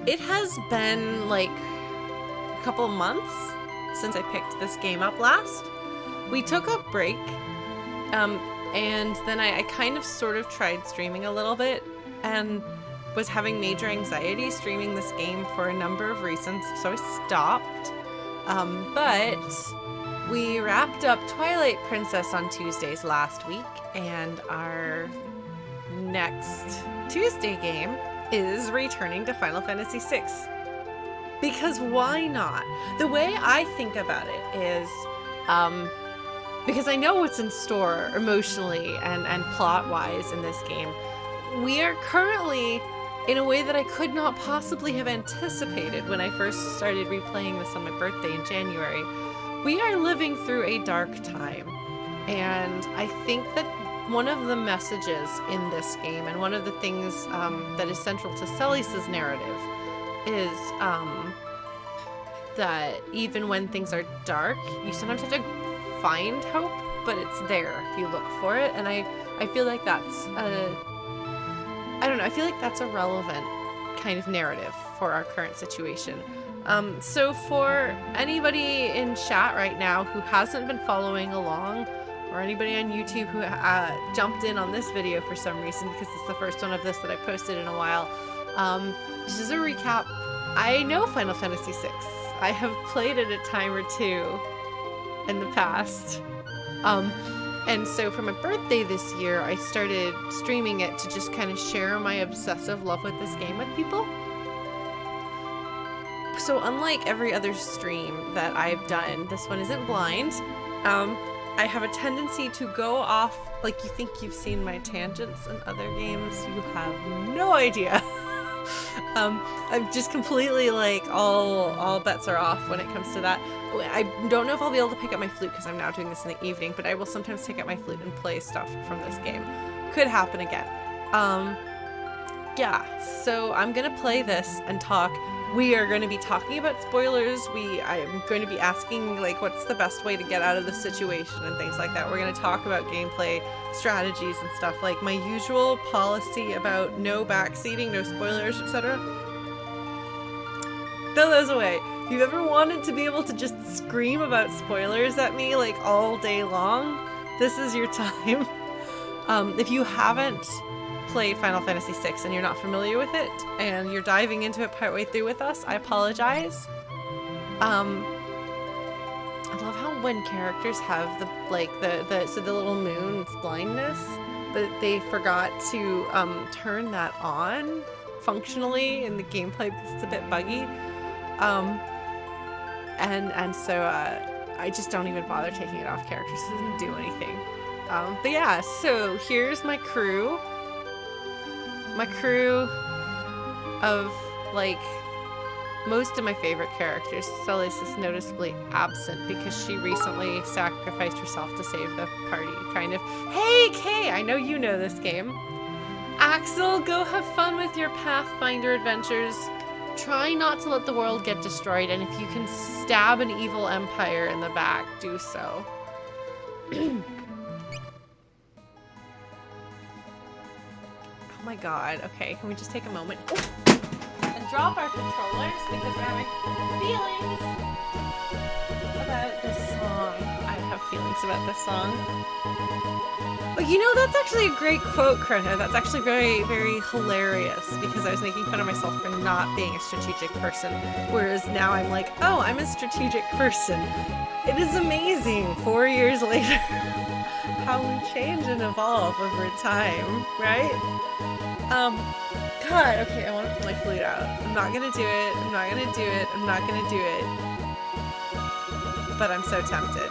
It has been like a couple of months since I picked this game up last. We took a break, and then I kind of sort of tried streaming a little bit and was having major anxiety streaming this game for a number of reasons, so I stopped. But we wrapped up Twilight Princess on Tuesdays last week, and our next Tuesday game is returning to Final Fantasy VI. Because why not? The way I think about it is, because I know what's in store emotionally and plot-wise in this game. We are currently, in a way that I could not possibly have anticipated when I first started replaying this on my birthday in January, we are living through a dark time. And I think that one of the messages in this game, and one of the things that is central to Celis's narrative, is that even when things are dark, you sometimes have to find hope, but it's there if you look for it. And I feel like that's I feel like that's a relevant kind of narrative for our current situation. So for anybody in chat right now who hasn't been following along, or anybody on YouTube who jumped in on this video for some reason, because it's the first one of this that I posted in a while, just as a recap, I know Final Fantasy VI. I have played it a time or two in the past. And so for my birthday this year, I started streaming it to just kind of share my obsessive love with this game with people. So unlike every other stream that I've done, this one isn't blind. I have a tendency to go off, like, you think you've seen my tangents in other games, you have no idea. I'm just completely like, all bets are off when it comes to that. I don't know if I'll be able to pick up my flute because I'm now doing this in the evening, but I will sometimes take out my flute and play stuff from this game. Could happen again. Yeah, so I'm gonna play this and talk. We are going to be talking about spoilers. I am going to be asking, like, what's the best way to get out of the situation and things like that. We're going to talk about gameplay strategies and stuff, like my usual policy about no backseating, no spoilers, etc. Throw those away. If you've ever wanted to be able to just scream about spoilers at me, like, all day long, this is your time. If you haven't played Final Fantasy VI and you're not familiar with it and you're diving into it partway through with us, I apologize. I love how when characters have the little moon's blindness, but they forgot to turn that on functionally in the gameplay because it's a bit buggy. And so I just don't even bother taking it off characters. It doesn't do anything. But yeah, so here's my crew. My crew of, like, most of my favorite characters. Celis is noticeably absent because she recently sacrificed herself to save the party, kind of. Hey, Kay! I know you know this game. Axel, go have fun with your Pathfinder adventures. Try not to let the world get destroyed, and if you can stab an evil empire in the back, do so. Oh my god, okay, can we just take a moment and drop our controllers because we're having feelings about this song. I have feelings about this song. Oh, you know, that's actually a great quote, Chrono. That's actually very, very hilarious because I was making fun of myself for not being a strategic person, whereas now I'm like, oh, I'm a strategic person. It is amazing, 4 years later, how we change and evolve over time, right? God, okay, I want to pull my flute out. I'm not gonna do it, I'm not gonna do it, I'm not gonna do it. But I'm so tempted.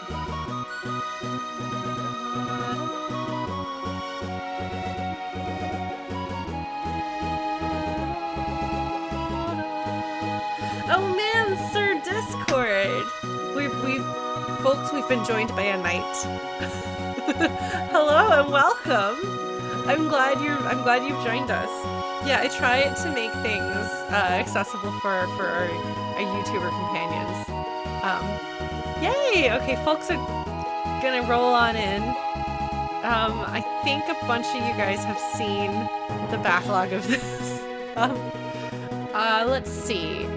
Oh man, Sir Discord! We've been joined by a knight. Hello and welcome! I'm glad you've joined us. Yeah, I try to make things accessible for our YouTuber companions. Yay! Okay, folks are gonna roll on in. I think a bunch of you guys have seen the backlog of this. Let's see.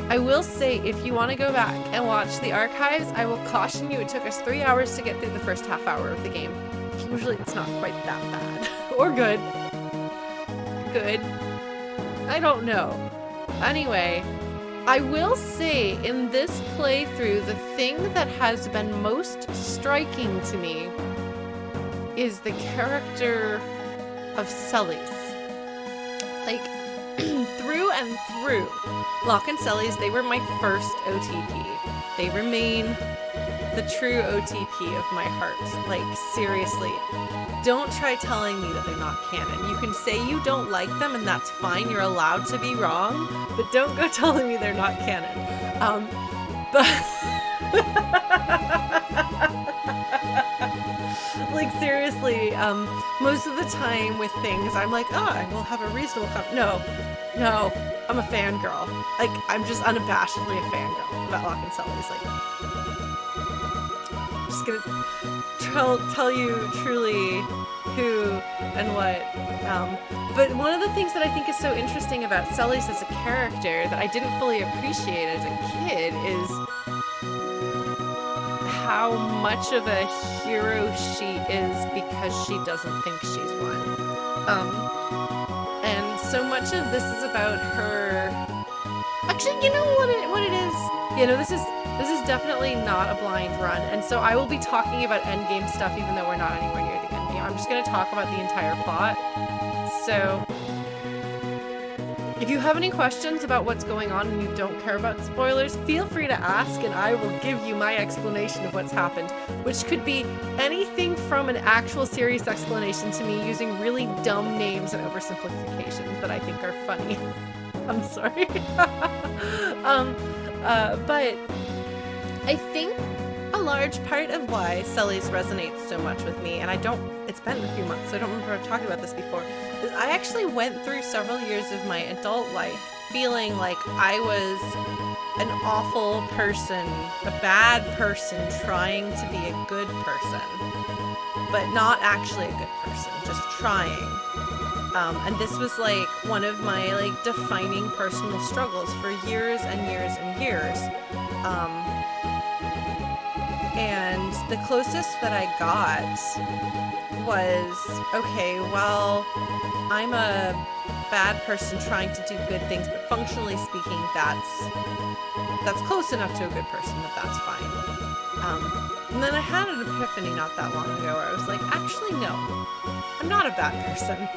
I will say, if you want to go back and watch the archives, I will caution you, it took us 3 hours to get through the first half hour of the game. Usually it's not quite that bad. Or good. Good. I don't know. Anyway, I will say, in this playthrough, the thing that has been most striking to me is the character of Celes. Like, through and through, Locke and Celes, they were my first OTP. They remain the true OTP of my heart. Like, seriously. Don't try telling me that they're not canon. You can say you don't like them, and that's fine. You're allowed to be wrong, but don't go telling me they're not canon. Like, seriously, most of the time with things, I'm like, oh, I will have a reasonable No, I'm a fangirl. Like, I'm just unabashedly a fangirl about Locke and Celes. Like, I'm just gonna tell you truly who and what. But one of the things that I think is so interesting about Celes as a character that I didn't fully appreciate as a kid is how much of a hero she is because she doesn't think she's one. And so much of this is about her. Actually, you know what it is? You know, this is definitely not a blind run, and so I will be talking about endgame stuff even though we're not anywhere near the endgame. I'm just going to talk about the entire plot. So, if you have any questions about what's going on and you don't care about spoilers, feel free to ask and I will give you my explanation of what's happened, which could be anything from an actual serious explanation to me using really dumb names and oversimplifications that I think are funny. I'm sorry. But I think a large part of why Celes resonates so much with me, and it's been a few months, so I don't remember if I've talked about this before, is I actually went through several years of my adult life feeling like I was an awful person, a bad person trying to be a good person, but not actually a good person, just trying. And this was like one of my like defining personal struggles for years and years and years. And the closest that I got was, okay, well, I'm a bad person trying to do good things, but functionally speaking, that's close enough to a good person that's fine. And then I had an epiphany not that long ago where I was like, actually, no, I'm not a bad person.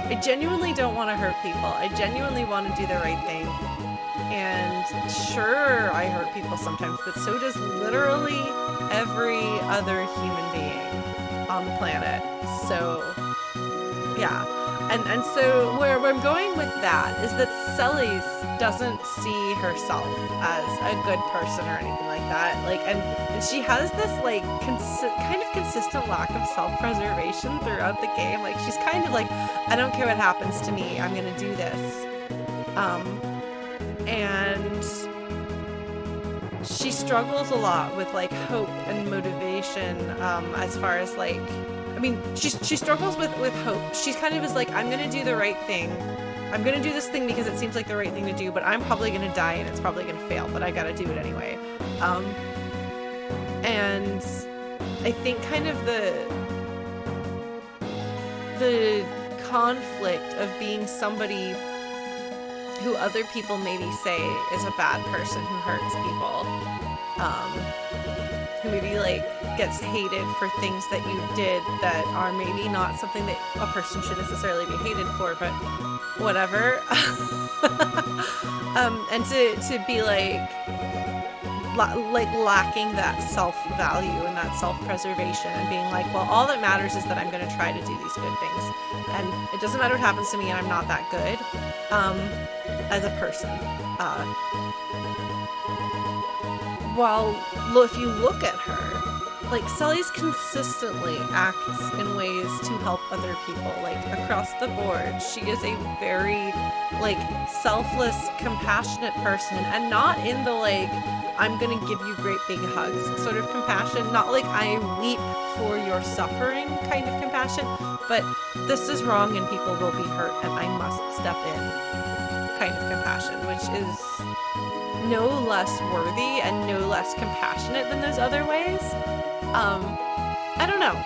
I genuinely don't want to hurt people. I genuinely want to do the right thing. And sure, I hurt people sometimes, but so does literally every other human being on the planet. So, yeah. And so where I'm going with that is that Celes doesn't see herself as a good person or anything like that. Like, and she has this like kind of consistent lack of self-preservation throughout the game. Like, she's kind of like, I don't care what happens to me, I'm gonna do this. And she struggles a lot with like hope and motivation, as far as like, I mean, she struggles with hope. She kind of is like, I'm gonna do the right thing. I'm gonna do this thing because it seems like the right thing to do, but I'm probably gonna die and it's probably gonna fail, but I gotta do it anyway. And I think kind of the conflict of being somebody who other people maybe say is a bad person who hurts people, who maybe like gets hated for things that you did that are maybe not something that a person should necessarily be hated for, but whatever. And to be like lacking that self-value and that self-preservation and being like, well, all that matters is that I'm going to try to do these good things, and it doesn't matter what happens to me, and I'm not that good as a person. While if you look at her, like, Celes consistently acts in ways to help other people, like, across the board. She is a very, like, selfless, compassionate person, and not in the, like, I'm gonna give you great big hugs sort of compassion, not like I weep for your suffering kind of compassion, but this is wrong and people will be hurt and I must step in kind of compassion, which is no less worthy and no less compassionate than those other ways. I don't know.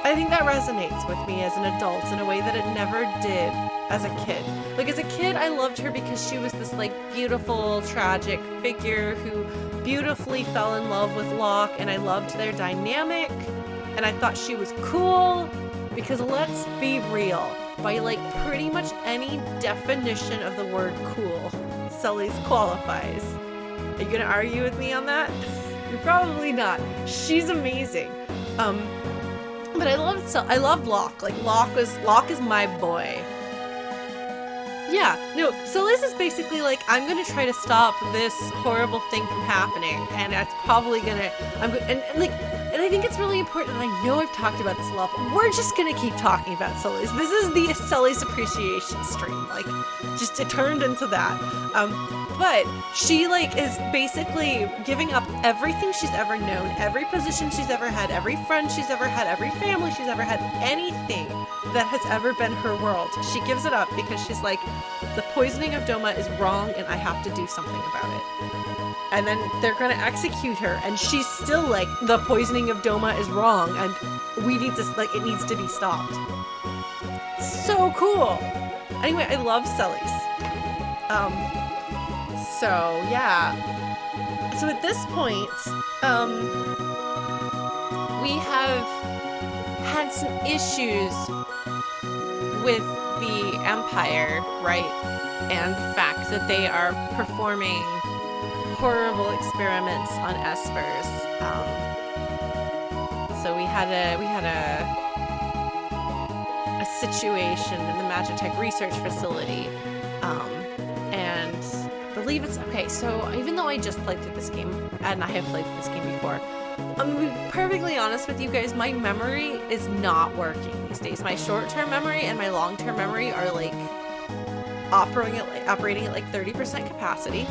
I think that resonates with me as an adult in a way that it never did as a kid. Like, as a kid, I loved her because she was this, like, beautiful, tragic figure who beautifully fell in love with Locke, and I loved their dynamic, and I thought she was cool, because let's be real, by, like, pretty much any definition of the word cool, Sully's qualifies. Are you gonna argue with me on that? You're probably not. She's amazing. But I loved Locke. Like, Locke is my boy. Yeah, no, Sully's is basically like, I'm gonna try to stop this horrible thing from happening, and it's probably gonna, and I think it's really important, and I know I've talked about this a lot, but we're just gonna keep talking about Sully's. This is the Sully's appreciation stream, like, just it turned into that. But she, like, is basically giving up everything she's ever known, every position she's ever had, every friend she's ever had, every family she's ever had, anything that has ever been her world. She gives it up because she's like, the poisoning of Doma is wrong and I have to do something about it. And then they're gonna execute her, and she's still like, the poisoning of Doma is wrong and we need to, like, it needs to be stopped. So cool. Anyway, I love Sully's. So yeah. So at this point, we have had some issues with the Empire, right? And the fact that they are performing horrible experiments on espers. So we had a situation in the Magitech research facility, and I believe it's okay. So even though I just played through this game, and I have played through this game before, I'm gonna be perfectly honest with you guys, my memory is not working these days. My short-term memory and my long-term memory are like operating at like 30% capacity.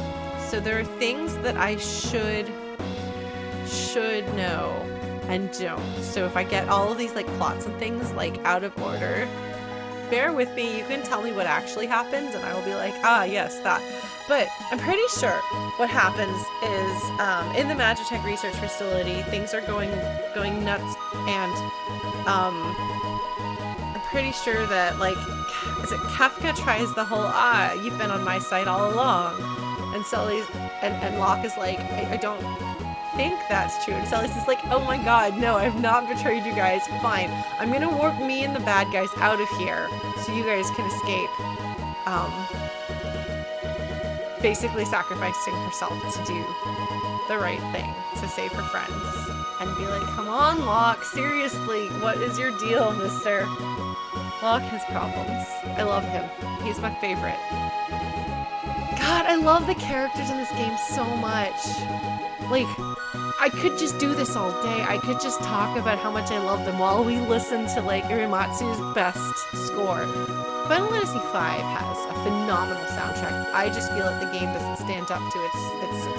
So there are things that I should know and don't. So if I get all of these like plots and things like out of order, bear with me. You can tell me what actually happened and I will be like, ah, yes, that. But I'm pretty sure what happens is in the Magitech research facility, things are going nuts, and I'm pretty sure that, like, is it Kafka tries the whole, you've been on my side all along, and Sully's and Locke is like, I don't think that's true, and Sully's is like, oh my god, no, I've not betrayed you guys, fine, I'm gonna warp me and the bad guys out of here so you guys can escape. Basically sacrificing herself to do the right thing, to save her friends, and be like, come on, Locke, seriously, what is your deal, mister? Locke has problems. I love him. He's my favorite. God, I love the characters in this game so much. Like, I could just do this all day. I could just talk about how much I love them while we listen to, like, Irimatsu's best score. Final Fantasy V has a phenomenal soundtrack. I just feel like the game doesn't stand up to its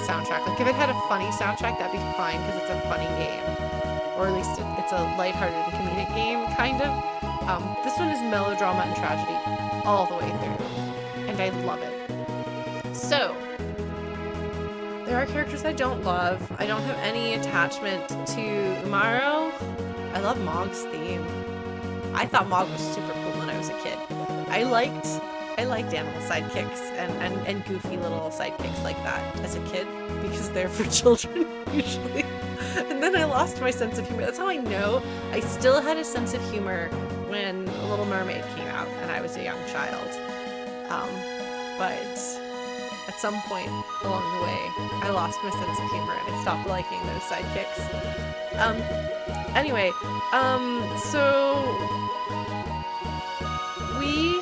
soundtrack. Like, if it had a funny soundtrack, that'd be fine, because it's a funny game. Or at least it's a lighthearted and comedic game, kind of. This one is melodrama and tragedy all the way through. And I love it. So, there are characters I don't love. I don't have any attachment to Umaro. I love Mog's theme. I thought Mog was super cool when I was a kid. I liked animal sidekicks and goofy little sidekicks like that as a kid, because they're for children usually. And then I lost my sense of humor. That's how I know I still had a sense of humor when Little Mermaid came out and I was a young child. But at some point along the way, I lost my sense of humor and I stopped liking those sidekicks. Anyway, so we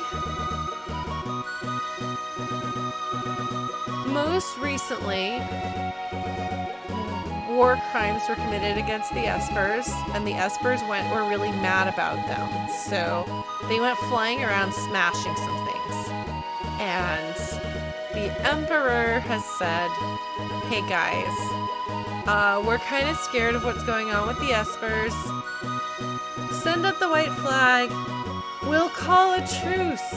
most recently, war crimes were committed against the Espers, and the Espers were really mad about them. So they went flying around smashing some things. And the Emperor has said, hey guys, we're kind of scared of what's going on with the Espers. Send up the white flag. We'll call a truce.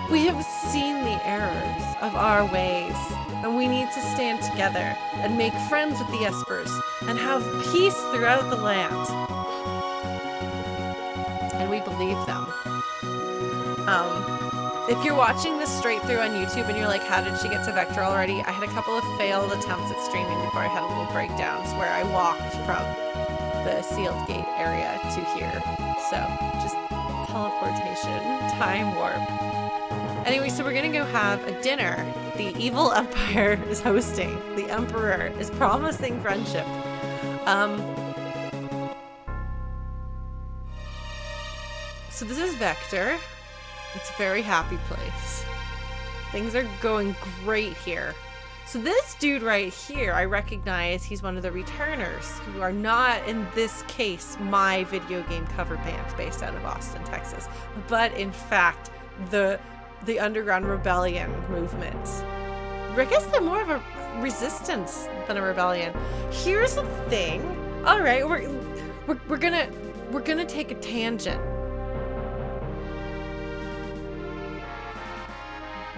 We have seen the errors of our ways, and we need to stand together and make friends with the Espers and have peace throughout the land. And we believe them. If you're watching this straight through on YouTube and you're like, how did she get to Vector already? I had a couple of failed attempts at streaming before I had a little breakdowns where I walked from the sealed gate area to here. So just teleportation, time warp. Anyway, so we're gonna go have a dinner. The evil empire is hosting. The emperor is promising friendship. So this is Vector. It's a very happy place. Things are going great here. So this dude right here, I recognize he's one of the returners who are not, in this case, my video game cover band based out of Austin, Texas, but in fact, the underground rebellion movement. I guess they're more of a resistance than a rebellion. Here's the thing. All right, we're gonna take a tangent.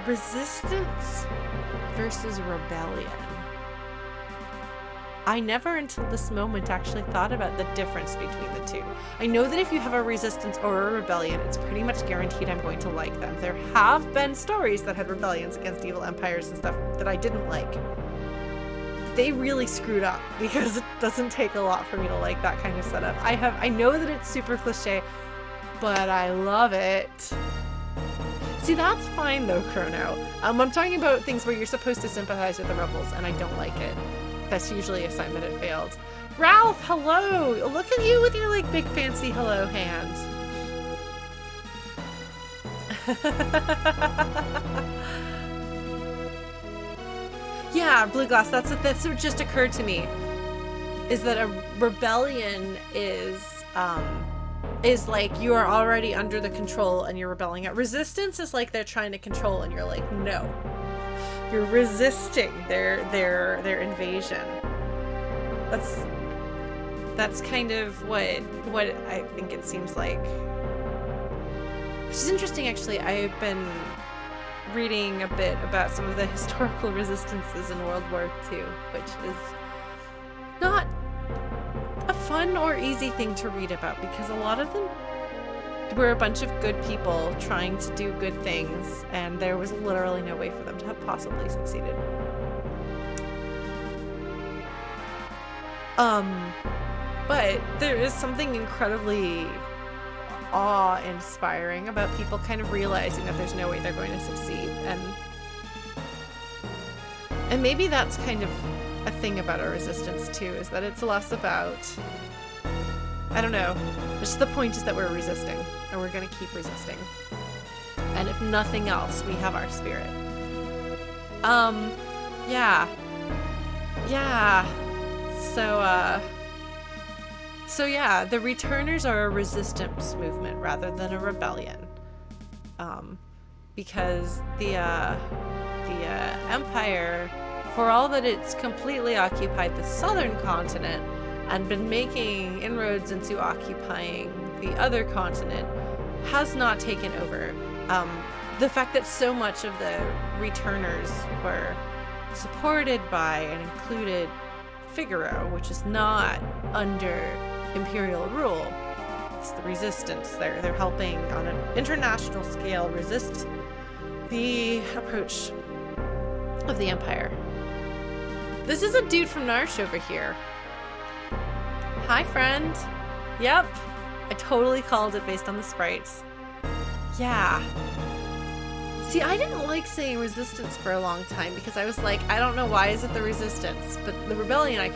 Resistance versus rebellion. I never until this moment actually thought about the difference between the two. I know that if you have a resistance or a rebellion, it's pretty much guaranteed I'm going to like them. There have been stories that had rebellions against evil empires and stuff that I didn't like. They really screwed up because it doesn't take a lot for me to like that kind of setup. I know that it's super cliche, but I love it. See, that's fine though, Chrono. I'm talking about things where you're supposed to sympathize with the rebels, and I don't like it. That's usually a sign that it failed. Ralph, hello! Look at you with your, like, big fancy hello hand. Yeah, Blue Glass, that's what just occurred to me. Is that a rebellion is like you are already under the control and you're rebelling. Resistance is like they're trying to control and you're like, no. You're resisting their invasion. That's kind of what I think it seems like. Which is interesting, actually. I've been reading a bit about some of the historical resistances in World War II, which is not a fun or easy thing to read about because a lot of them were a bunch of good people trying to do good things, and there was literally no way for them to have possibly succeeded. But there is something incredibly awe-inspiring about people kind of realizing that there's no way they're going to succeed, and maybe that's kind of a thing about our resistance too, is that it's less about, I don't know, just the point is that we're resisting, and we're going to keep resisting. And if nothing else, we have our spirit. So yeah, the returners are a resistance movement rather than a rebellion. Because the Empire, for all that it's completely occupied the southern continent and been making inroads into occupying the other continent, has not taken over. The fact that so much of the returners were supported by and included Figaro, which is not under imperial rule. It's the resistance. They're helping on an international scale resist the approach of the Empire. This is a dude from Narsh over here. Hi, friend. Yep. I totally called it based on the sprites. Yeah. See, I didn't like saying resistance for a long time because I was like, I don't know why is it the resistance, but the rebellion that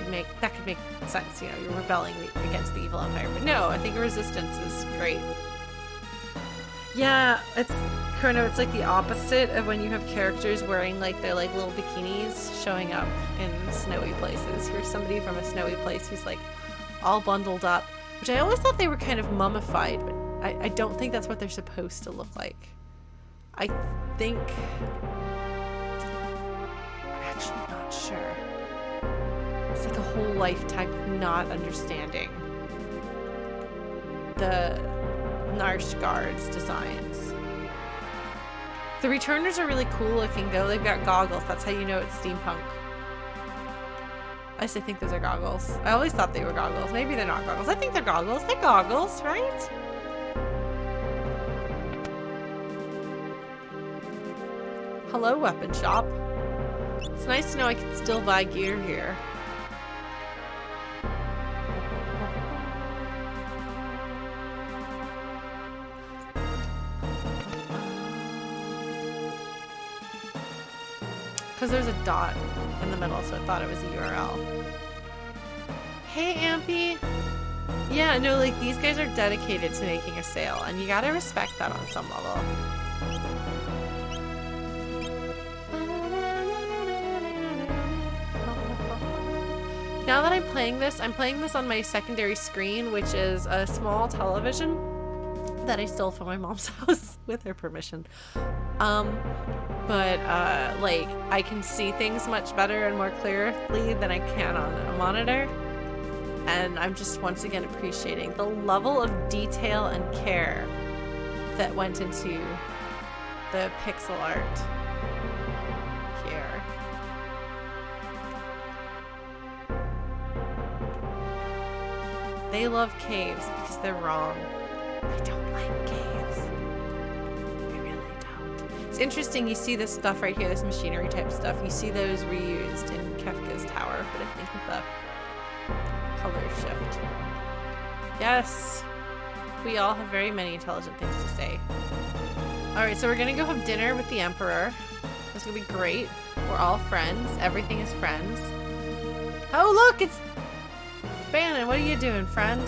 could make sense, you know, you're rebelling against the evil empire. But no, I think resistance is great. Yeah, it's like the opposite of when you have characters wearing like their like little bikinis showing up in snowy places. Here's somebody from a snowy place who's like all bundled up, which I always thought they were kind of mummified, but I don't think that's what they're supposed to look like. I think, I'm actually not sure. It's like a whole lifetime of not understanding the Narsh Guard's designs. The returners are really cool looking though. They've got goggles. That's how you know it's steampunk. I used to think those are goggles. I always thought they were goggles. Maybe they're not goggles. I think they're goggles. They're goggles, right? Hello, weapon shop. It's nice to know I can still buy gear here. Because there's a dot in the middle, so I thought it was a URL. Hey, Ampy. Yeah, no, like, these guys are dedicated to making a sale, and you gotta respect that on some level. Now that I'm playing this on my secondary screen, which is a small television that I stole from my mom's house with her permission. Like, I can see things much better and more clearly than I can on a monitor. And I'm just once again appreciating the level of detail and care that went into the pixel art here. They love caves because they're wrong. I don't like caves. I really don't. It's interesting, you see this stuff right here, this machinery type stuff. You see those reused in Kefka's Tower, but I think with a color shift. Yes, we all have very many intelligent things to say. Alright, so we're gonna go have dinner with the Emperor. It's gonna be great. We're all friends. Everything is friends. Oh, look, it's Bannon. What are you doing, friend?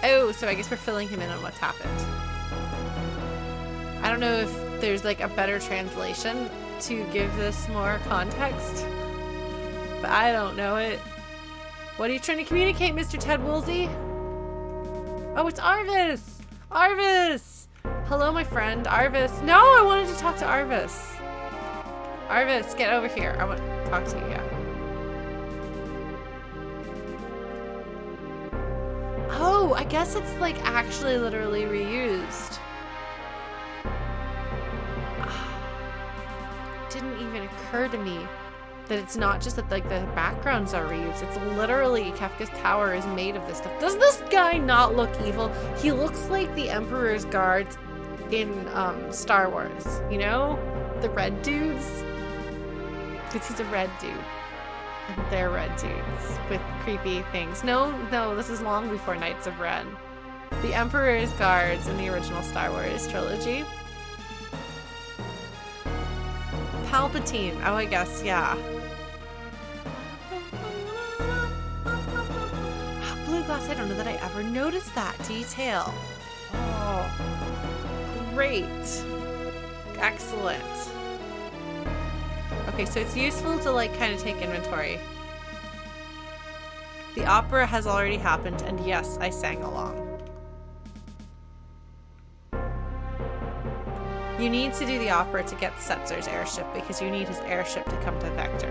Oh, so I guess we're filling him in on what's happened. I don't know if there's like a better translation to give this more context, but I don't know it. What are you trying to communicate, Mr. Ted Woolsey? Oh, it's Arvis! Arvis! Hello, my friend, Arvis. No, I wanted to talk to Arvis. Arvis, get over here. I want to talk to you, yeah. Oh, I guess it's like actually literally reused. Didn't even occur to me that it's not just that like the backgrounds are reused. It's literally Kefka's Tower is made of this stuff. Does this guy not look evil? He looks like the Emperor's guards in Star Wars, you know? The red dudes. Because he's a red dude. And they're red dudes with creepy things. No, this is long before Knights of Ren. The Emperor's guards in the original Star Wars trilogy. Palpatine. Oh, I guess, yeah. Blue glass, I don't know that I ever noticed that detail. Oh, great. Excellent. Okay, so it's useful to like kind of take inventory. The opera has already happened, and yes, I sang along. You need to do the opera to get Setzer's airship because you need his airship to come to Vector.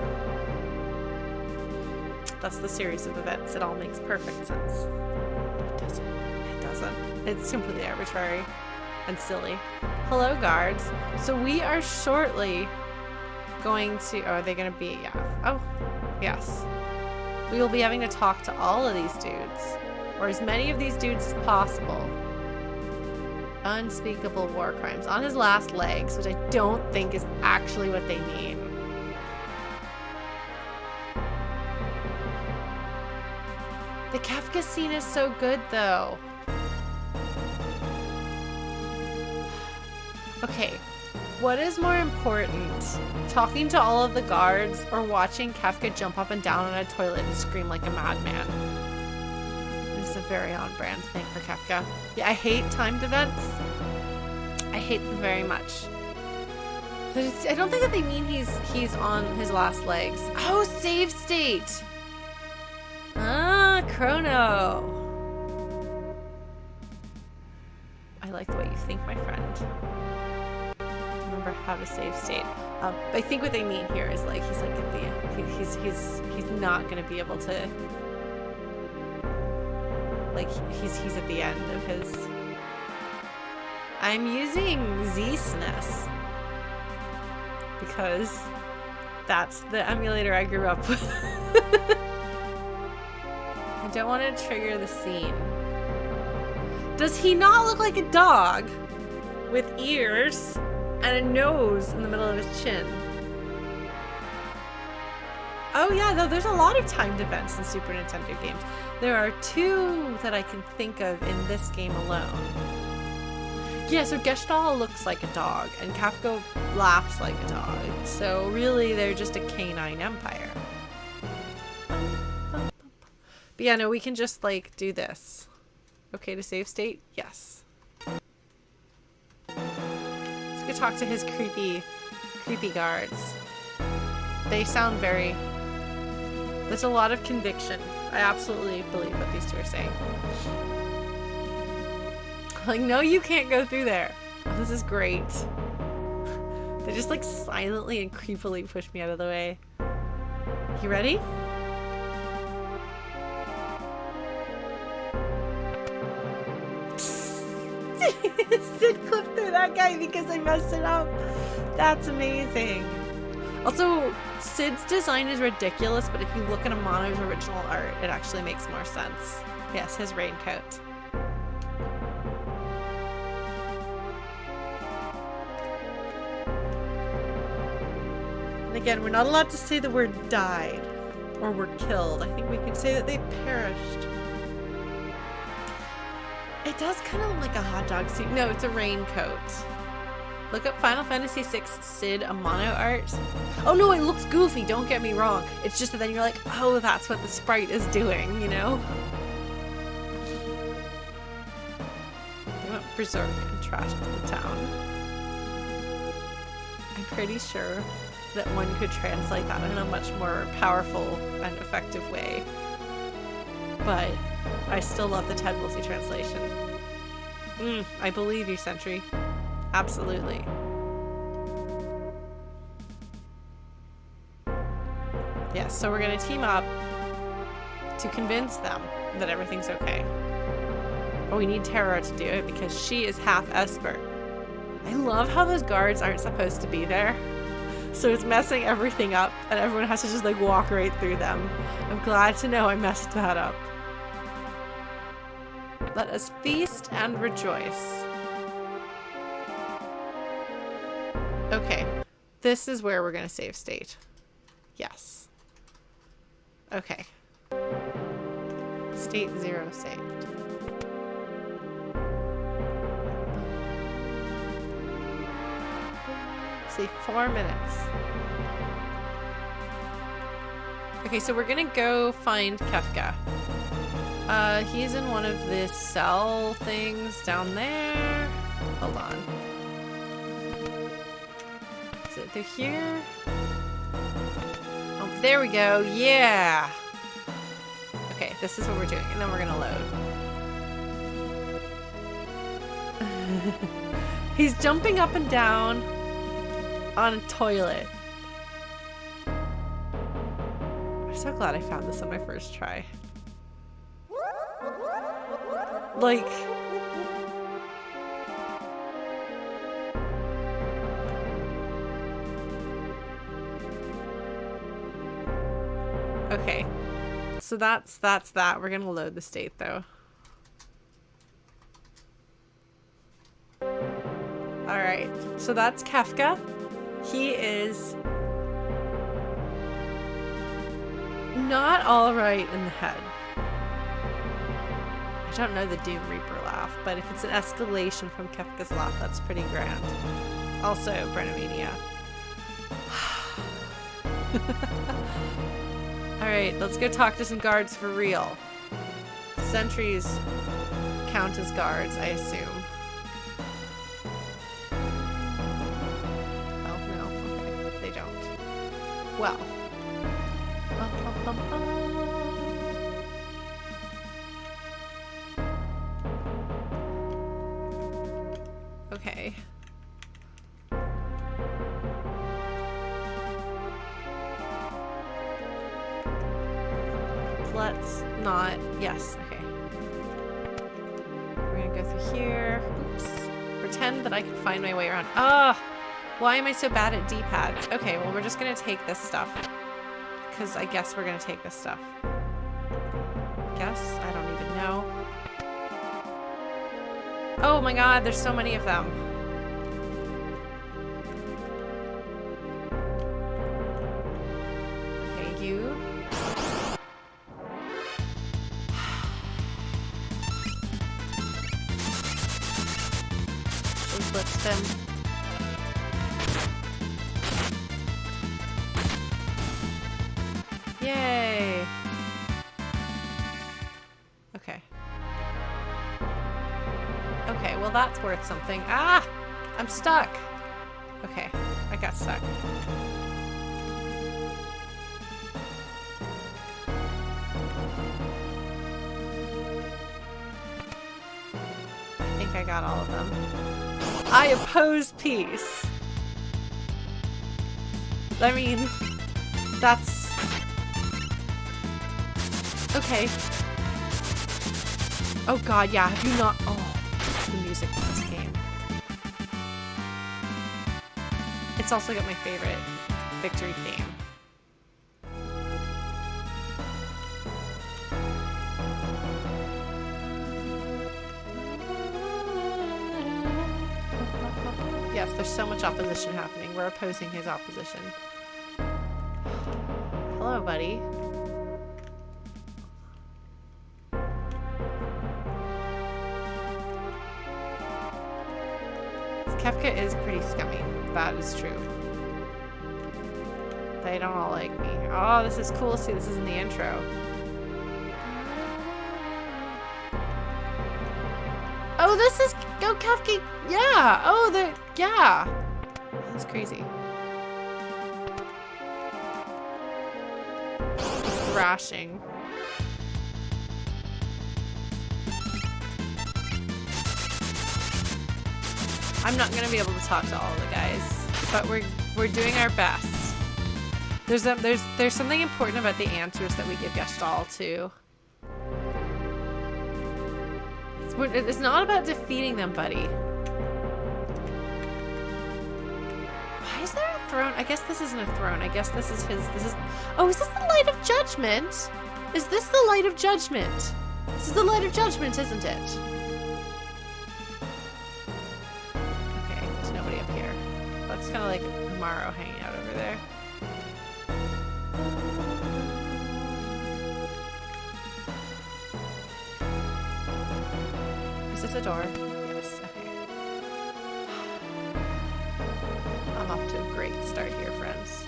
That's the series of events. It all makes perfect sense. It doesn't. It doesn't. It's completely arbitrary and silly. Hello, guards. So we are shortly going to... Oh, are they going to be... Yeah. Oh, yes. We will be having to talk to all of these dudes. Or as many of these dudes as possible. Unspeakable war crimes. On his last legs, which I don't think is actually what they mean. The Kefka scene is so good, though. Okay, what is more important? Talking to all of the guards or watching Kefka jump up and down on a toilet and scream like a madman? It's a very on-brand thing for Kefka. Yeah, I hate timed events. I hate them very much. But I don't think that they mean he's on his last legs. Oh, save state! Ah, Chrono. I like the way you think, my friend. Remember how to save state. I think what they mean here is like he's like at the end. He's not gonna be able to. Like he's at the end of his. I'm using Z-SNES because that's the emulator I grew up with. I don't want to trigger the scene. Does he not look like a dog with ears and a nose in the middle of his chin? Oh yeah, though there's a lot of timed events in Super Nintendo games. There are 2 that I can think of in this game alone. Yeah, so Gestalt looks like a dog, and Kafka laughs like a dog. So really, they're just a canine empire. But yeah, no, we can just, like, do this. Okay to save state? Yes. Let's go talk to his creepy guards. They sound very... There's a lot of conviction. I absolutely believe what these 2 are saying. Like, no, you can't go through there. Oh, this is great. They just, like, silently and creepily push me out of the way. You ready? Sid clipped through that guy because I messed it up. That's amazing. Also, Sid's design is ridiculous, but if you look at Amano's original art, it actually makes more sense. Yes, his raincoat. And again, we're not allowed to say the word died or were killed. I think we can say that they perished. It does kind of look like a hot dog suit. No, it's a raincoat. Look up Final Fantasy VI Sid Amano art. Oh no, it looks goofy, don't get me wrong. It's just that then you're like, oh, that's what the sprite is doing, you know? They went berserk and trashed the town. I'm pretty sure that one could translate that in a much more powerful and effective way. But I still love the Ted Woolsey translation. I believe you, Sentry. Absolutely. Yes, so we're gonna team up to convince them that everything's okay. But we need Terra to do it because she is half Esper. I love how those guards aren't supposed to be there. So it's messing everything up and everyone has to just like walk right through them. I'm glad to know I messed that up. Let us feast and rejoice. Okay, this is where we're gonna save state. Yes. Okay. State 0 saved. Say 4 minutes. Okay, so we're gonna go find Kefka. He's in one of the cell things down there. Hold on. Is it through here? Oh, there we go. Yeah. Okay, this is what we're doing, and then we're gonna load. He's jumping up and down on a toilet. I'm so glad I found this on my first try. Like... Okay. So that's that. We're gonna load the state though. Alright. So that's Kefka. He is not alright in the head. I don't know the Doom Reaper laugh, but if it's an escalation from Kefka's laugh, that's pretty grand. Also, Brenomania. Alright, let's go talk to some guards for real. Sentries count as guards, I assume. Oh, no. Okay, they don't. Well. Okay. Let's not... Yes, okay. We're gonna go through here. Oops. Pretend that I can find my way around. Ah! Why am I so bad at D-pads? Okay, well, we're just gonna take this stuff. Because I guess we're gonna take this stuff. Guess? I don't even know. Oh my god, there's so many of them. Okay, you. Should blitzed him. Yay! Okay. Okay, well that's worth something. Ah! I'm stuck! Okay, I got stuck. I think I got all of them. I oppose peace! I mean, that's... Okay. Oh god, yeah, have you not... Oh, the music in this game. It's also got my favorite victory theme. Yes, there's so much opposition happening. We're opposing his opposition. Hello, buddy. Kefka is pretty scummy. That is true. They don't all like me. Oh, this is cool. See, this is in the intro. Oh, this is... Oh, Kefka. Yeah. Oh, yeah. That's crazy. Thrashing. I'm not gonna be able to talk to all of the guys, but we're doing our best. There's something important about the answers that we give Gestalt too. It's not about defeating them, buddy. Why is there a throne? I guess this isn't a throne. I guess this is his. Oh, is this the Light of Judgment? Is this the Light of Judgment? This is the Light of Judgment, isn't it? It's kind of like Amaro hanging out over there. Is this a door? Yes, okay. I'm off to a great start here, friends.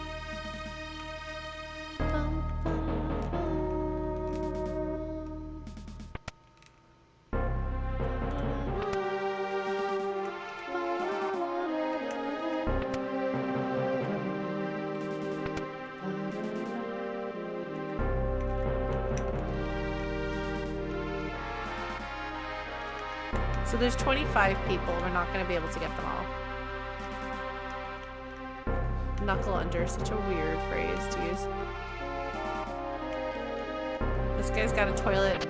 So there's 25 people. We're not going to be able to get them all. Knuckle under, such a weird phrase to use. This guy's got a toilet.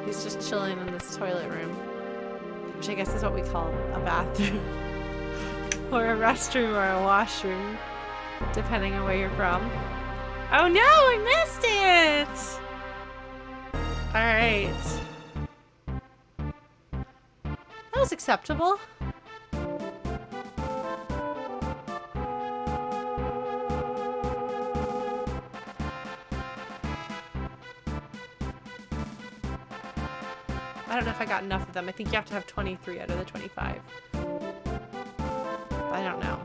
He's just chilling in this toilet room, which I guess is what we call a bathroom. Or a restroom or a washroom, depending on where you're from. Oh no, I missed it! Alright. That was acceptable. I don't know if I got enough of them. I think you have to have 23 out of the 25. I don't know.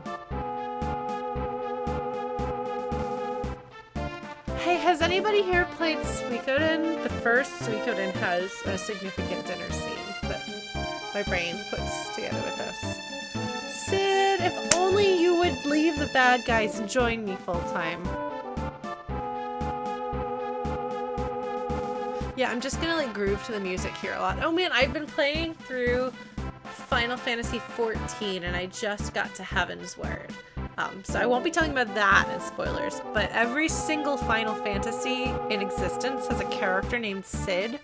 Hey, has anybody here played Suikoden? The first Suikoden has a significant dinner scene that my brain puts together with this. Sid, if only you would leave the bad guys and join me full time. Yeah, I'm just gonna like groove to the music here a lot. Oh man, I've been playing through Final Fantasy XIV and I just got to Heaven's Word. So I won't be talking about that as spoilers, but every single Final Fantasy in existence has a character named Sid,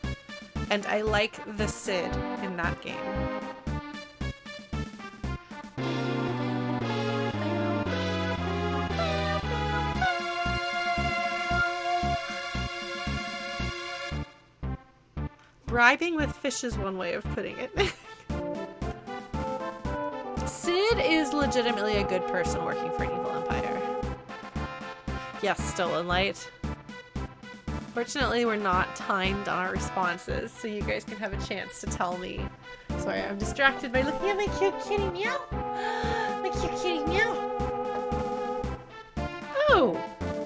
and I like the Sid in that game. Bribing with fish is one way of putting it. Sid is legitimately a good person working for an evil empire. Yes, stolen light. Fortunately, we're not timed on our responses, so you guys can have a chance to tell me. Sorry, I'm distracted by looking at my cute kitty meow. My cute kitty meow. Oh,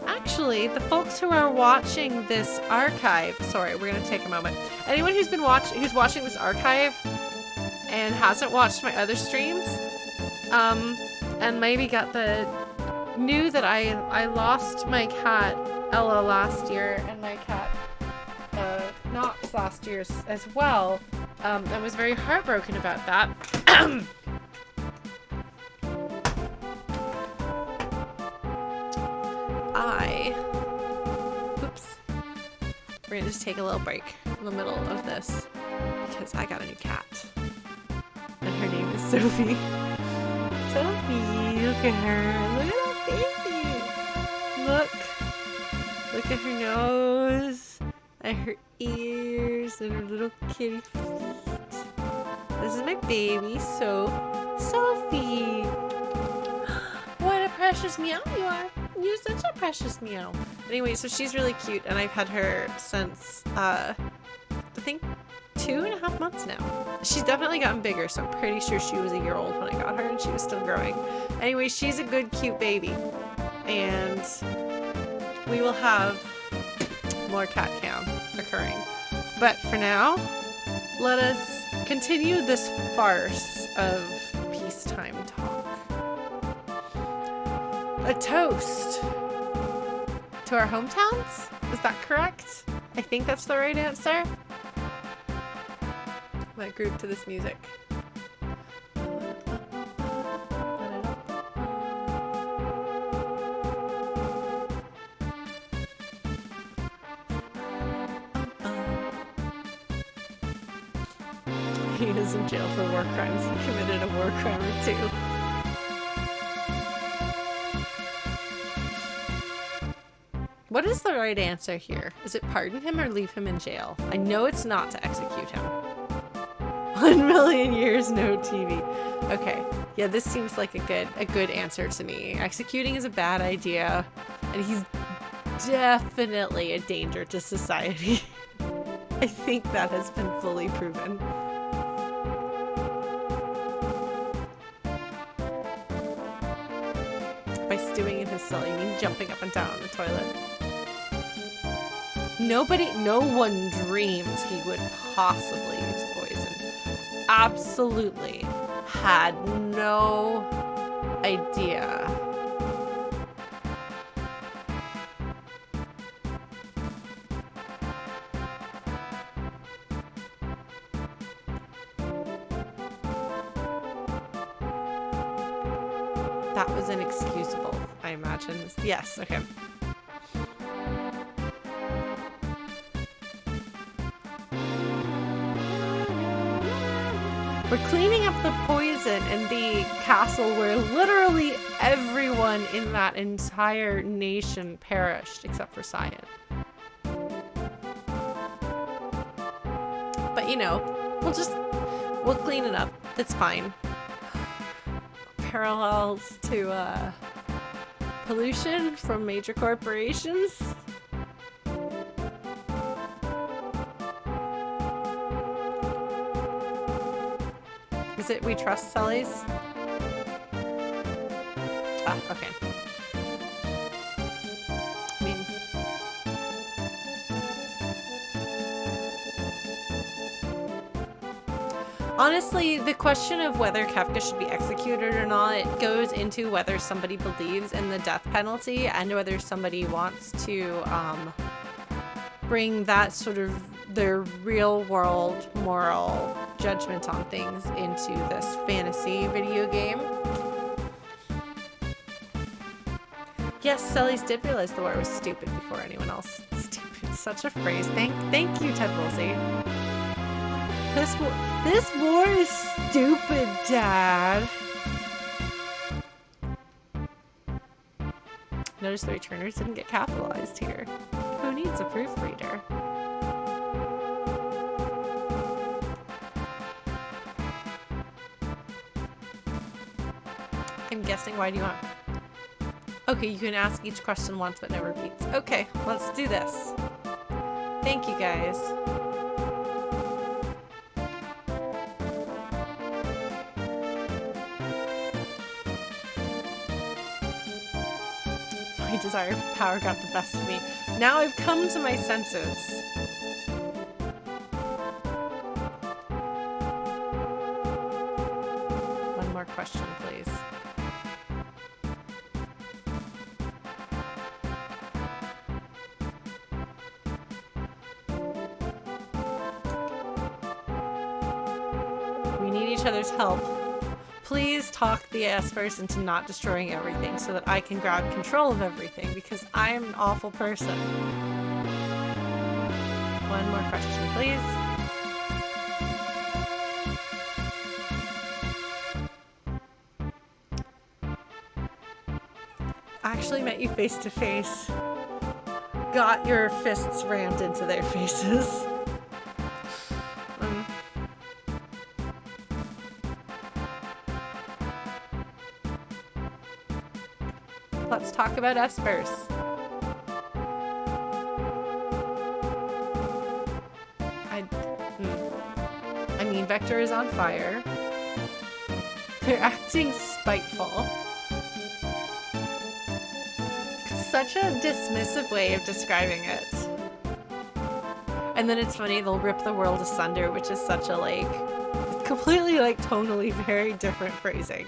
actually, the folks who are watching this archive, sorry, we're gonna take a moment. Anyone who's watching this archive and hasn't watched my other streams, and maybe knew that I lost my cat Ella last year and my cat Knox last year as well. I was very heartbroken about that. Oops. We're gonna just take a little break in the middle of this because I got a new cat. And her name is Sophie. Sophie, look at her. Look at that baby. Look at her nose. And her ears and her little kitty feet. This is my baby, Sophie. What a precious meow you are. You're such a precious meow. Anyway, so she's really cute, and I've had her since, I think 2.5 months now. She's definitely gotten bigger, so I'm pretty sure she was a year old when I got her, and she was still growing. Anyway, she's a good, cute baby. And we will have more cat cam occurring. But for now, let us continue this farce of peacetime talk. A toast to our hometowns? Is that correct? I think that's the right answer. Might groove to this music. He is in jail for war crimes. He committed a war crime or two. What is the right answer here? Is it pardon him or leave him in jail? I know it's not to execute him. 1 million years, no TV. Okay. Yeah, this seems like a good answer to me. Executing is a bad idea, and he's definitely a danger to society. I think that has been fully proven. By stewing in his cell, you mean jumping up and down on the toilet. No one dreams he would possibly use poison. Absolutely had no idea. That was inexcusable, I imagine. Yes, okay. We're cleaning up the poison in the castle where literally everyone in that entire nation perished except for Cyan. But you know, we'll clean it up. It's fine. Parallels to pollution from major corporations. Is it we trust Sully's? Ah, okay. I mean, honestly, the question of whether Kefka should be executed or not goes into whether somebody believes in the death penalty and whether somebody wants to bring that sort of their real world moral judgment on things into this fantasy video game. Yes, Sully's did realize the war was stupid before anyone else. Stupid, such a phrase. Thank you, Ted Woolsey. This war is stupid, Dad. Notice the returners didn't get capitalized here. Who needs a proofreader? I'm guessing. Why do you want... Okay, you can ask each question once, but no repeats. Okay, let's do this. Thank you, guys. My desire for power got the best of me. Now I've come to my senses. One more question, please. We need each other's help. Please talk the Espers into not destroying everything so that I can grab control of everything, because I'm an awful person. One more question, please. I actually met you face to face. Got your fists rammed into their faces. Let's talk about Espers. I mean, Vector is on fire. They're acting spiteful. Such a dismissive way of describing it. And then it's funny, they'll rip the world asunder, which is such a, like, completely, like, tonally very different phrasing.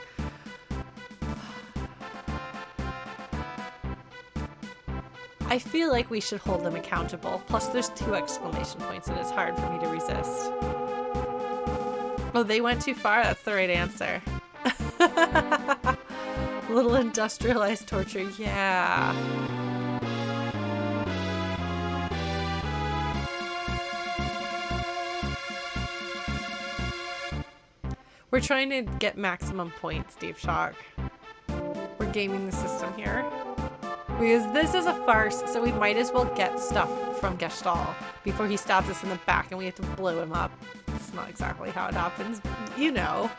I feel like we should hold them accountable. Plus, there's 2 exclamation points, and it's hard for me to resist. Oh, they went too far? That's the right answer. Little industrialized torture, yeah. We're trying to get maximum points, Deep Shock. We're gaming the system here. Because this is a farce, so we might as well get stuff from Gestalt before he stabs us in the back and we have to blow him up. It's not exactly how it happens, you know.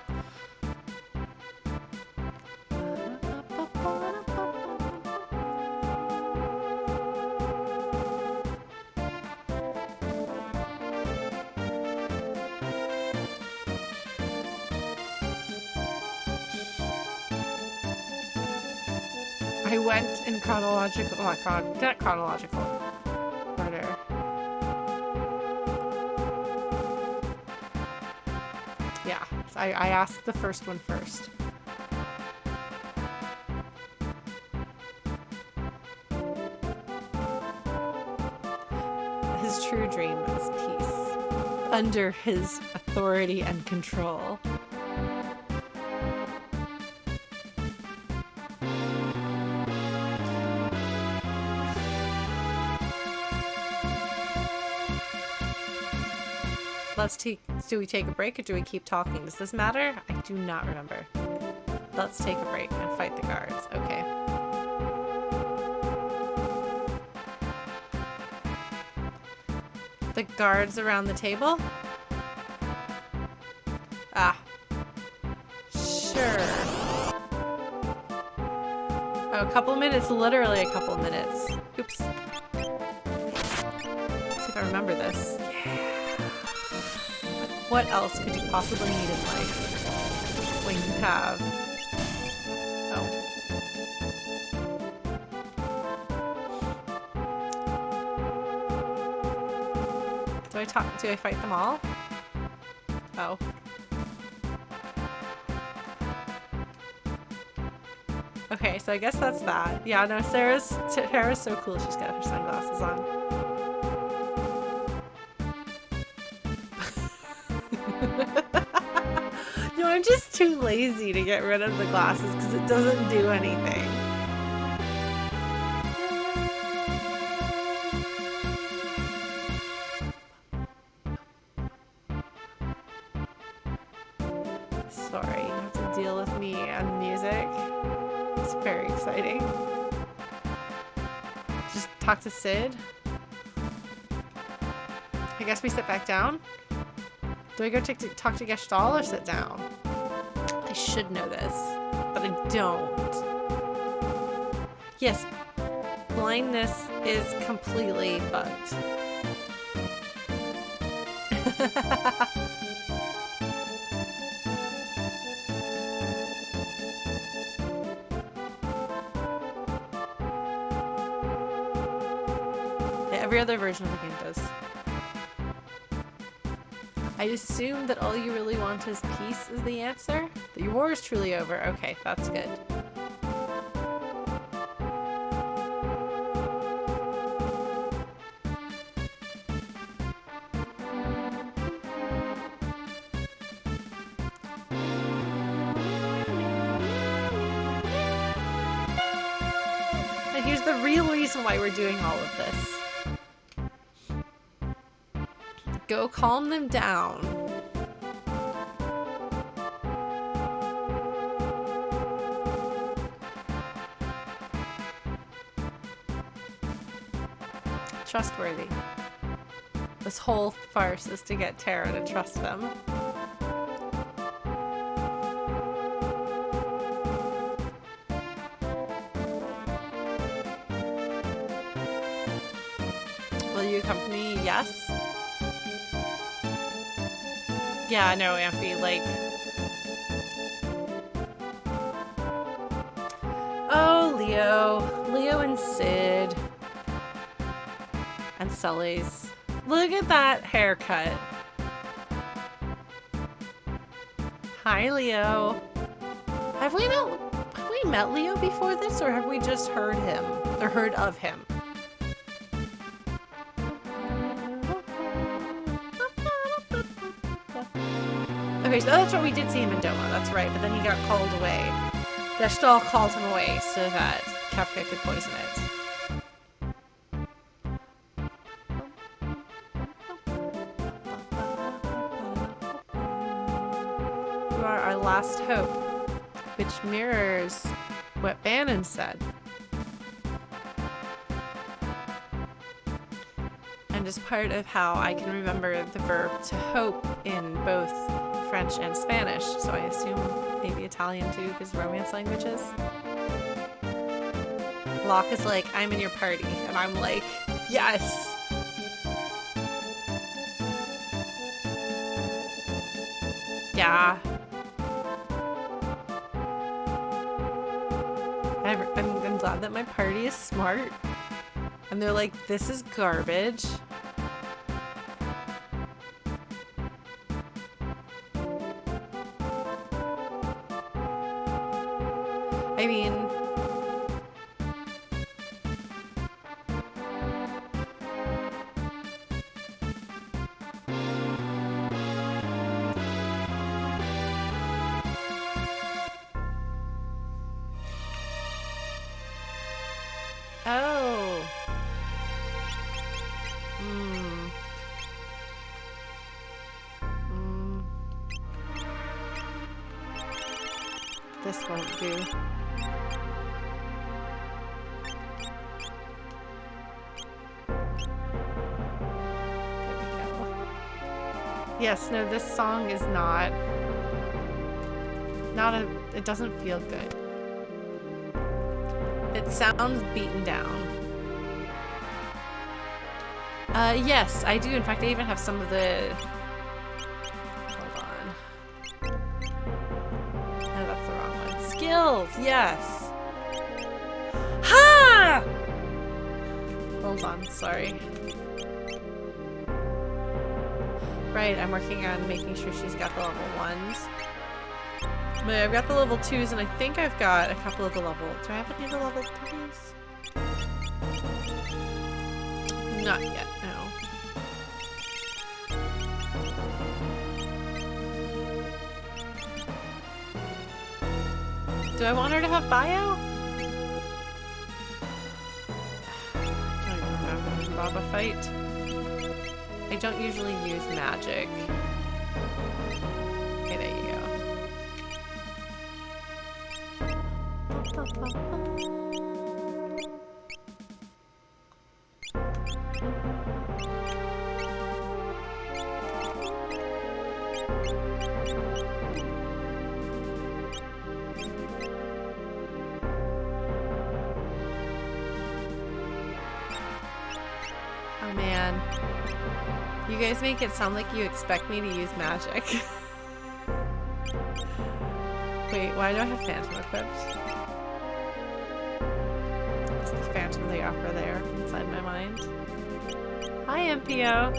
I went in chronological, not chronological order. Yeah, so I asked the first one first. His true dream is peace, under his authority and control. Do we take a break or do we keep talking? Does this matter? I do not remember. Let's take a break and fight the guards. Okay. The guards around the table? Ah. Sure. Oh, a couple minutes, literally a couple minutes. Oops. Let's see if I remember this. What else could you possibly need in life when you have... Oh. Do I fight them all? Oh. Okay, so I guess that's that. Yeah, no, Sarah's so cool. She's got her sunglasses on. No, I'm just too lazy to get rid of the glasses because it doesn't do anything. Sorry, you have to deal with me and music. It's very exciting. Just talk to Sid. I guess we sit back down. Do I go talk to Gestalt or sit down? I should know this, but but I don't. Yes, blindness is completely bugged. Every other version of the game does. I assume that all you really want is peace is the answer? That your war is truly over. Okay, that's good. And here's the real reason why we're doing all of this. Go calm them down. Trustworthy. This whole farce is to get Tara to trust them. Will you accompany me? Yes. Yeah, no, Amphi, like... Oh, Leo. Leo and Sid. And Sully's. Look at that haircut. Hi, Leo. Have we met Leo before this, or have we just heard him? Or heard of him? Okay, so that's what we did see him in Doma, that's right, but then he got called away. Gestalt called him away so that Kefka could poison it. You are our last hope, which mirrors what Bannon said. And is part of how I can remember the verb to hope in both French and Spanish, so I assume maybe Italian too, because Romance languages. Locke is like, I'm in your party, and I'm like, yes! Yeah. I'm glad that my party is smart, and they're like, this is garbage. I mean, oh. This won't do. Yes, no, this song is not it doesn't feel good. It sounds beaten down. Yes, I do. In fact, I even have some of the... Hold on. No, that's the wrong one. Skills, yes. Ha! Hold on, sorry. Right, I'm working on making sure she's got the level 1s. But I've got the level 2s, and I think I've got a couple of the level... Do I have any of the level 3s? Not yet, no. Do I want her to have bio? I don't even remember the Baba fight. I don't usually use magic. Okay, there you go. Oh man. You guys make it sound like you expect me to use magic. Wait, why do I have Phantom equipped? Is the Phantom of the Opera there inside my mind? Hi, MPO.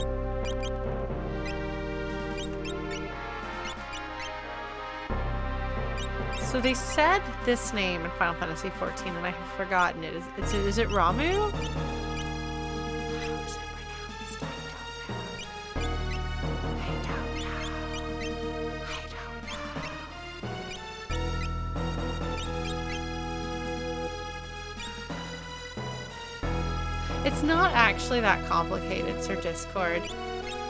So they said this name in Final Fantasy XIV, and I have forgotten it. Is it Ramu? It's not actually that complicated, Sir Discord.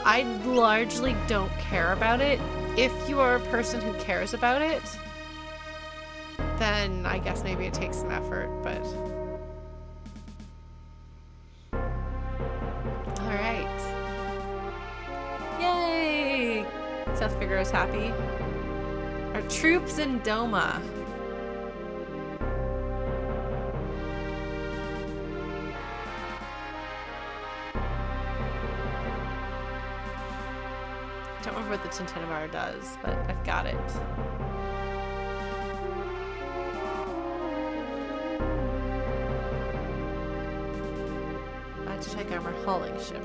I largely don't care about it. If you are a person who cares about it, then I guess maybe it takes some effort, but... Alright. Yay! Seth Figaro's happy. Our troops in Doma. I don't remember what the Tintinavar does, but I've got it. Check armor hauling ship.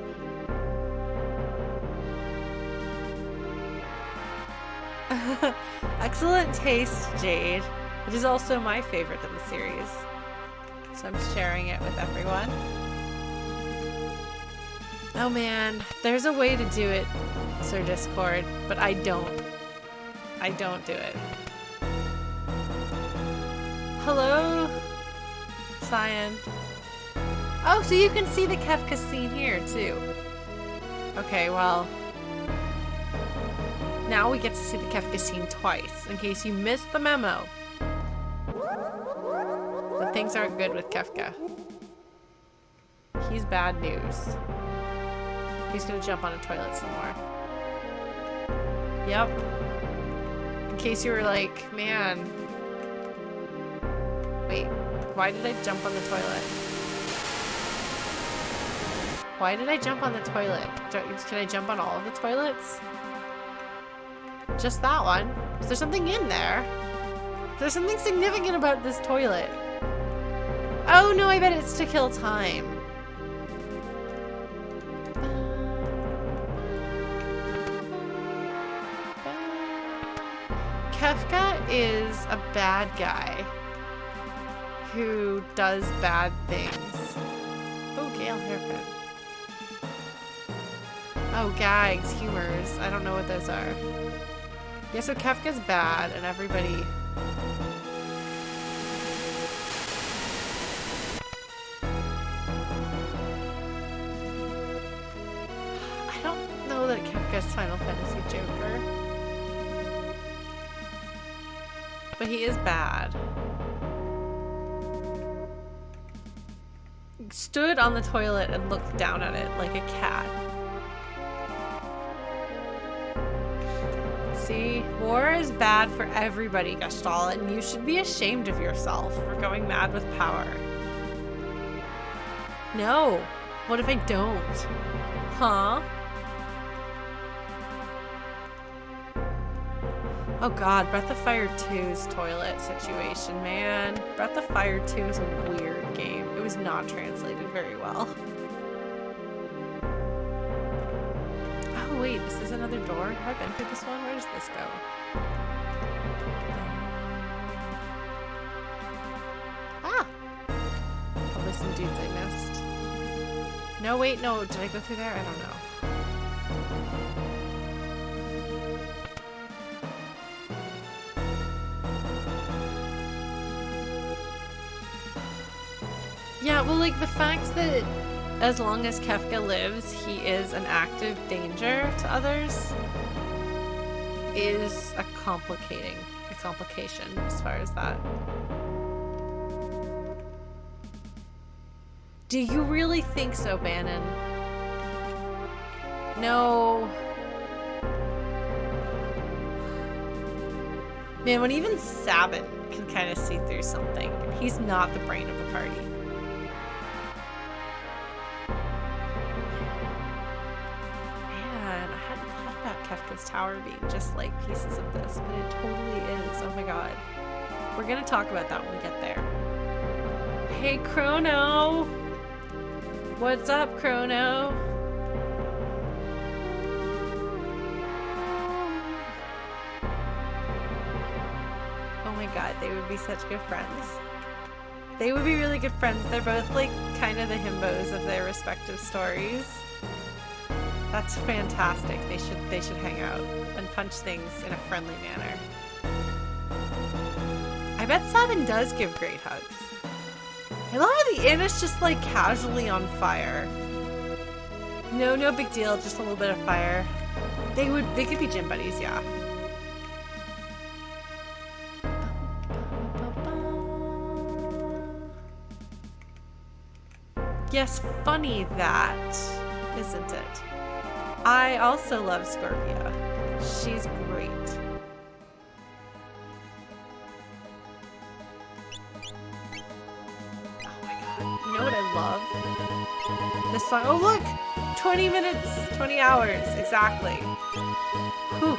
Excellent taste, Jade. It is also my favorite in the series, so I'm sharing it with everyone. Oh man, there's a way to do it, Sir Discord, but I don't do it. Hello, Cyan. Oh, so you can see the Kefka scene here, too. Okay, well... Now we get to see the Kefka scene twice, in case you missed the memo. But things aren't good with Kefka. He's bad news. He's gonna jump on a toilet some more. Yep. In case you were like, man... Wait, why did I jump on the toilet? Why did I jump on the toilet? Can I jump on all of the toilets? Just that one? Is there something in there? There's something significant about this toilet. Oh no, I bet it's to kill time. Kefka is a bad guy who does bad things. Oh, Gale hairpin. Oh, gags, humors. I don't know what those are. Yeah, so Kefka's bad, and everybody... I don't know that Kefka's Final Fantasy Joker. But he is bad. Stood on the toilet and looked down at it like a cat. See, war is bad for everybody, Gestalt, and you should be ashamed of yourself for going mad with power. No. What if I don't? Huh? Oh god, Breath of Fire 2's toilet situation, man. Breath of Fire 2 is a weird game. It was not translated very well. Oh wait, is this another door? Have I been through this one? Where does this go? Ah! Probably some dudes I missed. No, wait, no. Did I go through there? I don't know. Yeah, well, like, the fact that as long as Kefka lives, he is an active danger to others is a complication as far as that. Do you really think so, Bannon? No. Man, when even Sabin can kind of see through something, he's not the brain of the party. Kefka's Tower being just like pieces of this, but it totally is. Oh my god. We're gonna talk about that when we get there. Hey, Chrono! What's up, Chrono? Oh my god, they would be such good friends. They would be really good friends. They're both like kind of the himbos of their respective stories. That's fantastic. They should hang out and punch things in a friendly manner. I bet Sabin does give great hugs. I love how the inn is just like casually on fire. No big deal, just a little bit of fire. They could be gym buddies, yeah. Yes, funny that, isn't it? I also love Scorpia. She's great. Oh my god. You know what I love? This song. Oh look! 20 minutes, 20 hours, exactly. Whew.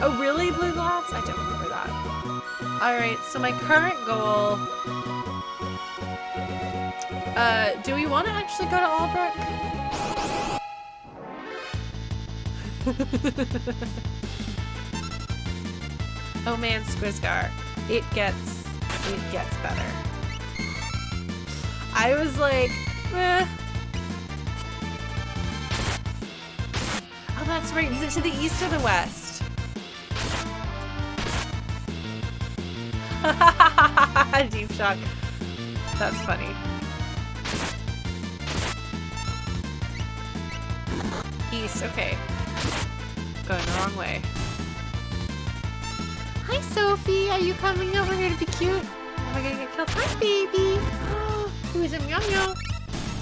Oh really, Blue Glass? I don't remember that. Alright, so my current goal... do we want to actually go to Albrook? Oh man, Squizgar. It gets better. I was like, eh. Oh, that's right. Is it to the east or the west? Deep shock. That's funny. East, okay. Going the wrong way. Hi, Sophie. Are you coming over here to be cute? Am I gonna get killed? Hi, baby. Who's a meow meow?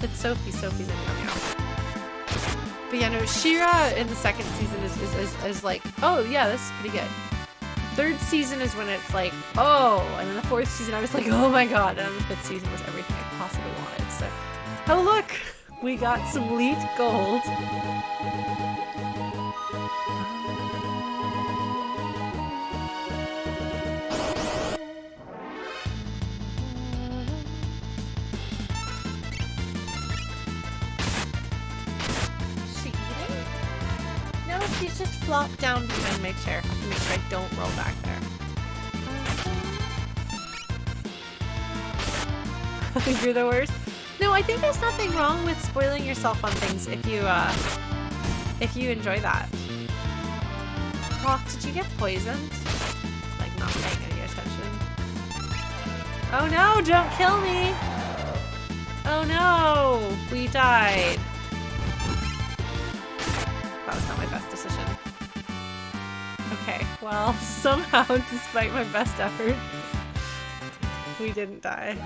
It's Sophie. Sophie's a meow meow. But yeah, no, Shira in the second season is like, oh yeah, this is pretty good. Third season is when it's like, oh, and then the fourth season I was like, oh my god, and then the fifth season was everything I possibly wanted. So, oh look, we got some elite gold. She's just flopped down behind my chair. I have to make sure I don't roll back there. I think you're the worst. No, I think there's nothing wrong with spoiling yourself on things if you enjoy that. Rock, did you get poisoned? Like not paying any attention. Oh no, don't kill me! Oh no, we died. That was not my best decision. Okay, well, somehow, despite my best effort, we didn't die.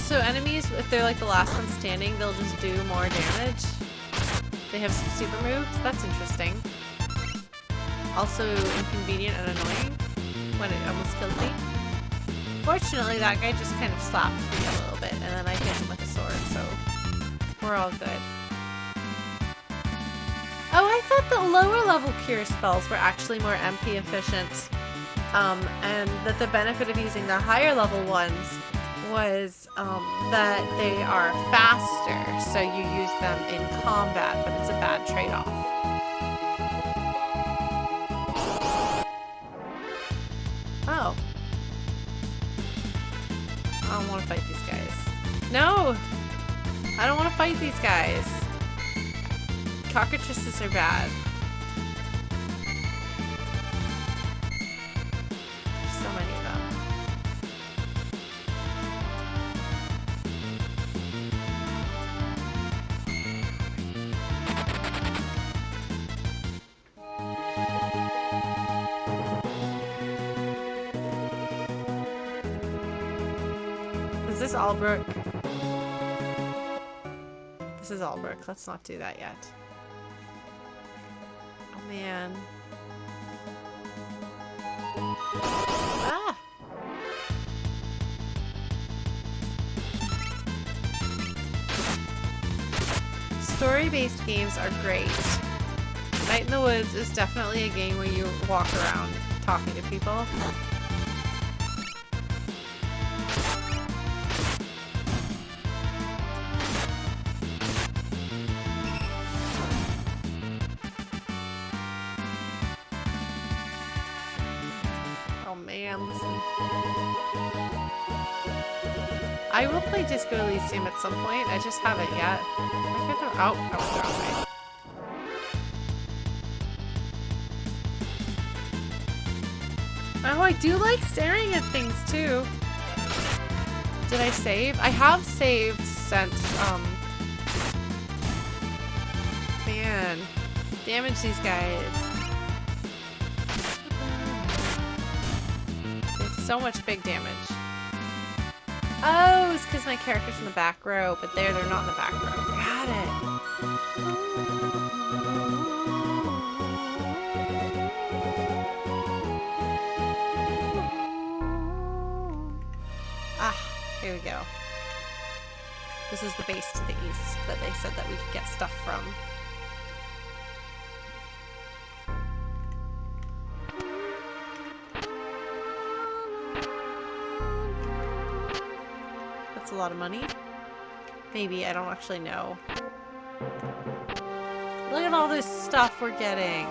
So enemies, if they're like the last one standing, they'll just do more damage. They have some super moves. That's interesting. Also inconvenient and annoying when it almost killed me. Fortunately, that guy just kind of slapped me a little bit, and then I hit him with a sword, so we're all good. Oh, I thought the lower level cure spells were actually more MP efficient, and that the benefit of using the higher level ones was that they are faster, so you use them in combat, but it's a bad trade-off. Oh. I don't want to fight these guys. No! I don't want to fight these guys. Cockatrices are bad. this Albrook? This is Albrook. Let's not do that yet. Oh man. Ah! Story-based games are great. Night in the Woods is definitely a game where you walk around talking to people. Oh man, listen. I will play Disco Elysium at some point. I just haven't yet. Oh, that was the wrong way. Oh, I do like staring at things too. Did I save? I have saved since, man. Damage these guys. It's so much big damage. Oh, it's because my character's in the back row, but they're not in the back row. Got it. Ah, here we go. This is the base to the east that they said that we could get stuff from. A lot of money. Maybe, I don't actually know. Look at all this stuff we're getting.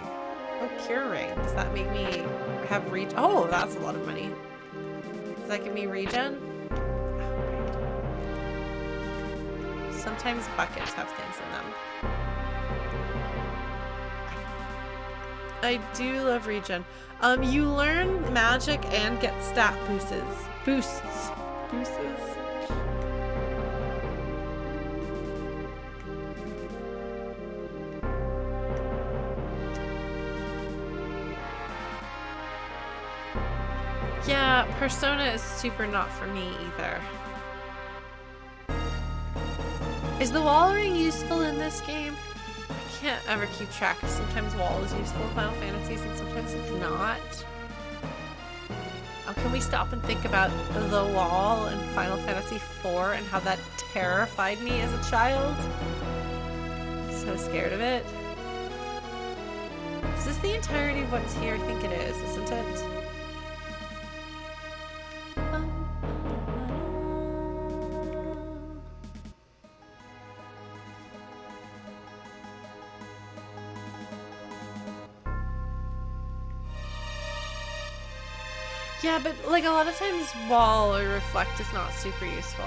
Oh, cure ring. Does that make me have regen? Oh, that's a lot of money. Does that give me regen? Sometimes buckets have things in them. I do love regen. You learn magic and get stat boosts. Yeah, Persona is super not for me either. Is the wall ring useful in this game? I can't ever keep track. Sometimes wall is useful in Final Fantasies and sometimes it's not. Oh, can we stop and think about the wall in Final Fantasy IV and how that terrified me as a child? So scared of it. Is this the entirety of what's here? I think it is, isn't it? Yeah, but like a lot of times wall or reflect is not super useful.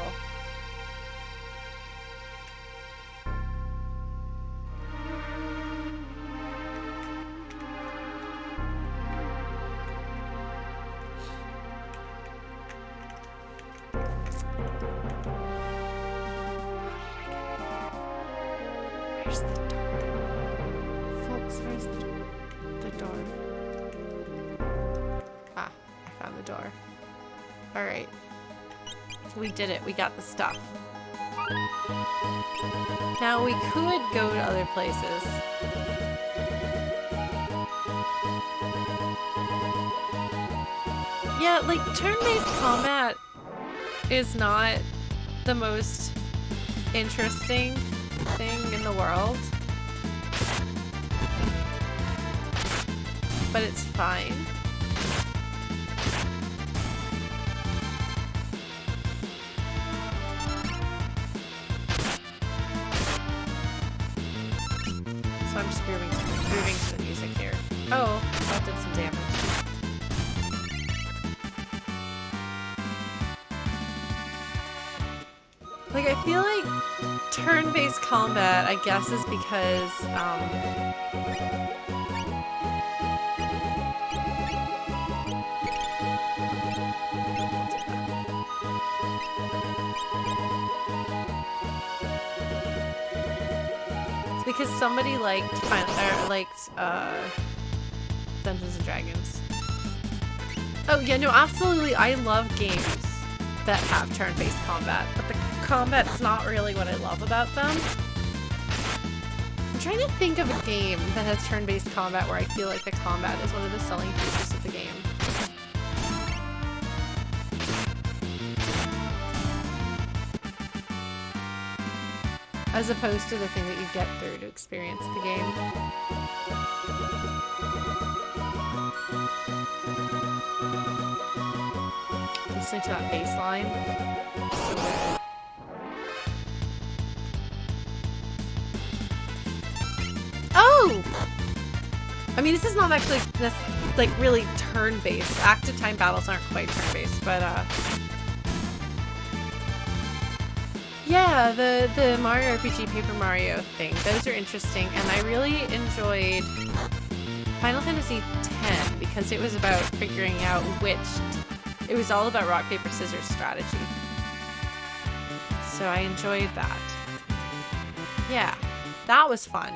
Where's the door? Folks, where's the door? Ah. Found the door. Alright. We did it. We got the stuff. Now we could go to other places. Yeah, like turn-based combat is not the most interesting thing in the world. But it's fine. So I'm just grooving to the music here. Oh, that did some damage. Like, I feel like turn-based combat, I guess, is because, it's because somebody liked Dungeons and Dragons. Oh yeah, no, absolutely. I love games that have turn-based combat, but the combat's not really what I love about them. I'm trying to think of a game that has turn-based combat where I feel like the combat is one of the selling features of the game. As opposed to the thing that you get through to experience the game. Listening to that bass line. So good. Oh! I mean, this is not actually like really turn-based. Active time battles aren't quite turn-based, but yeah, the Mario RPG Paper Mario thing. Those are interesting, and I really enjoyed Final Fantasy X because it was about figuring out it was all about rock, paper, scissors strategy. So I enjoyed that. Yeah, that was fun.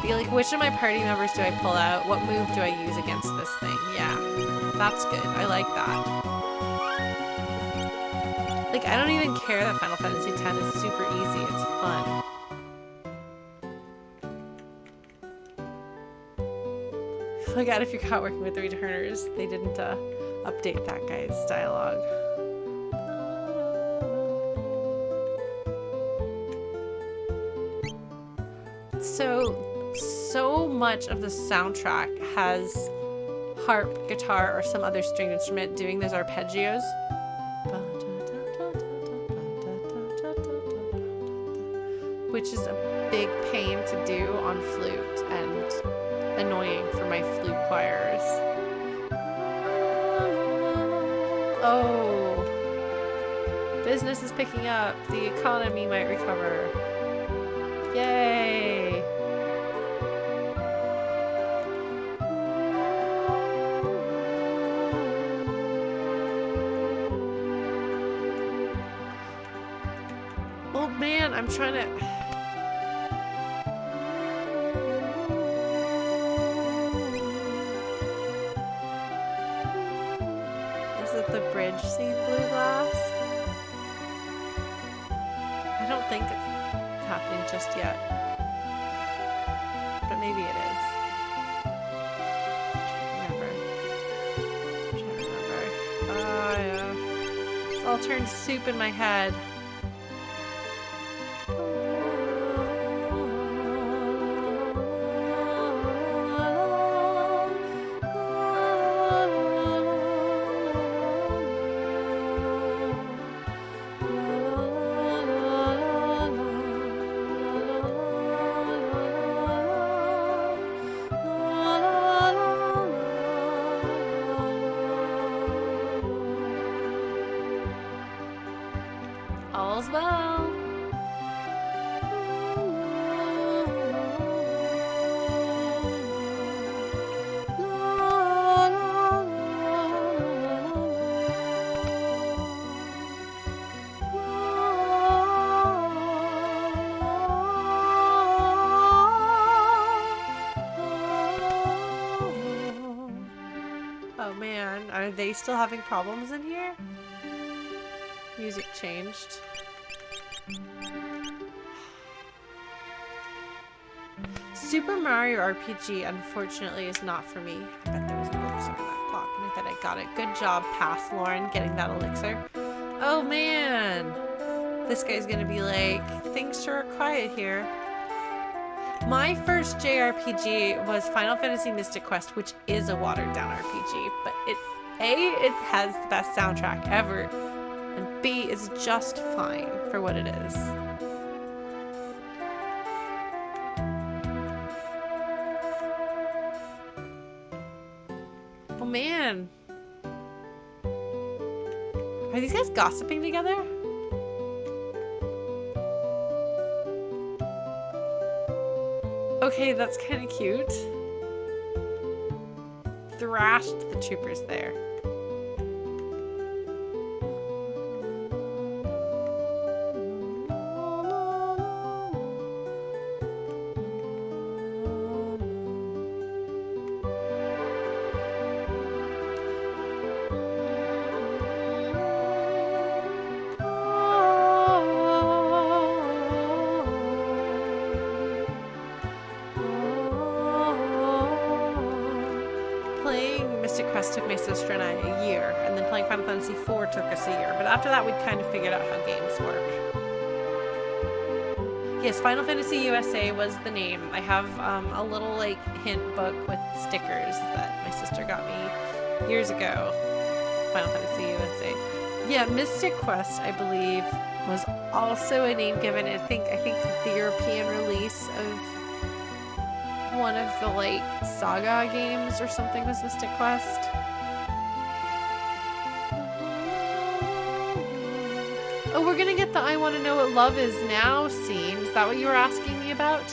Be like, which of my party members do I pull out? What move do I use against this thing? Yeah, that's good. I like that. Like, I don't even care that Final Fantasy X is super easy. It's fun. Look at if you're caught working with the returners. They didn't update that guy's dialogue. So much of the soundtrack has harp, guitar, or some other stringed instrument doing those arpeggios. Which is a big pain to do on flute and annoying for my flute choirs. Oh, business is picking up. The economy might recover. Yay! Oh man, I'm trying to... The bridge see blue glass? I don't think it's happening just yet. But maybe it is. I'm trying to remember. Oh yeah. It's all turned soup in my head. All's well. Oh man, are they still having problems in here? Music changed. Super Mario RPG, unfortunately, is not for me. I bet there was an elixir on that clock, and I bet I got it. Good job, pass, Lauren, getting that elixir. Oh man! This guy's gonna be like, things sure are quiet here. My first JRPG was Final Fantasy Mystic Quest, which is a watered-down RPG, but it has the best soundtrack ever, and B, is just fine for what it is. Oh man. Are these guys gossiping together? Okay, that's kind of cute. Thrashed the troopers there. Quest took my sister and I a year, and then playing Final Fantasy IV took us a year. But after that, we'd kind of figured out how games work. Yes, Final Fantasy USA was the name. I have a little like hint book with stickers that my sister got me years ago. Final Fantasy USA. Yeah, Mystic Quest, I believe, was also a name given. I think the European release of one of the like Saga games or something was Mystic Quest. Oh, we're gonna get the I Want to Know What Love Is Now scene. Is that what you were asking me about?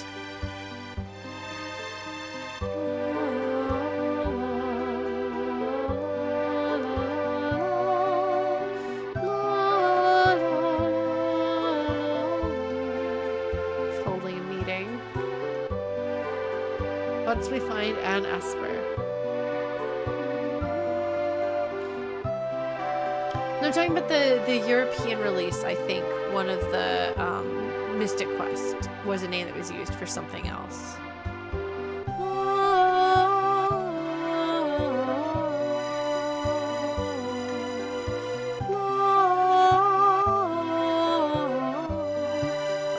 It's holding a meeting. Once we find Anne Esper. No, I'm talking about the European release. I think one of the Mystic Quest was a name that was used for something else.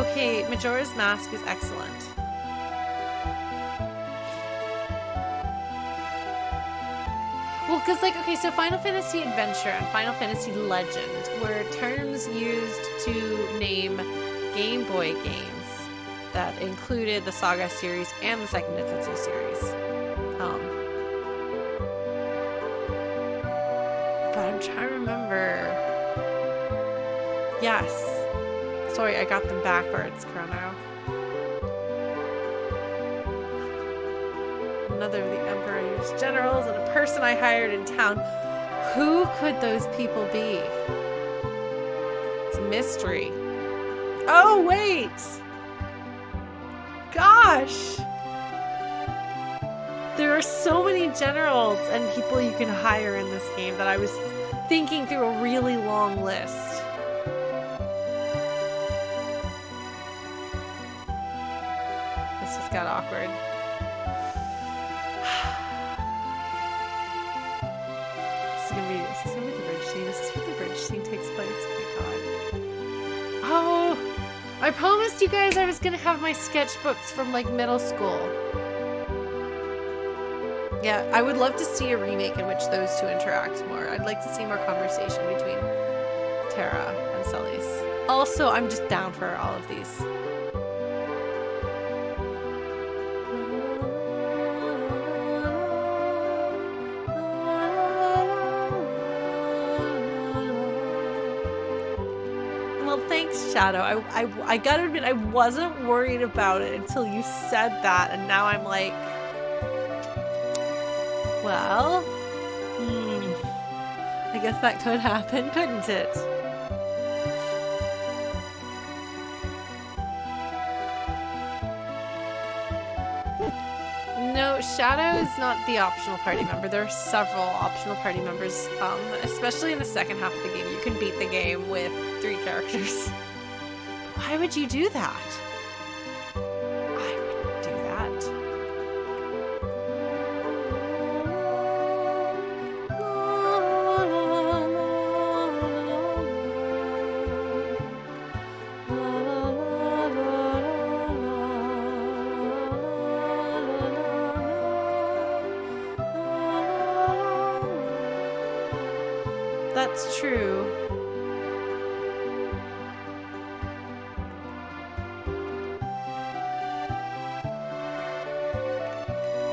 Okay, Majora's Mask is excellent. Well, because, like, okay, so Final Fantasy Adventure and Final Fantasy Legend were terms used to name Game Boy games that included the Saga series and the Second Densetsu series. But I'm trying to remember. Yes. Sorry, I got them backwards, Chrono. Another of the Emperor's generals and a person I hired in town. Who could those people be? It's a mystery. Oh, wait! Gosh! There are so many generals and people you can hire in this game that I was thinking through a really long list. This just got awkward. Is this gonna be the bridge scene? Is this where the bridge scene takes place? Oh my god. Oh! I promised you guys I was gonna have my sketchbooks from like middle school. Yeah, I would love to see a remake in which those two interact more. I'd like to see more conversation between Terra and Celis. Also, I'm just down for all of these. Shadow. I gotta admit, I wasn't worried about it until you said that, and now I'm like, well, I guess that could happen, couldn't it? No, Shadow is not the optional party member. There are several optional party members, especially in the second half of the game. You can beat the game with 3 characters. Why would you do that? I wouldn't do that. That's true.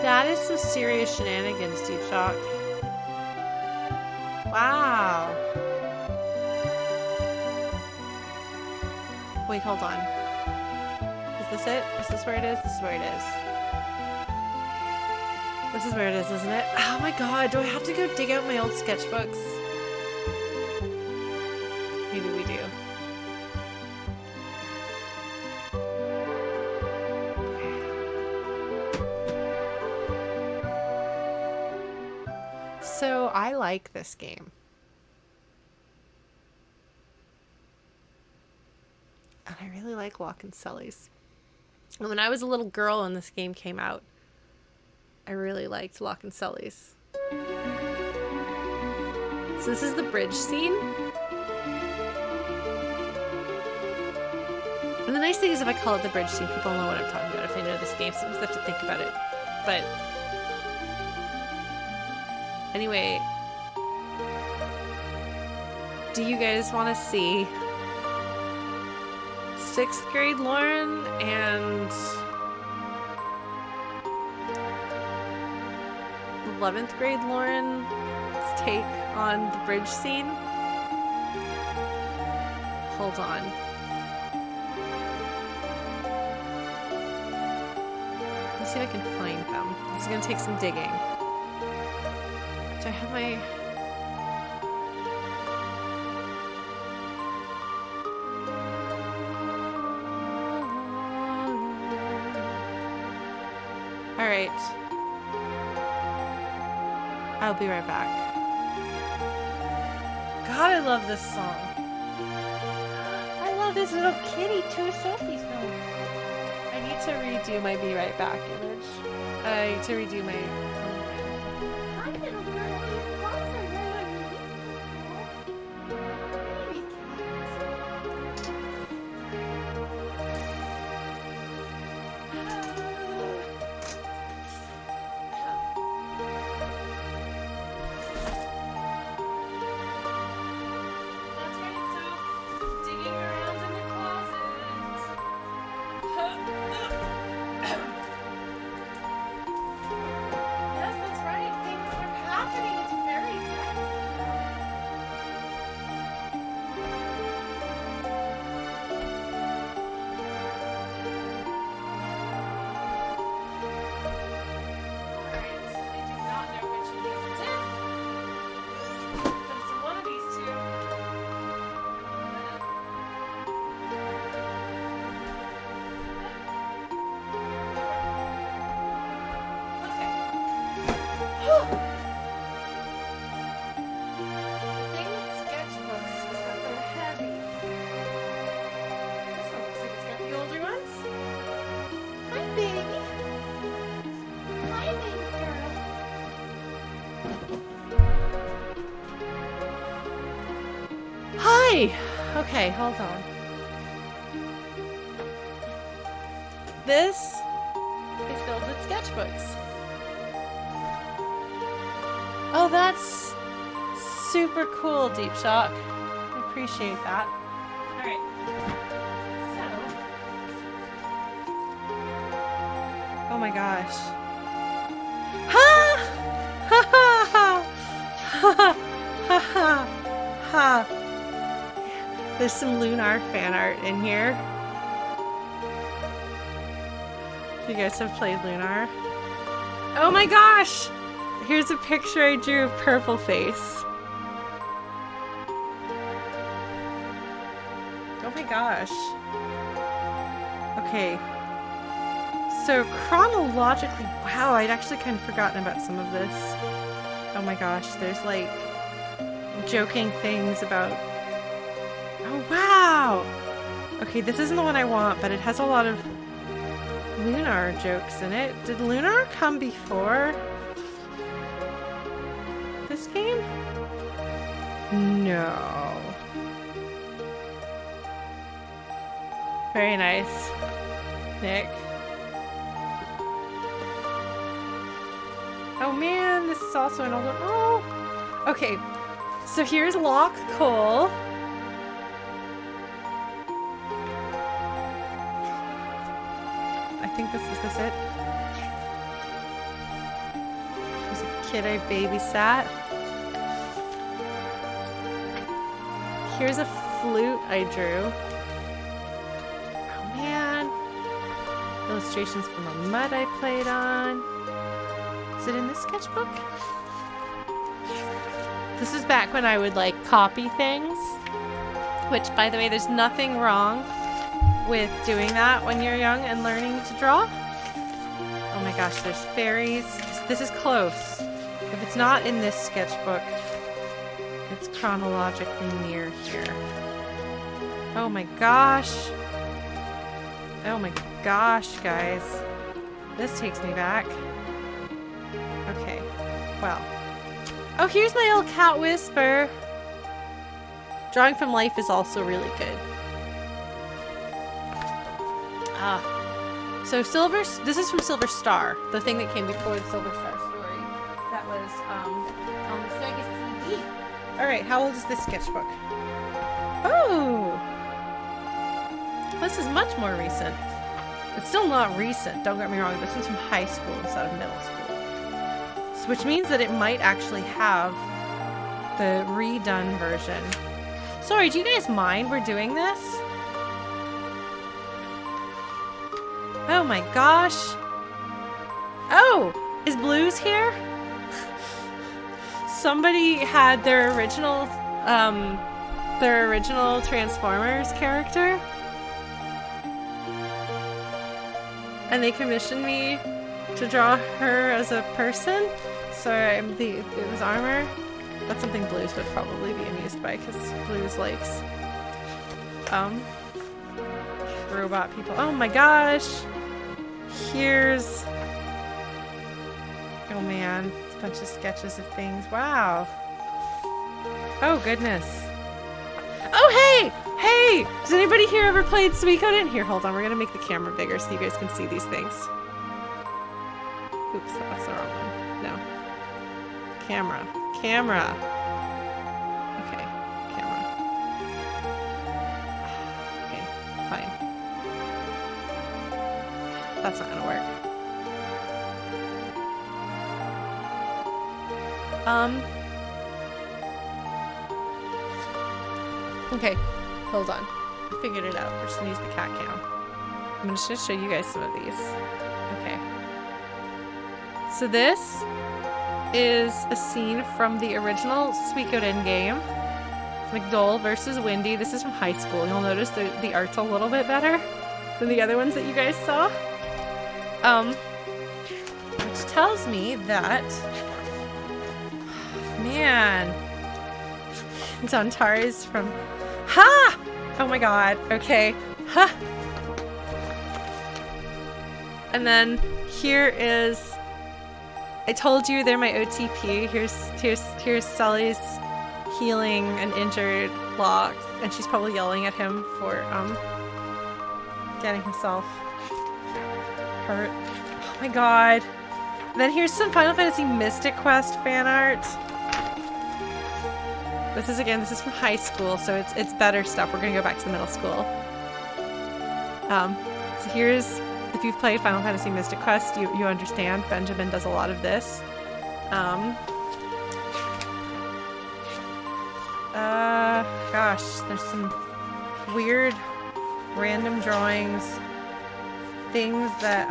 That is some serious shenanigans, Deep Shock. Wow. Wait, hold on. Is this it? Is this where it is? This is where it is. This is where it is, isn't it? Oh my god, do I have to go dig out my old sketchbooks? Maybe we do. So I like this game. And I really like Locke and Sully's. And when I was a little girl and this game came out, I really liked Locke and Sully's. So this is the bridge scene. And the nice thing is if I call it the bridge scene, people know what I'm talking about if they know this game. Sometimes they have to think about it. But anyway, do you guys want to see 6th grade Lauren and 11th grade Lauren's take on the bridge scene? Hold on. Let's see if I can find them. This is gonna take some digging. Do I have my... Alright. I'll be right back. God, I love this song. I love this little kitty to Sophie's home. I need to redo my be right back image. I need to redo my... Hi, little girl. Your paws are really Okay, hold on. This is filled with sketchbooks. Oh, that's super cool, Deep Shock. I appreciate that. Alright. So. Oh my gosh. Ha! Ha ha ha! Ha ha ha! Ha! There's some Lunar fan art in here. You guys have played Lunar? Oh my gosh! Here's a picture I drew of Purple Face. Oh my gosh. Okay. So chronologically, wow, I'd actually kind of forgotten about some of this. Oh my gosh, there's like joking things about... Oh wow! Okay, this isn't the one I want, but it has a lot of Lunar jokes in it. Did Lunar come before this game? No. Very nice, Nick. Oh man, this is also an older... Oh! Okay, so here's Loch Cole. I think this it? There's a kid I babysat. Here's a flute I drew. Oh man. Illustrations from a mud I played on. Is it in this sketchbook? This is back when I would like copy things. Which, by the way, there's nothing wrong with doing that when you're young and learning to draw. Oh my gosh, there's fairies. This is close. If it's not in this sketchbook, it's chronologically near here. Oh my gosh. Oh my gosh, guys. This takes me back. Okay, well, Oh, here's my old cat Whisper. Drawing from life is also really good. So this is from Silver Star, the thing that came before the Silver Star story. That was on the Sega CD. All right, how old is this sketchbook? Oh, this is much more recent. It's still not recent, don't get me wrong. This one's from high school instead of middle school. So, which means that it might actually have the redone version. Sorry, do you guys mind we're doing this? Oh my gosh. Oh, is Blue's here? Somebody had their original Transformers character. And they commissioned me to draw her as a person. So it was armor. That's something Blues would probably be amused by because Blues likes robot people. Oh my gosh. Here's, oh man, it's a bunch of sketches of things. Wow. Oh goodness. Oh hey! Hey! Does anybody here ever played Suikoden? Here, hold on. We're gonna make the camera bigger so you guys can see these things. Oops, that's the wrong one. No. Camera. Camera. Okay. Camera. Okay, fine. That's not gonna work. Okay, hold on. I figured it out. We're just gonna use the cat cam. I'm just gonna show you guys some of these. Okay. So this is a scene from the original Suikoden game. McDowell versus Windy. This is from high school. You'll notice the art's a little bit better than the other ones that you guys saw. Which tells me that, man, Dontaris from, ha! Oh my god, okay, ha! And then here is, I told you they're my OTP. Here's Sully's healing an injured Locke, and she's probably yelling at him for getting himself hurt. Oh my god. And then here's some Final Fantasy Mystic Quest fan art. This is from high school, so it's better stuff. We're gonna go back to the middle school. So here's, if you've played Final Fantasy Mystic Quest, you understand. Benjamin does a lot of this. Gosh, there's some weird random drawings, things that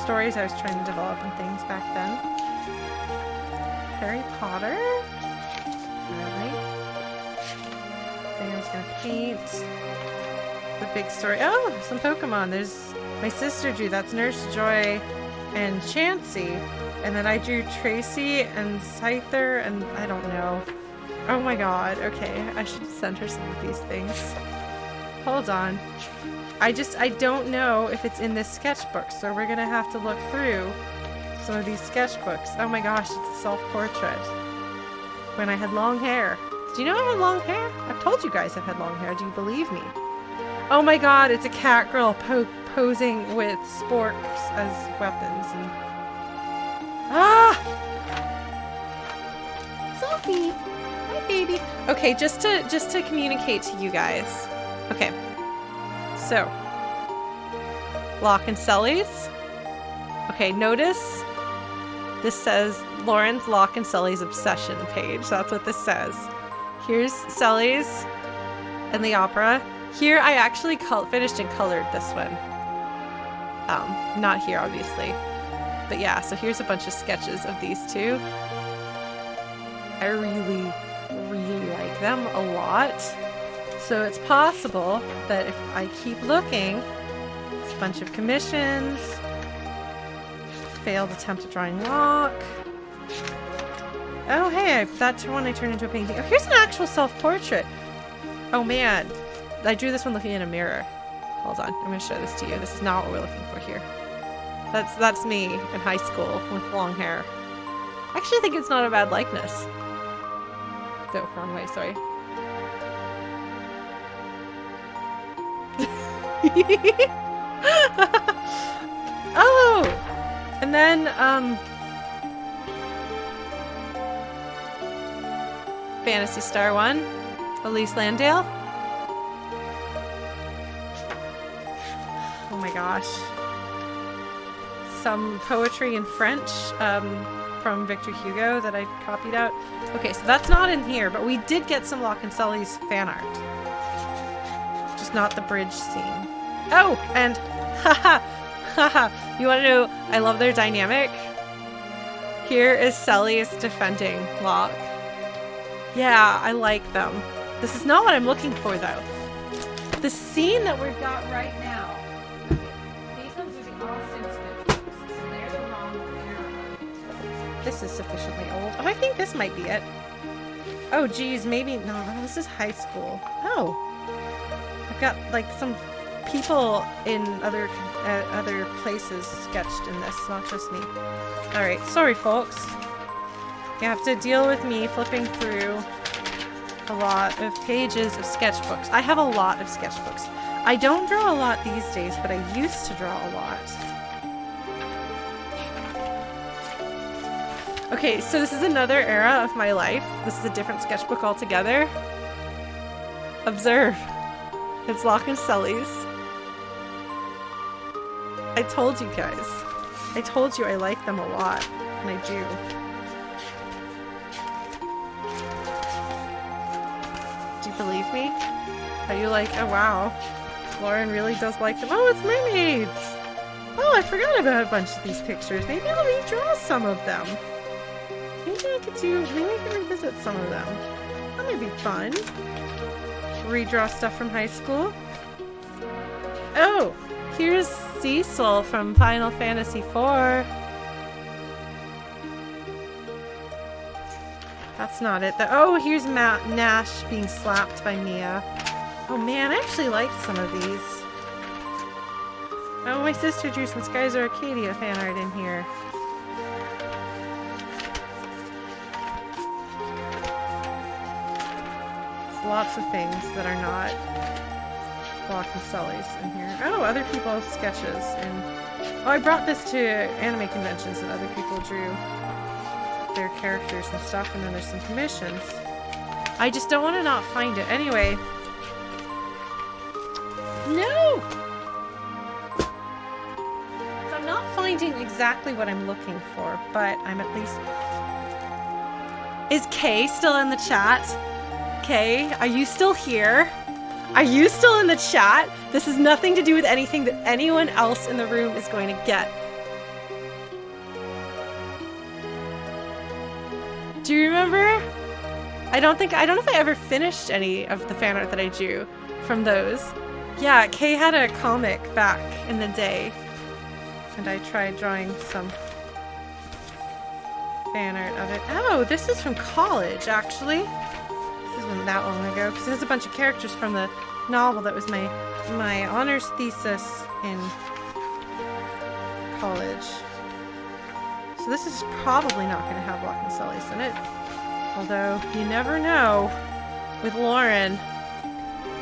stories I was trying to develop and things back then. Harry Potter? Really? I was gonna paint the big story. Oh, some Pokemon. There's my sister drew. That's Nurse Joy and Chansey. And then I drew Tracy and Scyther and I don't know. Oh my god. Okay, I should send her some of these things. Hold on. I don't know if it's in this sketchbook, so we're gonna have to look through some of these sketchbooks. Oh my gosh, it's a self-portrait. When I had long hair. Do you know I had long hair? I've told you guys I've had long hair. Do you believe me? Oh my god, it's a cat girl posing with sporks as weapons and... Ah! Sophie! Hi, baby. Okay, just to communicate to you guys. Okay. So, Locke and Sully's. Okay, notice this says Lauren's Locke and Sully's obsession page. That's what this says. Here's Sully's and the opera. Here I actually finished and colored this one. Not here obviously. But yeah, so here's a bunch of sketches of these two. I really, really like them a lot. So it's possible that if I keep looking, it's a bunch of commissions, failed attempt at drawing Locke. Oh hey, that's one I turned into a painting. Oh, here's an actual self-portrait. Oh man, I drew this one looking in a mirror. Hold on, I'm gonna show this to you. This is not what we're looking for here. That's me in high school with long hair. I actually think it's not a bad likeness. No, wrong way, sorry. Oh! And then, Phantasy Star 1, Elise Landale. Oh my gosh. Some poetry in French, from Victor Hugo that I copied out. Okay, so that's not in here, but we did get some Locke and Sully's fan art. Just not the bridge scene. Oh, and haha, haha. You want to know? I love their dynamic. Here is Sully is defending Locke. Yeah, I like them. This is not what I'm looking for, though. The scene that we've got right now. These ones are the Austin sketchbooks, so they're the wrong era. This is sufficiently old. Oh, I think this might be it. Oh, geez, maybe no. This is high school. Oh, I've got like some people in other places sketched in this, not just me. All right, sorry, folks. You have to deal with me flipping through a lot of pages of sketchbooks. I have a lot of sketchbooks. I don't draw a lot these days, but I used to draw a lot. Okay, so this is another era of my life. This is a different sketchbook altogether. Observe. It's Locke and Sully's. I told you guys. I told you I like them a lot, and I do. Do you believe me? Are you like, oh wow, Lauren really does like them? Oh, it's mermaids! Oh, I forgot about a bunch of these pictures. Maybe I'll redraw some of them. Maybe I can revisit some of them. That might be fun. Redraw stuff from high school. Oh, here's Cecil from Final Fantasy IV. That's not it. Oh, here's Nash being slapped by Mia. Oh man, I actually liked some of these. Oh, my sister drew some Skies Arcadia fan art in here. There's lots of things that are not Locke and Sully's in here. Oh, other people's sketches. Oh, I brought this to anime conventions and other people drew their characters and stuff, and then there's some commissions. I just don't want to not find it. Anyway. No! So I'm not finding exactly what I'm looking for, but I'm at least... Is Kay still in the chat? Kay, are you still here? Are you still in the chat? This has nothing to do with anything that anyone else in the room is going to get. Do you remember? I don't know if I ever finished any of the fan art that I drew from those. Yeah, Kay had a comic back in the day, and I tried drawing some fan art of it. Oh, this is from college, actually. This wasn't that long ago, because it has a bunch of characters from the novel that was my honors thesis in college. So this is probably not going to have Locke and Sully's in it. Although, you never know with Lauren.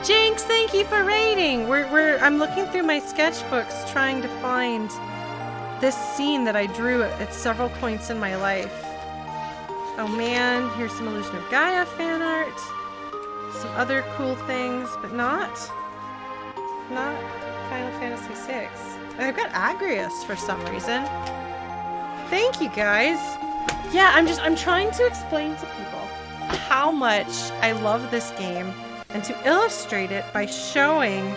Jinx, thank you for raiding! I'm looking through my sketchbooks trying to find this scene that I drew at several points in my life. Oh man, here's some Illusion of Gaia fan art. Some other cool things, but not Final Fantasy VI. I've got Agrius for some reason. Thank you guys. Yeah, I'm trying to explain to people how much I love this game and to illustrate it by showing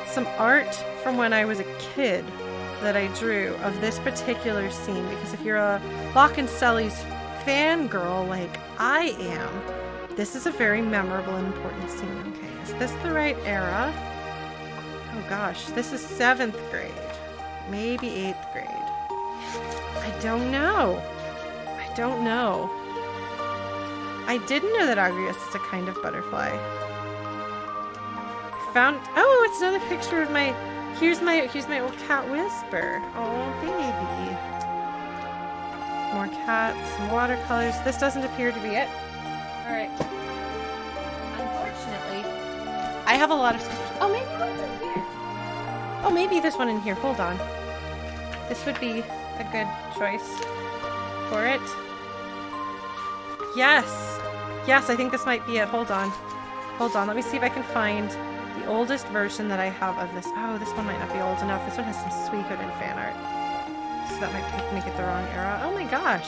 some art from when I was a kid that I drew of this particular scene, because if you're a Locke and Sully's fangirl like I am, this is a very memorable and important scene. Okay, is this the right era? Oh gosh, this is 7th grade. Maybe 8th grade. I don't know. I didn't know that Agrius is a kind of butterfly. I found... Oh, it's another picture of my... Here's my old cat Whisper. Oh, baby. More cats, some watercolors. This doesn't appear to be it. Alright. Unfortunately, I have a lot of stuff. Oh, maybe one's in here. Oh, maybe this one in here. Hold on. This would be a good choice for it. Yes. Yes, I think this might be it. Hold on. Hold on. Let me see if I can find the oldest version that I have of this. Oh, this one might not be old enough. This one has some Suikoden fan art. So that might make it the wrong era. Oh my gosh.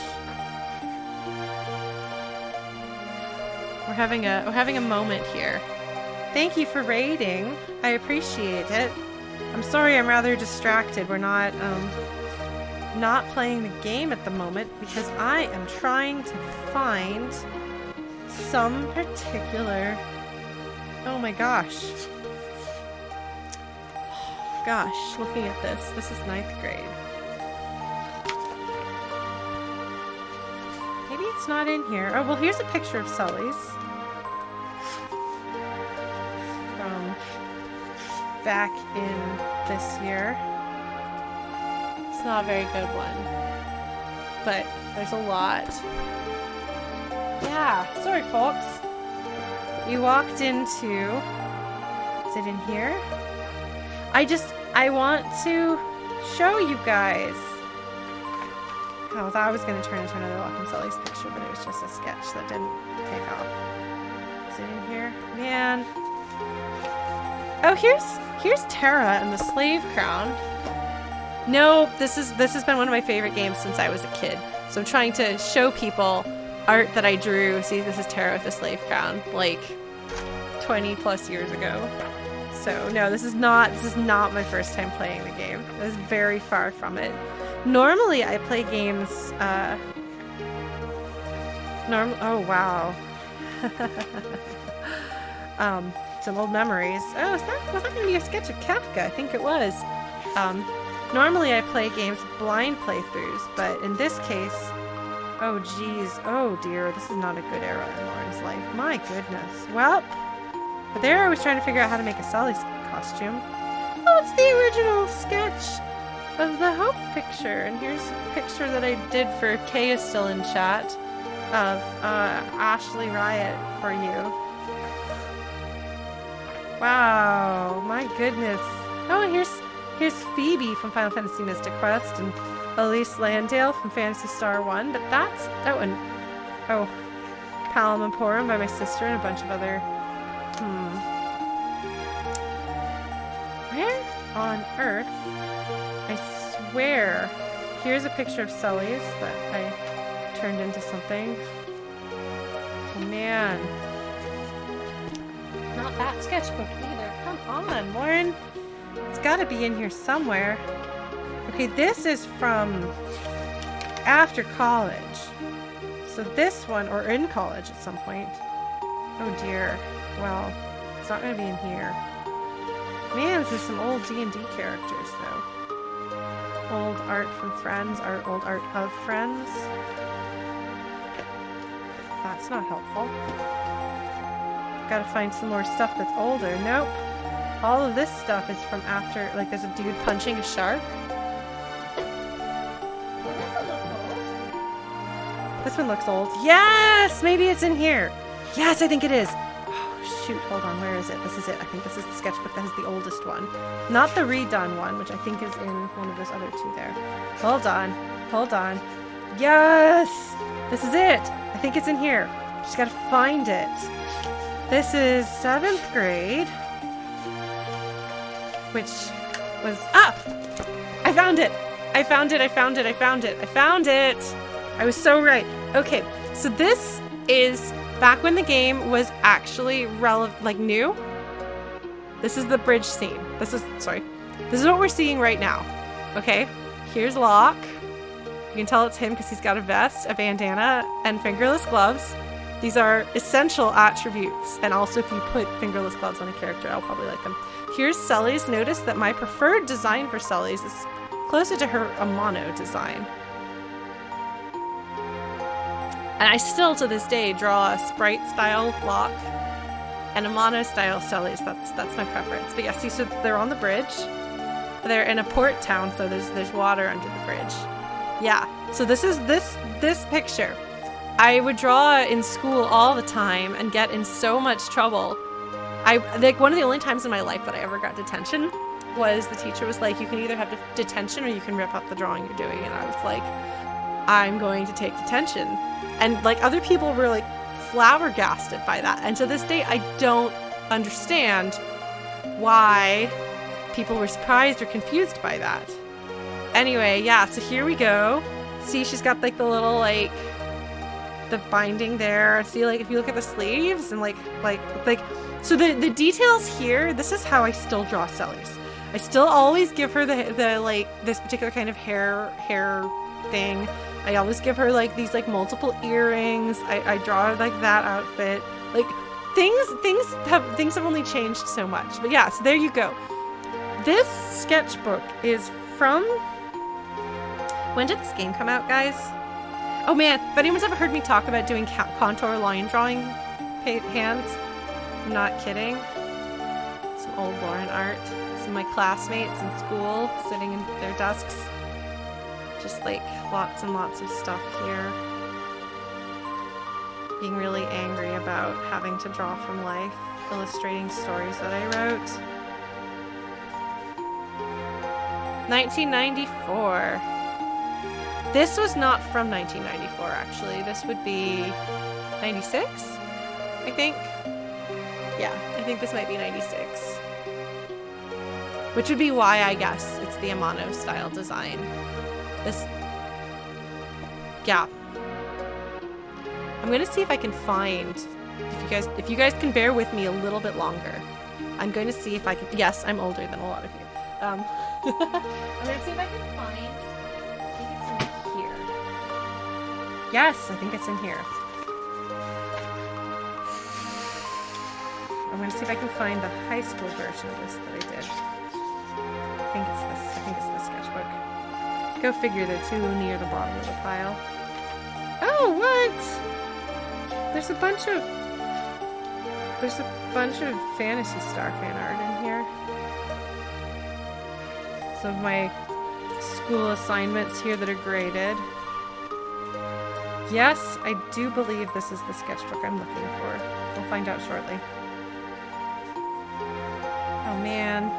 We're having a moment here. Thank you for raiding. I appreciate it. I'm sorry I'm rather distracted. We're not playing the game at the moment because I am trying to find some particular... Oh my gosh. Gosh, looking at this is 9th grade. Maybe it's not in here. Oh, well, here's a picture of Sully's. From back in this year. It's not a very good one. But there's a lot. Yeah, sorry folks. You walked into... Is it in here? I want to show you guys. Oh, I thought I was going to turn into another Lock and Sully's picture, but it was just a sketch that didn't take off. Is it in here? Man. Oh, here's Tara and the Slave Crown. No, this has been one of my favorite games since I was a kid. So I'm trying to show people art that I drew. See, this is Tara with the Slave Crown, like 20 plus years ago. So no, this is not my first time playing the game. It was very far from it. Normally I play games, oh wow. Some old memories. Oh, was that gonna be a sketch of Kafka? I think it was. Normally I play games with blind playthroughs, but in this case, oh geez, oh dear, this is not a good era in Lauren's life. My goodness. Well, but there I was trying to figure out how to make a Sully's costume. Oh, it's the original sketch of the Hope picture. And here's a picture that I did for Kay is still in chat of Ashley Riot for you. Wow, my goodness. Oh, and here's Phoebe from Final Fantasy Mystic Quest and Elise Landale from Phantasy Star 1, but that's... Oh, and... Oh, Palom and Porum by my sister and a bunch of other... Where on earth? I swear. Here's a picture of Sully's that I turned into something. Oh, man. Not that sketchbook either. Come on, Lauren. It's got to be in here somewhere. Okay, this is from after college. So this one, or in college at some point. Oh dear. Well, it's not going to be in here. Man, this is some old D&D characters, though. Old art from friends, old art of friends. That's not helpful. Gotta find some more stuff that's older. Nope. All of this stuff is from after, like there's a dude punching a shark. This one looks old. Yes! Maybe it's in here. Yes, I think it is. Oh, shoot. Hold on. Where is it? This is it. I think this is the sketchbook that has the oldest one. Not the redone one, which I think is in one of those other two there. Hold on. Hold on. Yes! This is it. I think it's in here. Just gotta find it. This is 7th grade. Which was... Ah! I found it! I found it! I found it! I found it! I found it! I was so right. Okay, so this is back when the game was actually new. This is the bridge scene. This is what we're seeing right now. Okay, here's Locke. You can tell it's him because he's got a vest, a bandana, and fingerless gloves. These are essential attributes. And also if you put fingerless gloves on a character, I'll probably like them. Here's Sully's. Notice that my preferred design for Sully's is closer to her Amano design. And I still, to this day, draw a Sprite-style Locke and a Mono-style Sully's. That's my preference. But yeah, see, so they're on the bridge. They're in a port town, so there's water under the bridge. Yeah. So this is this picture. I would draw in school all the time and get in so much trouble. One of the only times in my life that I ever got detention was the teacher was like, you can either have detention or you can rip up the drawing you're doing. And I was like, I'm going to take detention. And like other people were like flabbergasted by that. And to this day, I don't understand why people were surprised or confused by that. Anyway, yeah, so here we go. See, she's got like the little like the binding there. See, like if you look at the sleeves and like so the details here, this is how I still draw Sellers. I still always give her the like this particular kind of hair thing. I always give her like these like multiple earrings. I draw like that outfit. Like things have only changed so much. But yeah, so there you go. This sketchbook is from, when did this game come out, guys? Oh man, if anyone's ever heard me talk about doing contour line drawing hands, I'm not kidding. Some old Lauren art. Some of my classmates in school sitting in their desks. Just like lots and lots of stuff here. Being really angry about having to draw from life, illustrating stories that I wrote. 1994. This was not from 1994, actually. This would be 96, I think. Yeah, I think this might be 96. Which would be why I guess it's the Amano style design. This, yeah. I'm gonna see if I can find, if you guys can bear with me a little bit longer. I'm going to see if I can, yes, I'm older than a lot of you. I'm gonna see if I can find, I think it's in here. Yes, I think it's in here. I'm gonna see if I can find the high school version of this that I did. I think it's this sketchbook. Go figure, they're too near the bottom of the pile. Oh, what? There's a bunch of Phantasy Star fan art in here. Some of my school assignments here that are graded. Yes, I do believe this is the sketchbook I'm looking for. We'll find out shortly. Oh man.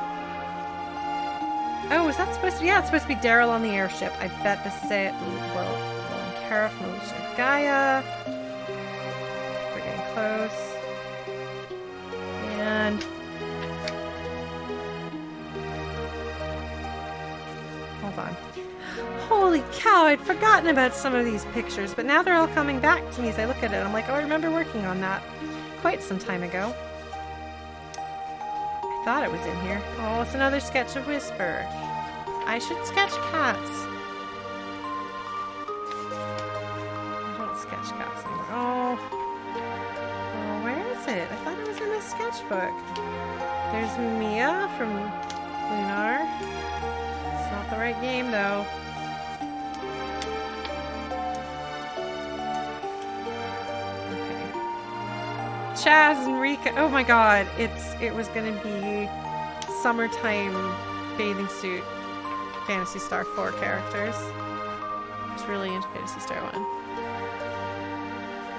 Oh, is that supposed to be? Yeah, it's supposed to be Daryl on the airship. I bet this is it. Well, and Kara from Alicia Gaia. We're getting close. And hold on. Holy cow, I'd forgotten about some of these pictures, but now they're all coming back to me as I look at it. I'm like, oh, I remember working on that quite some time ago. I thought it was in here. Oh, it's another sketch of Whisper. I should sketch cats. I don't sketch cats anymore. Oh, where is it? I thought it was in this sketchbook. There's Mia from Lunar. It's not the right game, though. Chaz and Rika. Oh my god, it was gonna be summertime bathing suit Phantasy Star 4 characters. I was really into Phantasy Star 1.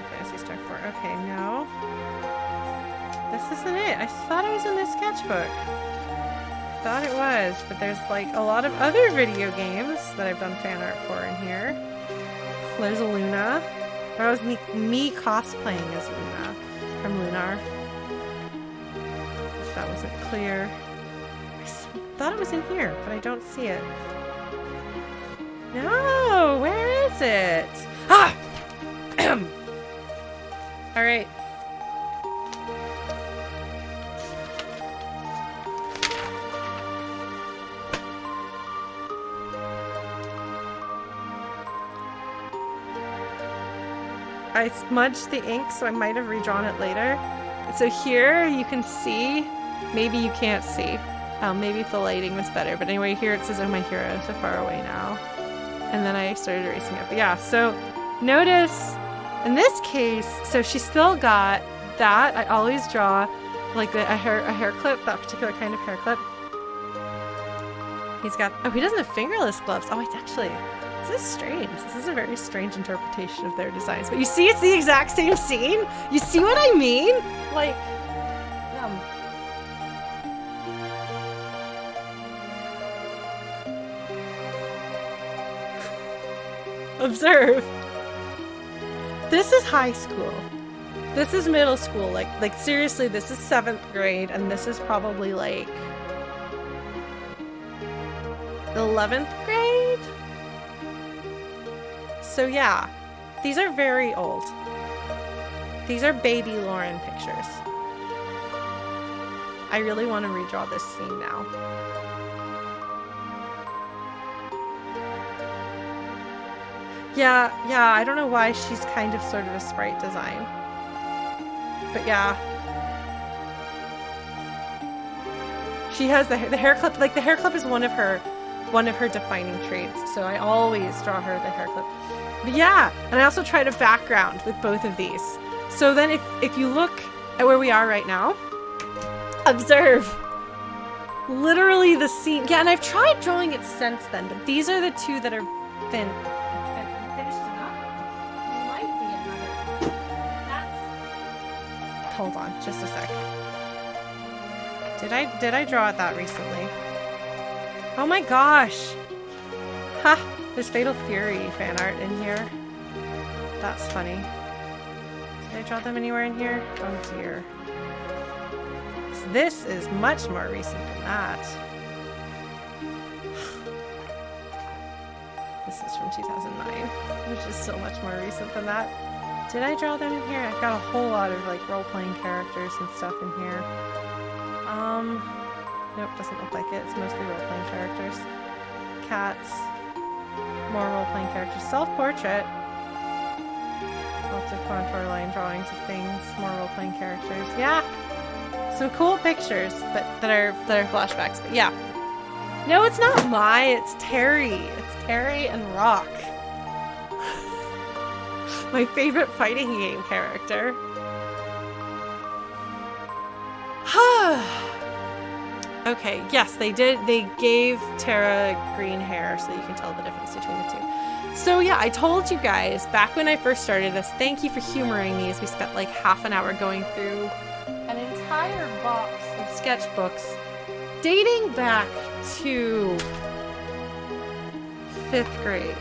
Phantasy Star 4. Okay, no. This isn't it. I thought it was in this sketchbook. I thought it was, but there's like a lot of other video games that I've done fan art for in here. There's a Luna. That was me cosplaying as Luna from Lunar. If that wasn't clear. I thought it was in here, but I don't see it. No, where is it? Ah! All right. I smudged the ink, so I might have redrawn it later. So here you can see, maybe you can't see. Maybe if the lighting was better. But anyway, here it says, oh, my hero, so far away now. And then I started erasing it. But yeah, so notice in this case, so she still got that. I always draw like a hair clip, that particular kind of hair clip. He's got, oh, he doesn't have fingerless gloves. Oh, wait, actually, this is strange. This is a very strange interpretation of their designs. But you see, it's the exact same scene. You see what I mean? Like, observe. This is high school. This is middle school. Like seriously, this is 7th grade, and this is probably like 11th grade. So yeah, these are very old. These are baby Lauren pictures. I really want to redraw this scene now. Yeah, I don't know why she's kind of sort of a sprite design. But yeah. She has the hair clip, like the hair clip is one of her defining traits. So I always draw her the hair clip. But yeah, and I also tried a background with both of these. So then if you look at where we are right now, observe literally the scene. Yeah, and I've tried drawing it since then, but these are the two that are finished enough. Might be another. That's... Hold on, just a sec. Did I draw it that recently? Oh my gosh! Ha! There's Fatal Fury fan art in here. That's funny. Did I draw them anywhere in here? Oh dear. This is much more recent than that. This is from 2009, which is still much more recent than that. Did I draw them in here? I've got a whole lot of like role-playing characters and stuff in here. Nope, doesn't look like it. It's mostly role-playing characters. Cats. More role-playing characters. Self-portrait. Lots of contour line drawings of things. More role-playing characters. Yeah. Some cool pictures, but that are flashbacks. But yeah. No, it's not it's Terry. It's Terry and Rock. My favorite fighting game character. Okay, yes, they did. They gave Tara green hair so you can tell the difference between the two. So yeah, I told you guys back when I first started this, thank you for humoring me as we spent like half an hour going through an entire box of sketchbooks dating back to 5th grade.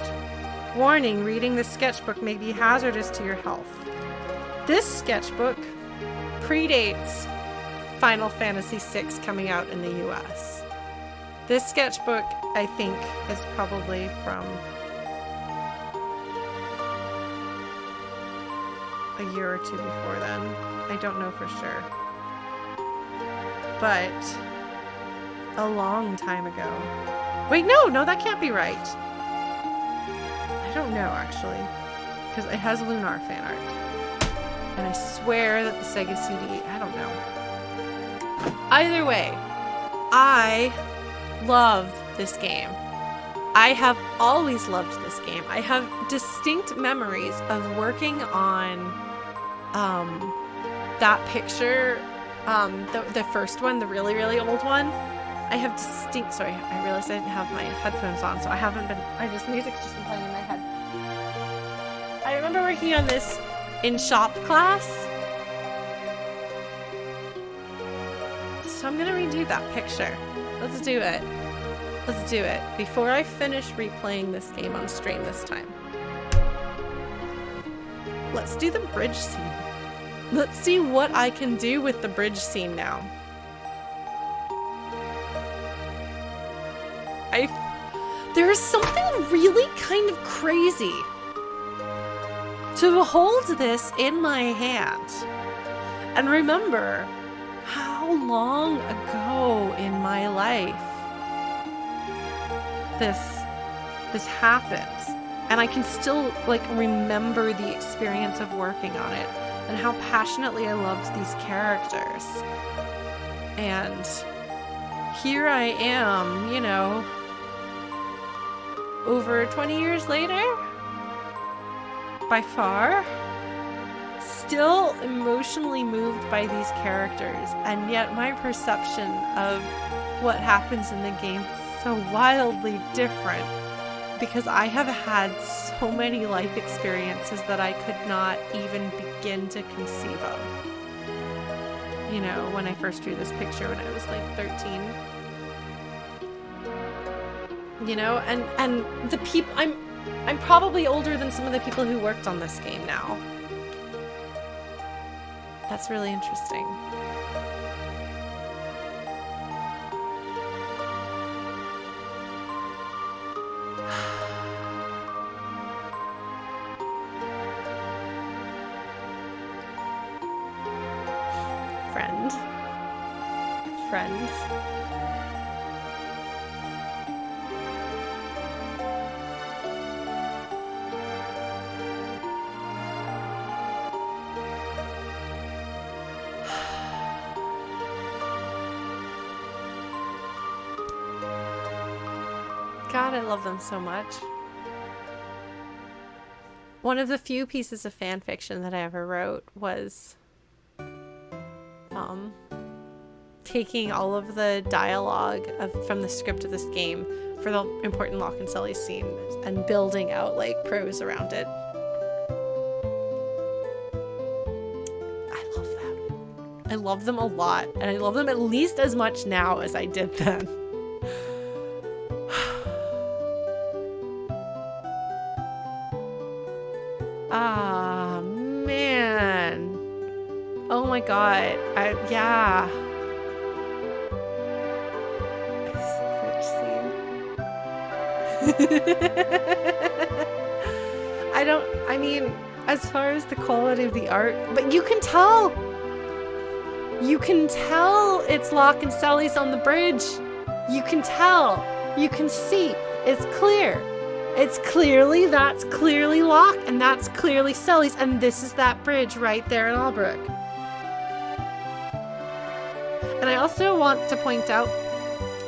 Warning, reading this sketchbook may be hazardous to your health. This sketchbook predates Final Fantasy VI coming out in the US. This sketchbook, I think, is probably from a year or two before then. I don't know for sure. But a long time ago. Wait, no, that can't be right. I don't know, actually. Because it has Lunar fan art. And I swear that the Sega CD, I don't know. Either way, I love this game. I have always loved this game. I have distinct memories of working on that picture, the first one, the really, really old one. I have distinct, sorry, I realized I didn't have my headphones on, so music's just been playing in my head. I remember working on this in shop class. So I'm gonna redo that picture. Let's do it. Let's do it. Before I finish replaying this game on stream this time. Let's do the bridge scene. Let's see what I can do with the bridge scene now. There is something really kind of crazy to behold this in my hand and remember how long ago in my life this happens, and I can still like remember the experience of working on it and how passionately I loved these characters. And here I am, you know, over 20 years later, by far, still emotionally moved by these characters, and yet my perception of what happens in the game so wildly different because I have had so many life experiences that I could not even begin to conceive of. You know, when I first drew this picture when I was like 13. You know, and the people, I'm probably older than some of the people who worked on this game now. That's really interesting. Friends. God, I love them so much. One of the few pieces of fan fiction that I ever wrote was taking all of the dialogue from the script of this game for the important Locke and Sully scene and building out like prose around it. I love them. I love them a lot, and I love them at least as much now as I did then. Ah, man. Oh my god. Yeah. I mean, as far as the quality of the art, but you can tell it's Locke and Sully's on the bridge. You can tell. You can see. It's clear. It's clearly, that's clearly Locke, and that's clearly Sully's, and this is that bridge right there in Albrook. And I also want to point out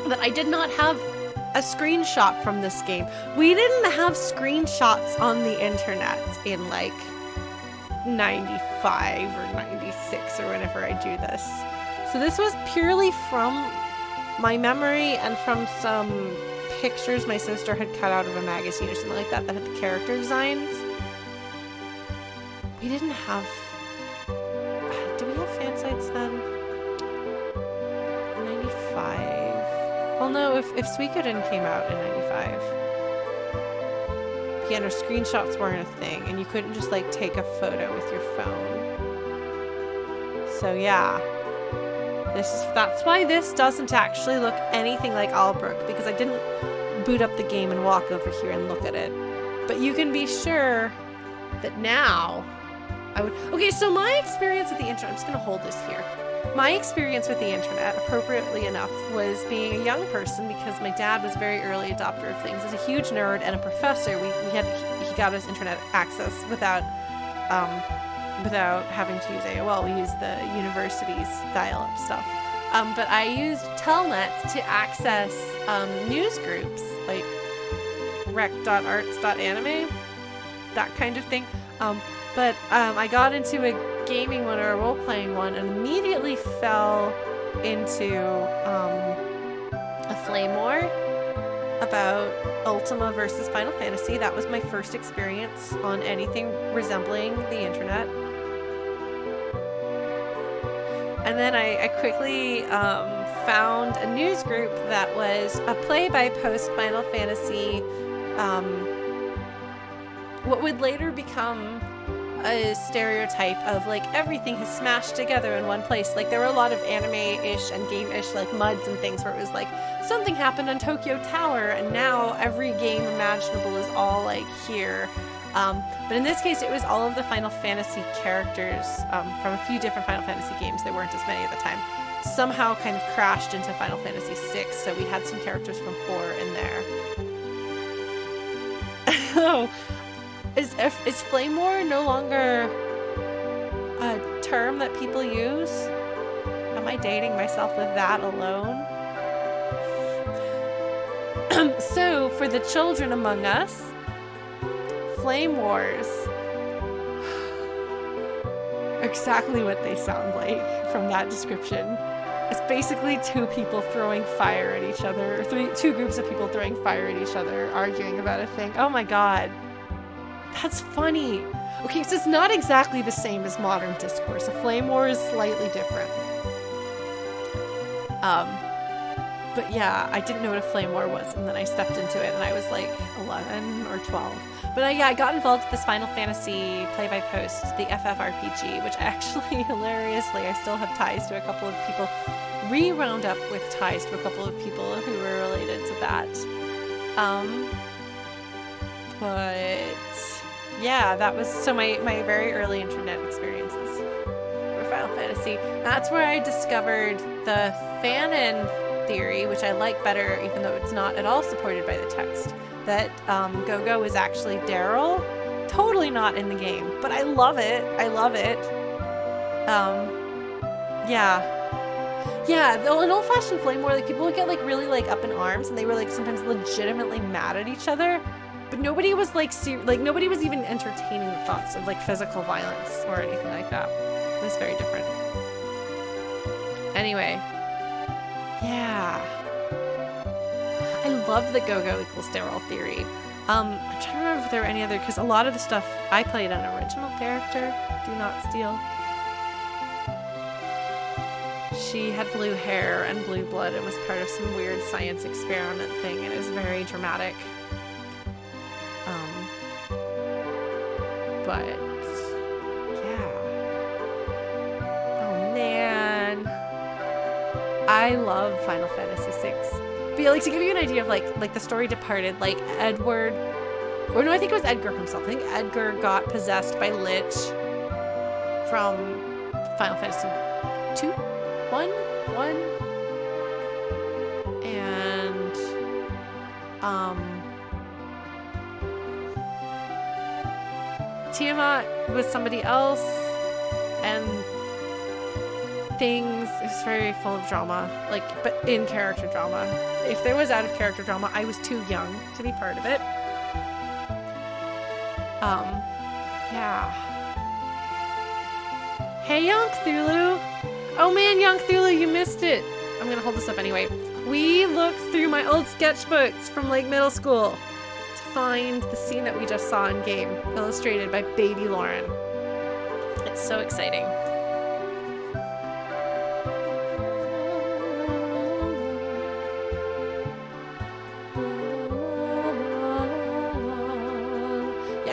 that I did not have a screenshot from this game. We didn't have screenshots on the internet in like 95 or 96 or whenever I do this. So this was purely from my memory and from some pictures my sister had cut out of a magazine or something like that that had the character designs. We didn't have... Do we have fan sites then? 95... Well, no, if Suikoden came out in 95. Yeah, no, screenshots weren't a thing, and you couldn't just, like, take a photo with your phone. So, yeah. That's why this doesn't actually look anything like Albrook, because I didn't boot up the game and walk over here and look at it. But you can be sure that now I would... Okay, so my experience with the internet... I'm just going to hold this here. My experience with the internet, appropriately enough, was being a young person because my dad was a very early adopter of things. As a huge nerd and a professor, he got us internet access without having to use AOL. We used the university's dial-up stuff. But I used Telnet to access news groups like rec.arts.anime, that kind of thing. But I got into a gaming one or a role-playing one and immediately fell into a flame war about Ultima versus Final Fantasy. That was my first experience on anything resembling the internet. And then I quickly found a news group that was a play-by-post Final Fantasy, what would later become a stereotype of like everything is smashed together in one place. Like there were a lot of anime-ish and game-ish like MUDs and things where it was like something happened on Tokyo Tower and now every game imaginable is all like here. But in this case it was all of the Final Fantasy characters from a few different Final Fantasy games. There weren't as many at the time. Somehow kind of crashed into Final Fantasy 6, so we had some characters from 4 in there. Oh. Is Flame War no longer a term that people use? Am I dating myself with that alone? So, for the children among us, Flame Wars, exactly what they sound like from that description. It's basically two people throwing fire at each other, or two groups of people throwing fire at each other, arguing about a thing. Oh my god. That's funny. Okay, so it's not exactly the same as modern discourse. A flame war is slightly different. But yeah, I didn't know what a flame war was, and then I stepped into it, and I was like 11 or 12. But yeah, I got involved with this Final Fantasy play-by-post, the FFRPG, which actually, hilariously, I still have ties to a couple of people, re-wound up with ties to a couple of people who were related to that. But yeah, that was, so my very early internet experiences were Final Fantasy. That's where I discovered the fanon theory, which I like better, even though it's not at all supported by the text, that Go-Go is actually Daryl. Totally not in the game, but I love it. I love it. Yeah, an old-fashioned flame war, like, people would get, like, really, like, up in arms, and they were, like, sometimes legitimately mad at each other, but nobody was, like, nobody was even entertaining the thoughts of, like, physical violence or anything like that. It was very different. Anyway. Yeah. I love the Go-Go equals Daryl theory. I'm trying to remember if there were any other, because a lot of the stuff I played an original character, Do Not Steal. She had blue hair and blue blood and was part of some weird science experiment thing, and it was very dramatic. But yeah. Oh man. I love Final Fantasy VI. But yeah, like, to give you an idea of like the story departed, like Edward, or no, I think it was Edgar himself. I think Edgar got possessed by Lich from Final Fantasy 2, 1, and Tiamat was somebody else, and things. It's very full of drama, like, but in character drama. If there was out of character drama, I was too young to be part of it. Yeah. Hey, Young Cthulhu. Oh man, Young Cthulhu, you missed it. I'm gonna hold this up anyway. We looked through my old sketchbooks from like middle school to find the scene that we just saw in game, illustrated by baby Lauren. It's so exciting.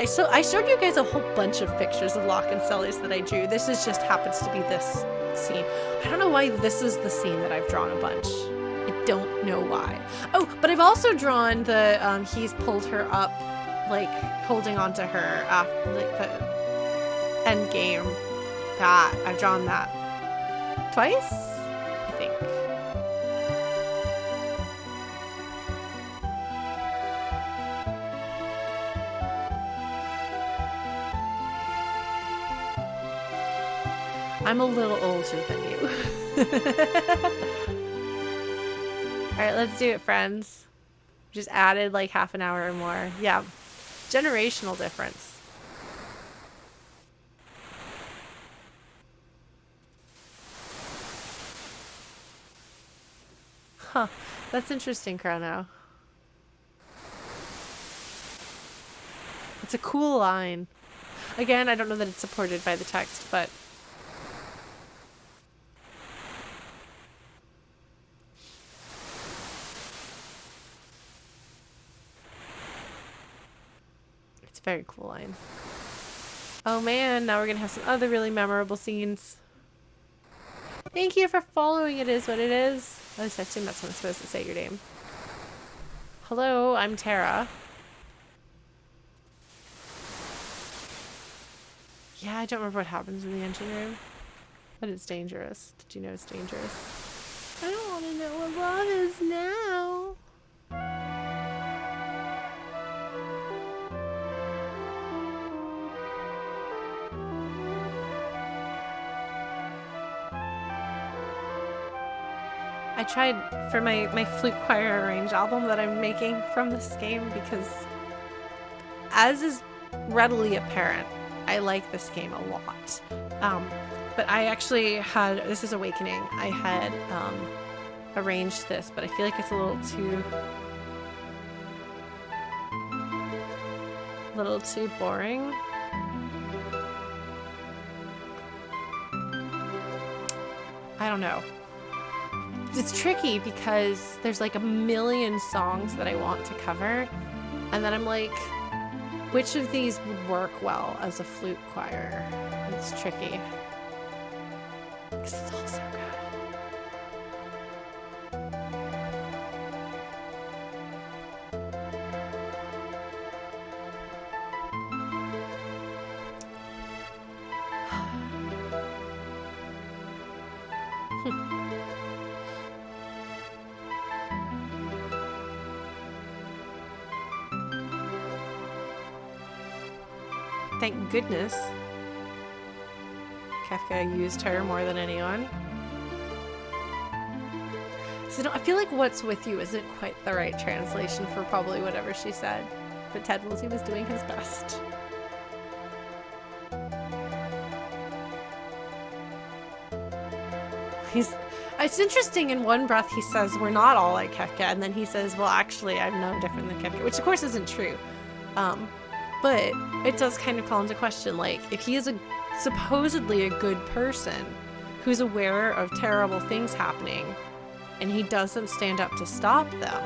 So I showed you guys a whole bunch of pictures of Locke and Cellars that I drew. This is just happens to be this scene. I don't know why this is the scene that I've drawn a bunch. I don't know why. Oh, but I've also drawn the he's pulled her up, like holding onto her, like the end game. That I've drawn that twice, I think. I'm a little older than you. Alright, let's do it, friends. Just added like half an hour or more. Yeah. Generational difference. Huh. That's interesting, Chrono. It's a cool line. Again, I don't know that it's supported by the text, but very cool line. Oh man, now we're gonna have some other really memorable scenes. Thank you for following. It is what it is. At least I assume that's when I'm supposed to say your name. Hello, I'm Tara. Yeah, I don't remember what happens in the engine room, but it's dangerous. Did you know it's dangerous? I don't want to know what love is now. I tried for my flute choir arrange album that I'm making from this game because, as is readily apparent, I like this game a lot. But I actually had, this is Awakening, I had arranged this, but I feel like it's a little too boring. I don't know. It's tricky because there's like a million songs that I want to cover, and then I'm like, which of these would work well as a flute choir? It's tricky. Because it's all so good. Thank goodness Kafka used her more than anyone. So I feel like "what's with you" isn't quite the right translation for probably whatever she said, but Ted Woolsey was doing his best. It's interesting, in one breath he says we're not all like Kafka, and then he says, well, actually I'm no different than Kafka, which of course isn't true. But it does kind of call into question, like, if he is supposedly a good person who's aware of terrible things happening and he doesn't stand up to stop them,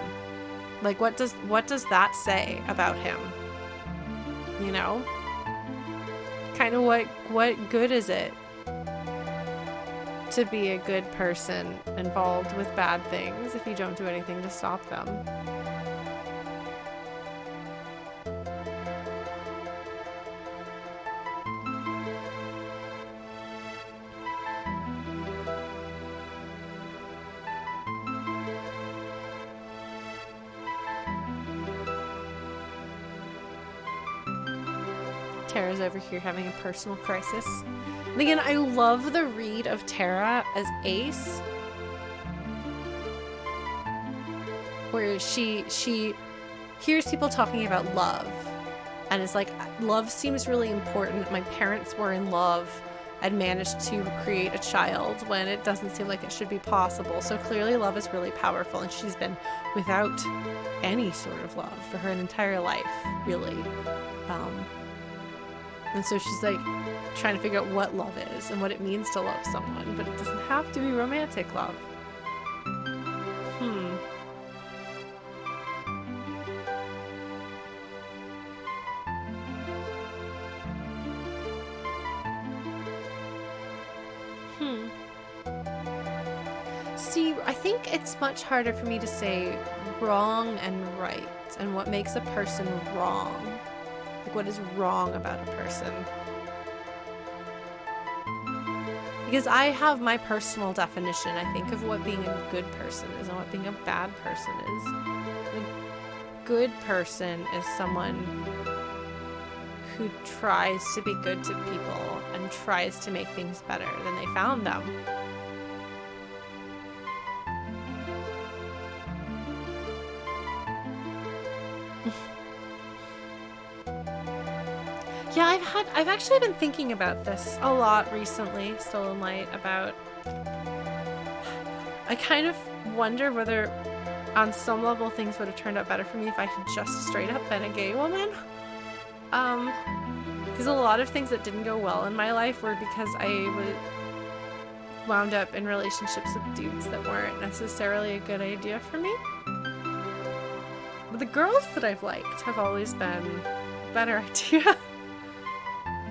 like, what does that say about him? You know? Kind of what good is it to be a good person involved with bad things if you don't do anything to stop them? Tara's over here having a personal crisis. And again, I love the read of Tara as Ace, where she hears people talking about love and is like, love seems really important. My parents were in love and managed to create a child when it doesn't seem like it should be possible. So clearly love is really powerful, and she's been without any sort of love for her entire life, really. And so she's like trying to figure out what love is and what it means to love someone, but it doesn't have to be romantic love. See, I think it's much harder for me to say wrong and right, and what makes a person wrong. Like, what is wrong about a person? Because I have my personal definition, I think, of what being a good person is and what being a bad person is. A good person is someone who tries to be good to people and tries to make things better than they found them. Yeah, I've actually been thinking about this a lot recently, Stolen Light, about, I kind of wonder whether on some level things would have turned out better for me if I had just straight up been a gay woman. Because a lot of things that didn't go well in my life were because I wound up in relationships with dudes that weren't necessarily a good idea for me. But the girls that I've liked have always been a better idea.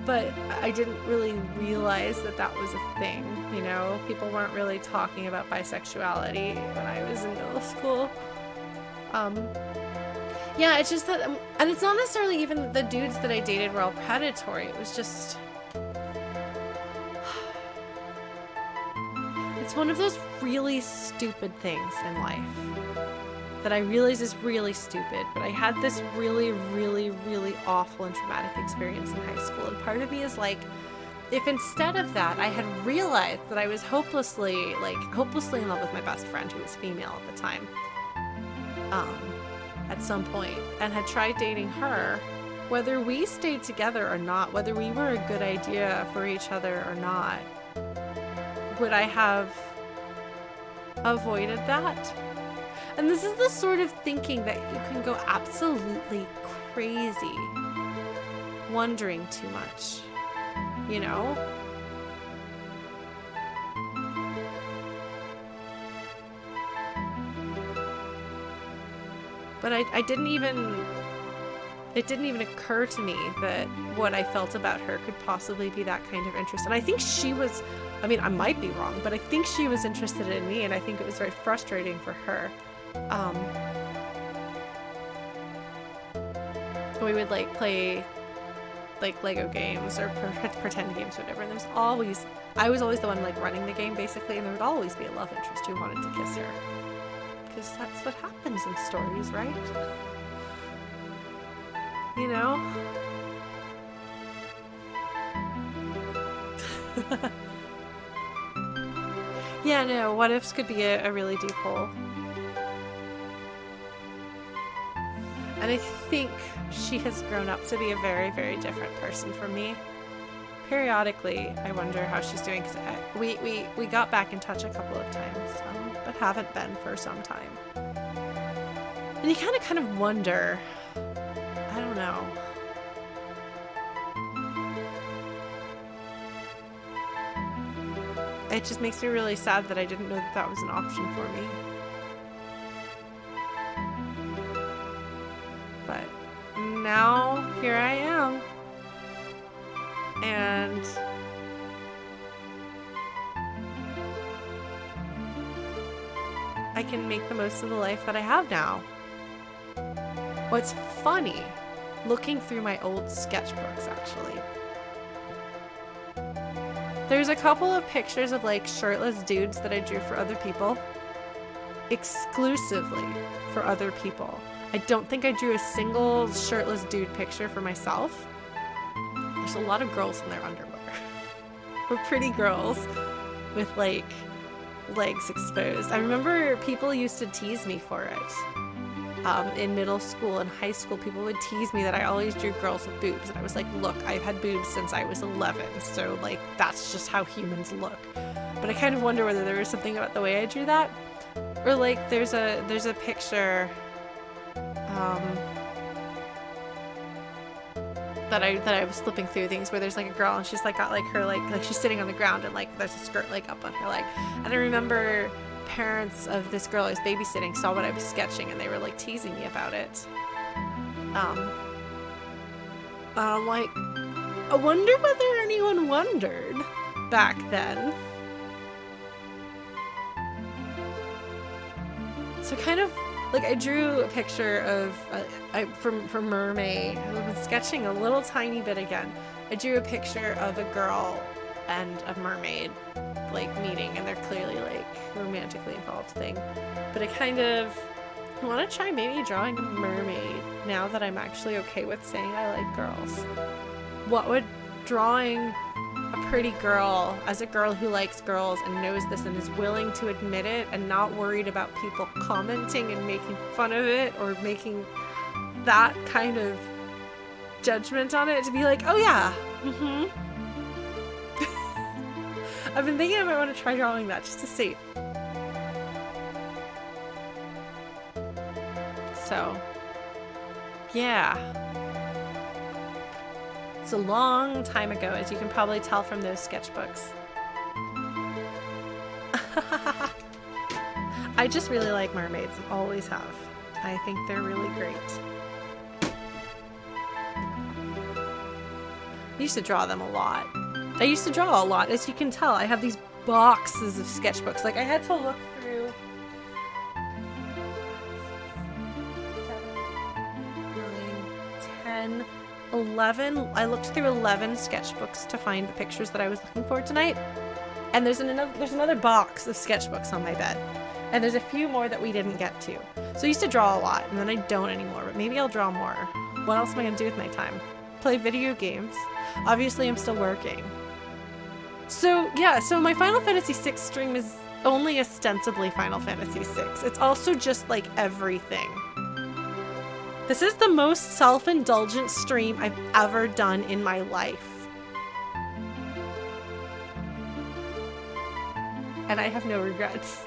But I didn't really realize that that was a thing, you know? People weren't really talking about bisexuality when I was in middle school. Yeah, it's just that, and it's not necessarily even the dudes that I dated were all predatory. It was just, it's one of those really stupid things in life that I realize is really stupid, but I had this really, really, really awful and traumatic experience in high school, and part of me is like, if instead of that I had realized that I was hopelessly in love with my best friend, who was female at the time, at some point, and had tried dating her, whether we stayed together or not, whether we were a good idea for each other or not, would I have avoided that? And this is the sort of thinking that you can go absolutely crazy wondering too much, you know? But it didn't even occur to me that what I felt about her could possibly be that kind of interest. And I think she was, I mean, I might be wrong, but I think she was interested in me, and I think it was very frustrating for her. We would like play like Lego games or pretend games or whatever, and I was always the one like running the game basically, and there would always be a love interest who wanted to kiss her. Because that's what happens in stories, right? You know? Yeah, no, what ifs could be a really deep hole. And I think she has grown up to be a very, very different person from me. Periodically, I wonder how she's doing, because we got back in touch a couple of times, but haven't been for some time. And you kind of wonder, I don't know. It just makes me really sad that I didn't know that was an option for me. But now, here I am. And I can make the most of the life that I have now. What's funny, looking through my old sketchbooks actually, there's a couple of pictures of like shirtless dudes that I drew for other people. Exclusively for other people. I don't think I drew a single shirtless dude picture for myself. There's a lot of girls in their underwear. We're pretty girls with like legs exposed. I remember people used to tease me for it. In middle school and high school, people would tease me that I always drew girls with boobs. And I was like, look, I've had boobs since I was 11. So like, that's just how humans look. But I kind of wonder whether there was something about the way I drew that. Or like, there's a picture that I was flipping through things where there's like a girl and she's like got like her like she's sitting on the ground and like there's a skirt like up on her leg. And I remember parents of this girl I was babysitting saw what I was sketching and they were like teasing me about it. Like, I wonder whether anyone wondered back then. So kind of like I drew a picture of from Mermaid. I've been sketching a little tiny bit again. I drew a picture of a girl and a mermaid like meeting, and they're clearly like romantically involved thing. But I want to try maybe drawing a mermaid now that I'm actually okay with saying I like girls. What would drawing a pretty girl as a girl who likes girls and knows this and is willing to admit it and not worried about people commenting and making fun of it or making that kind of judgment on it, to be like, oh yeah, I've been thinking I might want to try drawing that just to see. So, yeah. It's a long time ago, as you can probably tell from those sketchbooks. I just really like mermaids, and always have. I think they're really great. I used to draw them a lot. As you can tell. I have these boxes of sketchbooks. Like, I had to look through 7, 9, 10, 11. I looked through 11 sketchbooks to find the pictures that I was looking for tonight. And there's another box of sketchbooks on my bed. And there's a few more that we didn't get to. So I used to draw a lot, and then I don't anymore. But maybe I'll draw more. What else am I going to do with my time? Play video games. Obviously, I'm still working. So, yeah, so my Final Fantasy VI stream is only ostensibly Final Fantasy VI. It's also just, like, everything. This is the most self-indulgent stream I've ever done in my life. and I have no regrets.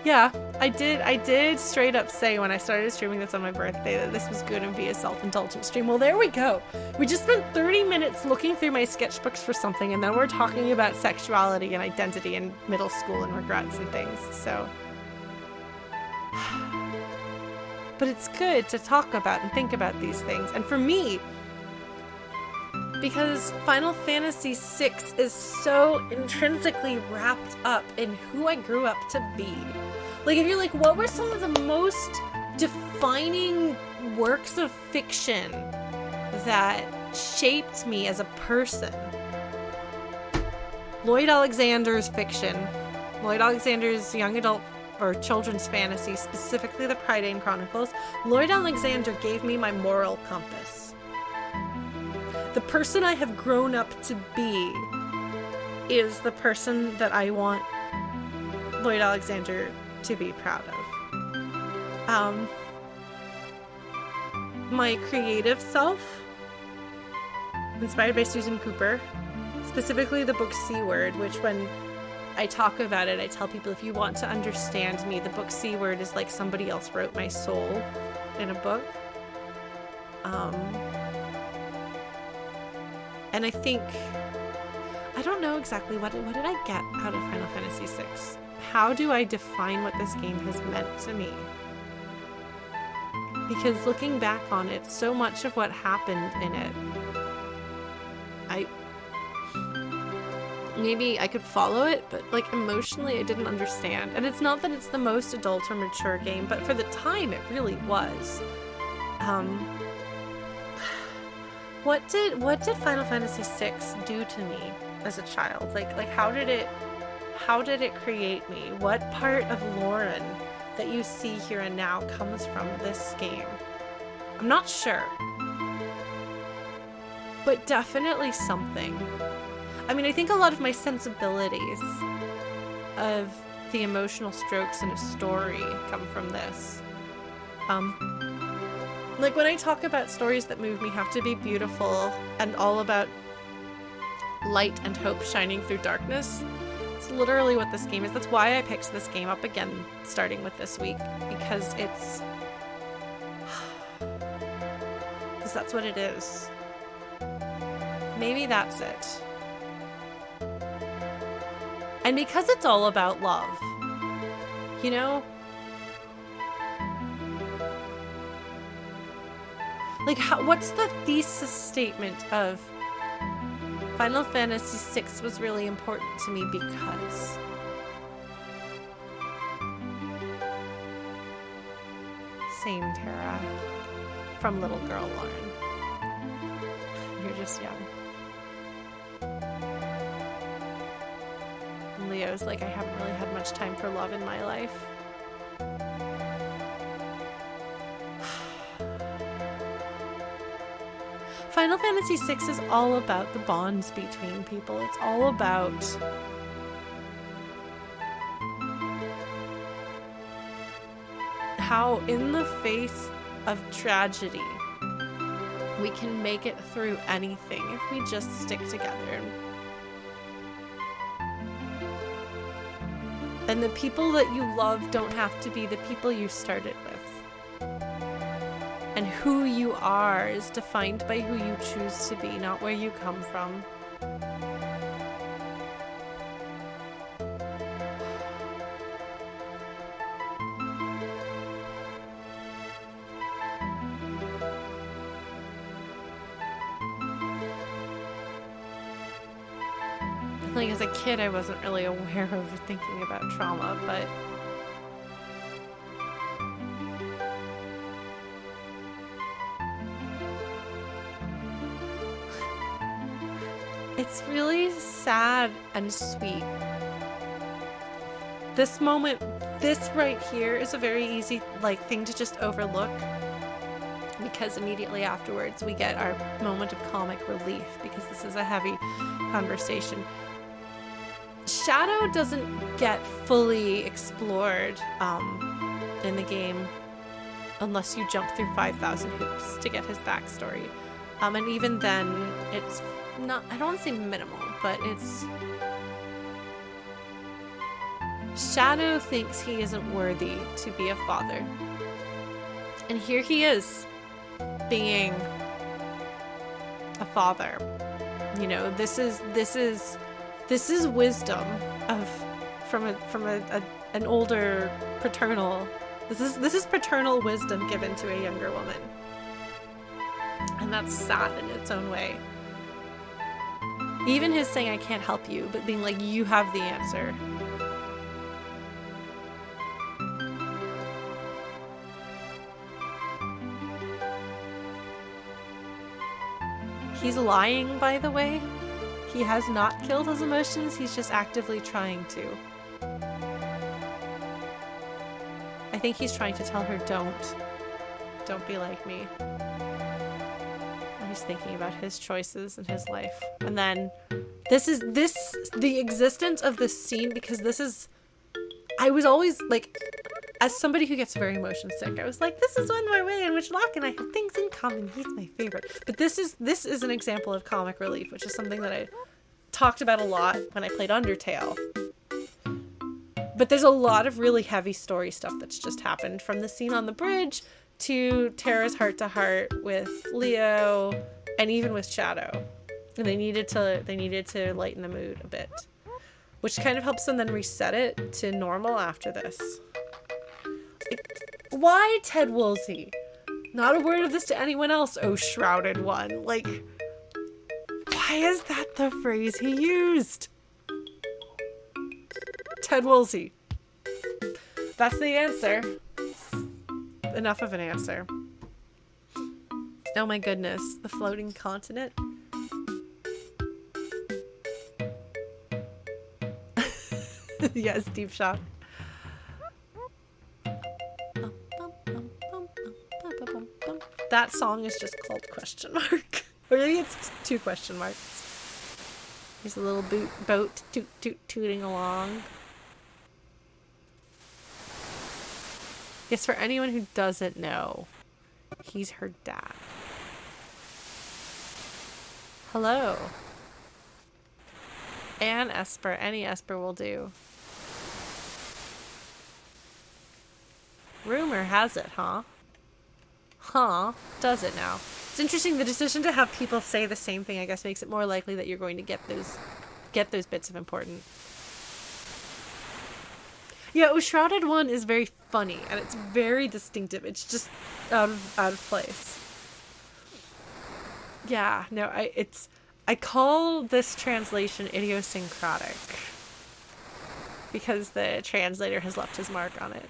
Yeah, I did straight up say when I started streaming this on my birthday that this was going to be a self-indulgent stream. Well, there we go. We just spent 30 minutes looking through my sketchbooks for something, and then we're talking about sexuality and identity and middle school and regrets and things, so. But it's good to talk about and think about these things. And for me, because Final Fantasy VI is so intrinsically wrapped up in who I grew up to be. Like, if you're like, what were some of the most defining works of fiction that shaped me as a person? Lloyd Alexander's fiction. Lloyd Alexander's young adult or children's fantasy, specifically the Prydain Chronicles. Lloyd Alexander gave me my moral compass. The person I have grown up to be is the person that I want Lloyd Alexander to be proud of. My creative self, inspired by Susan Cooper, specifically the book C Word, which when I talk about it, I tell people, if you want to understand me, the book C Word is like somebody else wrote my soul in a book. And I think, I don't know exactly what did I get out of Final Fantasy VI? How do I define what this game has meant to me? Because looking back on it, so much of what happened in it, maybe I could follow it, but like emotionally I didn't understand. And it's not that it's the most adult or mature game, but for the time it really was. What did Final Fantasy VI do to me as a child? Like how did it create me? What part of Lauren that you see here and now comes from this game? I'm not sure. But definitely something. I mean, I think a lot of my sensibilities of the emotional strokes in a story come from this. Like when I talk about stories that move me have to be beautiful and all about light and hope shining through darkness. It's literally what this game is. That's why I picked this game up again, starting with this week, because that's what it is. Maybe that's it. And because it's all about love, you know? Like, what's the thesis statement of Final Fantasy VI was really important to me because... Same, Tara. From Little Girl Lauren. You're just young. And Leo's like, I haven't really had much time for love in my life. Final Fantasy VI is all about the bonds between people. It's all about how in the face of tragedy we can make it through anything if we just stick together. And the people that you love don't have to be the people you started with. And who you are is defined by who you choose to be, not where you come from. Like, as a kid, I wasn't really aware of thinking about trauma, but it's really sad and sweet. This moment, this right here is a very easy thing to just overlook, because immediately afterwards we get our moment of comic relief, because this is a heavy conversation. Shadow doesn't get fully explored in the game unless you jump through 5,000 hoops to get his backstory. And even then, it's not, I don't want to say minimal, but it's... Shadow thinks he isn't worthy to be a father. And here he is, being a father. You know, this is wisdom from an older paternal. This is paternal wisdom given to a younger woman. And that's sad in its own way. Even his saying, I can't help you, but being like, you have the answer. He's lying, by the way. He has not killed his emotions, he's just actively trying to. I think he's trying to tell her, don't be like me. And he's thinking about his choices and his life. And then the existence of this scene, because I was always like, as somebody who gets very motion sick, I was like, this is one more way in which Locke and I have things in common. He's my favorite. But this is an example of comic relief, which is something that I talked about a lot when I played Undertale. But there's a lot of really heavy story stuff that's just happened, from the scene on the bridge to Tara's heart-to-heart with Leo, and even with Shadow. And they needed to lighten the mood a bit, which kind of helps them then reset it to normal after this. Why Ted Woolsey? Not a word of this to anyone else, oh shrouded one. Like, why is that the phrase he used? Ted Woolsey. That's the answer. Enough of an answer. Oh my goodness, the floating continent. Yes, deep shock. That song is just called question mark. Or maybe it's 2 question marks. There's a little boat tooting along. Yes, for anyone who doesn't know, he's her dad. Hello. And Esper. Any Esper will do. Rumor has it, huh? Huh? Does it now? It's interesting. The decision to have people say the same thing, I guess, makes it more likely that you're going to get those bits of important. Yeah, Shrouded One is very funny and it's very distinctive. It's just out of place. Yeah, no, I call this translation idiosyncratic because the translator has left his mark on it.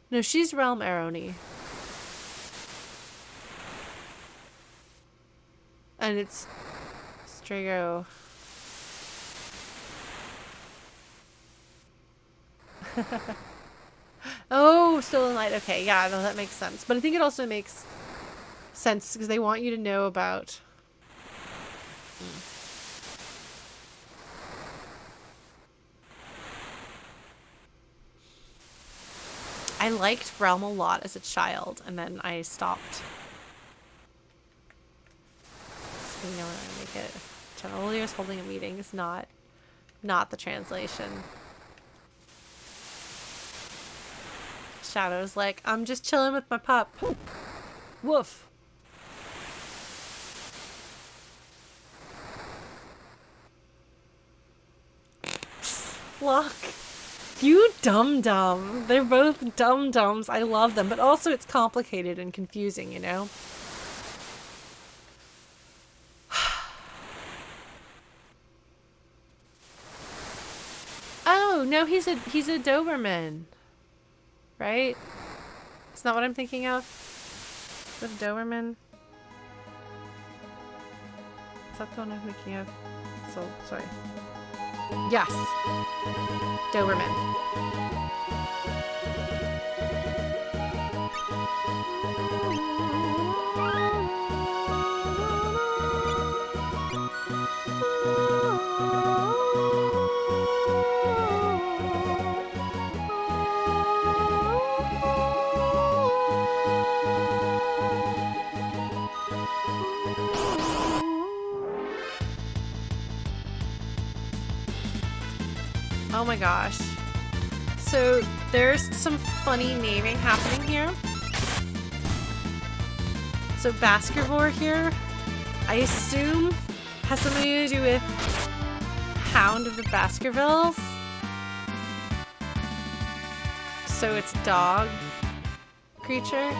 No, she's Realm Aroni. And it's Strago. Oh, Stolen Light. Okay, yeah, no, that makes sense. But I think it also makes sense because they want you to know about... I liked Realm a lot as a child, and then I stopped. So, you know, I make it. General Leo's holding a meeting is not the translation. Shadow's like, I'm just chilling with my pup. Woof. Look. You dum-dum. They're both dum-dums. I love them. But also it's complicated and confusing, you know? Oh, no, he's a Doberman. Right? Is that what I'm thinking of? The Doberman? Is that the one I'm thinking of? So, sorry. Yes. Doberman. my gosh. So there's some funny naming happening here. So Baskerville here, I assume, has something to do with Hound of the Baskervilles. So it's dog creature.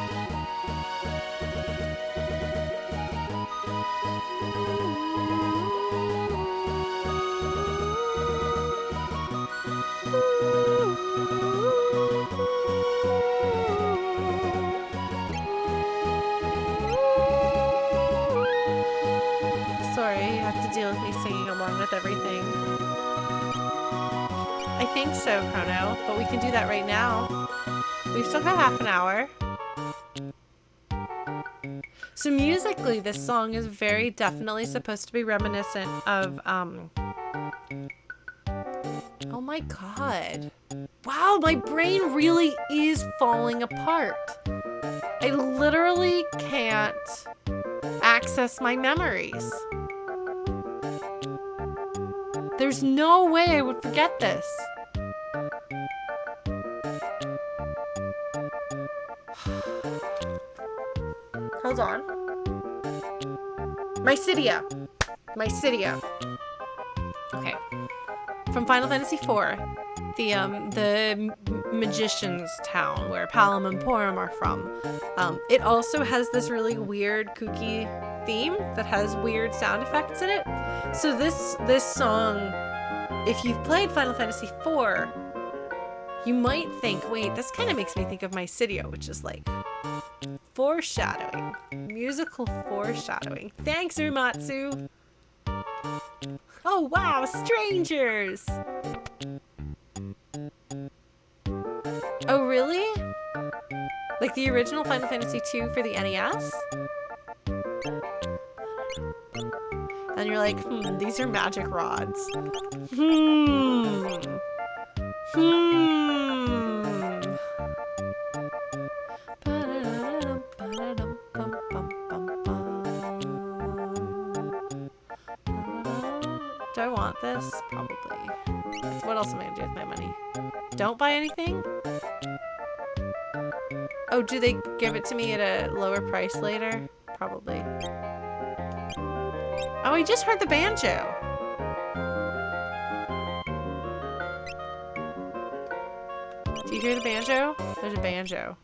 Sorry, you have to deal with me singing along with everything. I think so, Chrono, but we can do that right now. We've still got half an hour. So musically, this song is very definitely supposed to be reminiscent of, oh my god. Wow, my brain really is falling apart. I literally can't access my memories. There's no way I would forget this. Hold on. Mysidia. Okay. From Final Fantasy IV, the magician's town where Palom and Porom are from. It also has this really weird, kooky theme that has weird sound effects in it. So this song, if you've played Final Fantasy IV, you might think, wait, this kind of makes me think of Mysidia, which is like foreshadowing. Musical foreshadowing. Thanks, Umatsu! Oh wow, strangers! Oh really? Like the original Final Fantasy II for the NES? And you're like, these are magic rods. Do I want this? Probably. What else am I gonna do with my money? Don't buy anything? Oh, do they give it to me at a lower price later? Probably. Oh, I just heard the banjo. Do you hear the banjo? There's a banjo.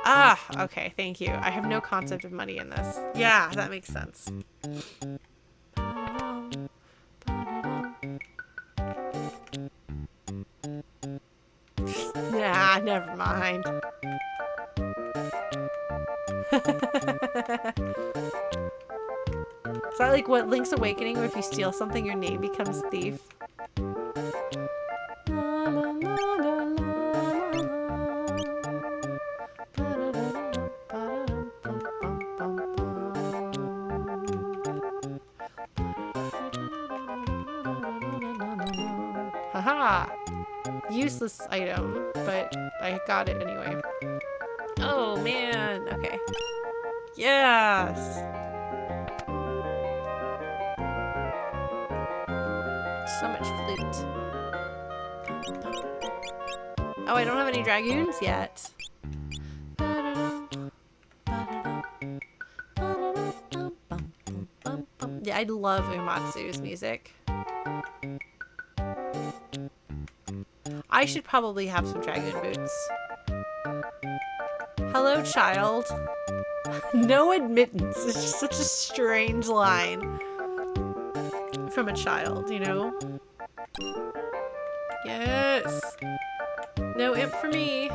Ah, okay, thank you. I have no concept of money in this. Yeah, that makes sense. Nah, never mind. Is that like what Link's Awakening, where if you steal something, your name becomes Thief? Haha! Useless item, but I got it anyway. Oh man, okay. Yes! So much flute. Oh, I don't have any dragoons yet. Yeah, I love Umatsu's music. I should probably have some dragoon boots. Hello, child. No admittance. It's just such a strange line from a child, you know? Yes. No imp for me.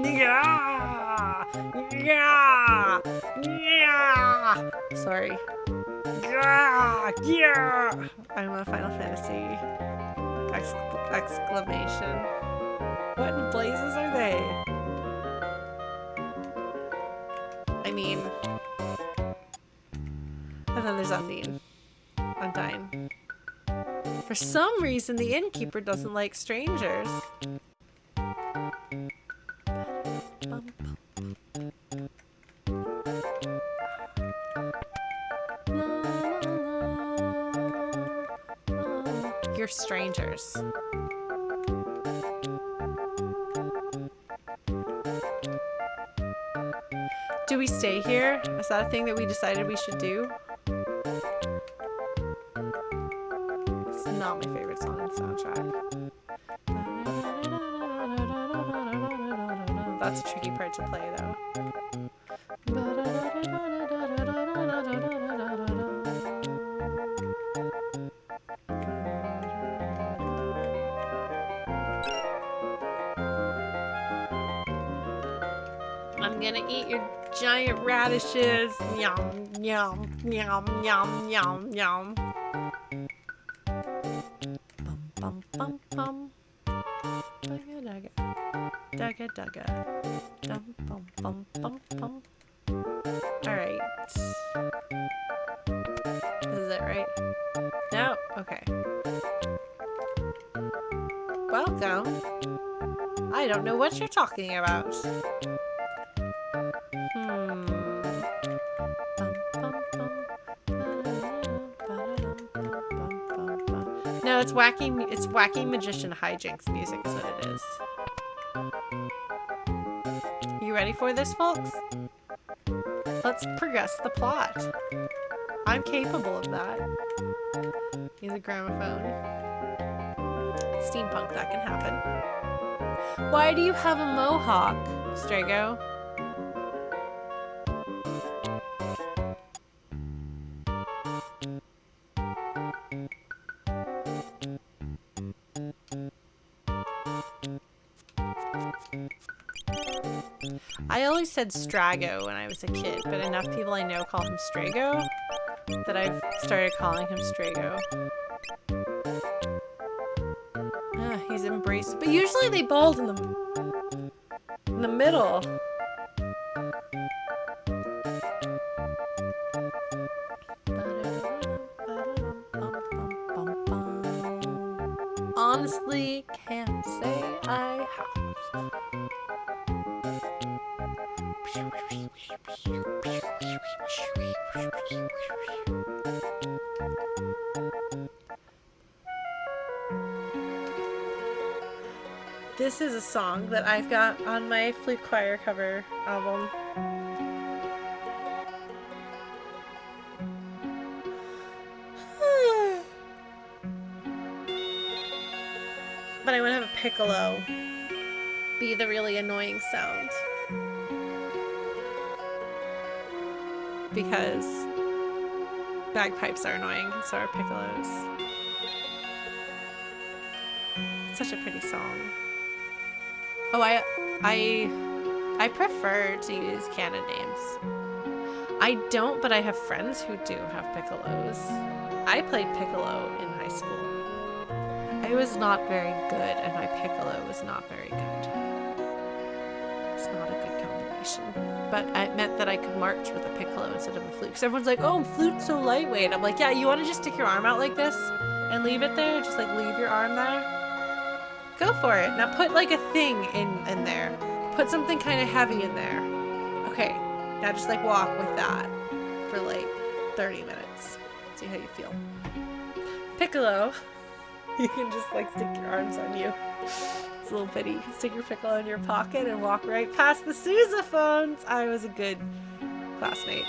Yeah! Yeah! Yeah! Sorry. Yeah! Yeah! I'm a Final Fantasy exclamation. What in blazes are they? I mean... And then there's Undine. Undyne. For some reason, the innkeeper doesn't like strangers. we're strangers. Do we stay here? Is that a thing that we decided we should do? It's not my favorite song on the soundtrack. That's a tricky part to play, though. I'm gonna eat your giant radishes. Yum, yum, yum, yum, yum, yum. Bum, bum, bum, bum. Dugga, dugga. Dugga, dugga. Dum, bum, bum, bum, bum. Alright. This is it, right? No? Okay. Welcome. I don't know what you're talking about. No, it's wacky magician hijinks music is what it is. You ready for this, folks? Let's progress the plot. I'm capable of that. He's a gramophone. Steampunk, that can happen. Why do you have a mohawk, Strago? I always said Strago when I was a kid, but enough people I know call him Strago that I've started calling him Strago. He's embraced, but usually they bald in the middle. Honestly, can't say I have. This is a song that I've got on my flute choir cover album. But I want to have a piccolo be the really annoying sound. Because bagpipes are annoying, and so are piccolos. It's such a pretty song. Oh, I prefer to use canon names. I don't, but I have friends who do have piccolos. I played piccolo in high school. I was not very good, and my piccolo was not very good. It's not a good combination. But it meant that I could march with a piccolo instead of a flute. Because everyone's like, oh, flute's so lightweight. I'm like, yeah, you want to just stick your arm out like this and leave it there? Just like leave your arm there? Go for it. Now put like a thing in there. Put something kind of heavy in there. Okay, now just like walk with that for like 30 minutes. See how you feel. Piccolo. You can just like stick your arms on you. It's a little bitty. You can stick your piccolo in your pocket and walk right past the sousaphones. I was a good classmate.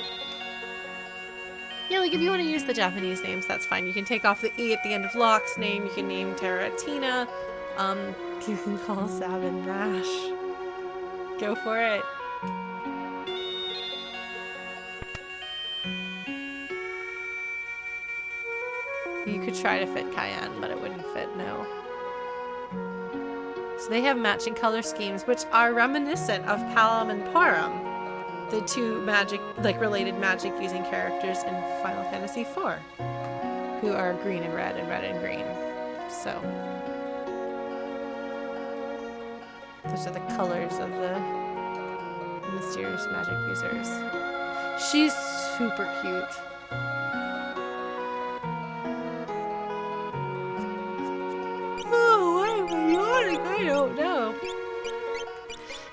Yeah, like if you want to use the Japanese names, that's fine. You can take off the E at the end of Locke's name. You can name Tara Tina. You can call Sabin Nash. Go for it. You could try to fit Cayenne, but it wouldn't fit, no. So they have matching color schemes, which are reminiscent of Palam and Param, the two magic, like related magic using characters in Final Fantasy IV, who are green and red and green. So those are the colors of the mysterious magic users. She's super cute. I don't know.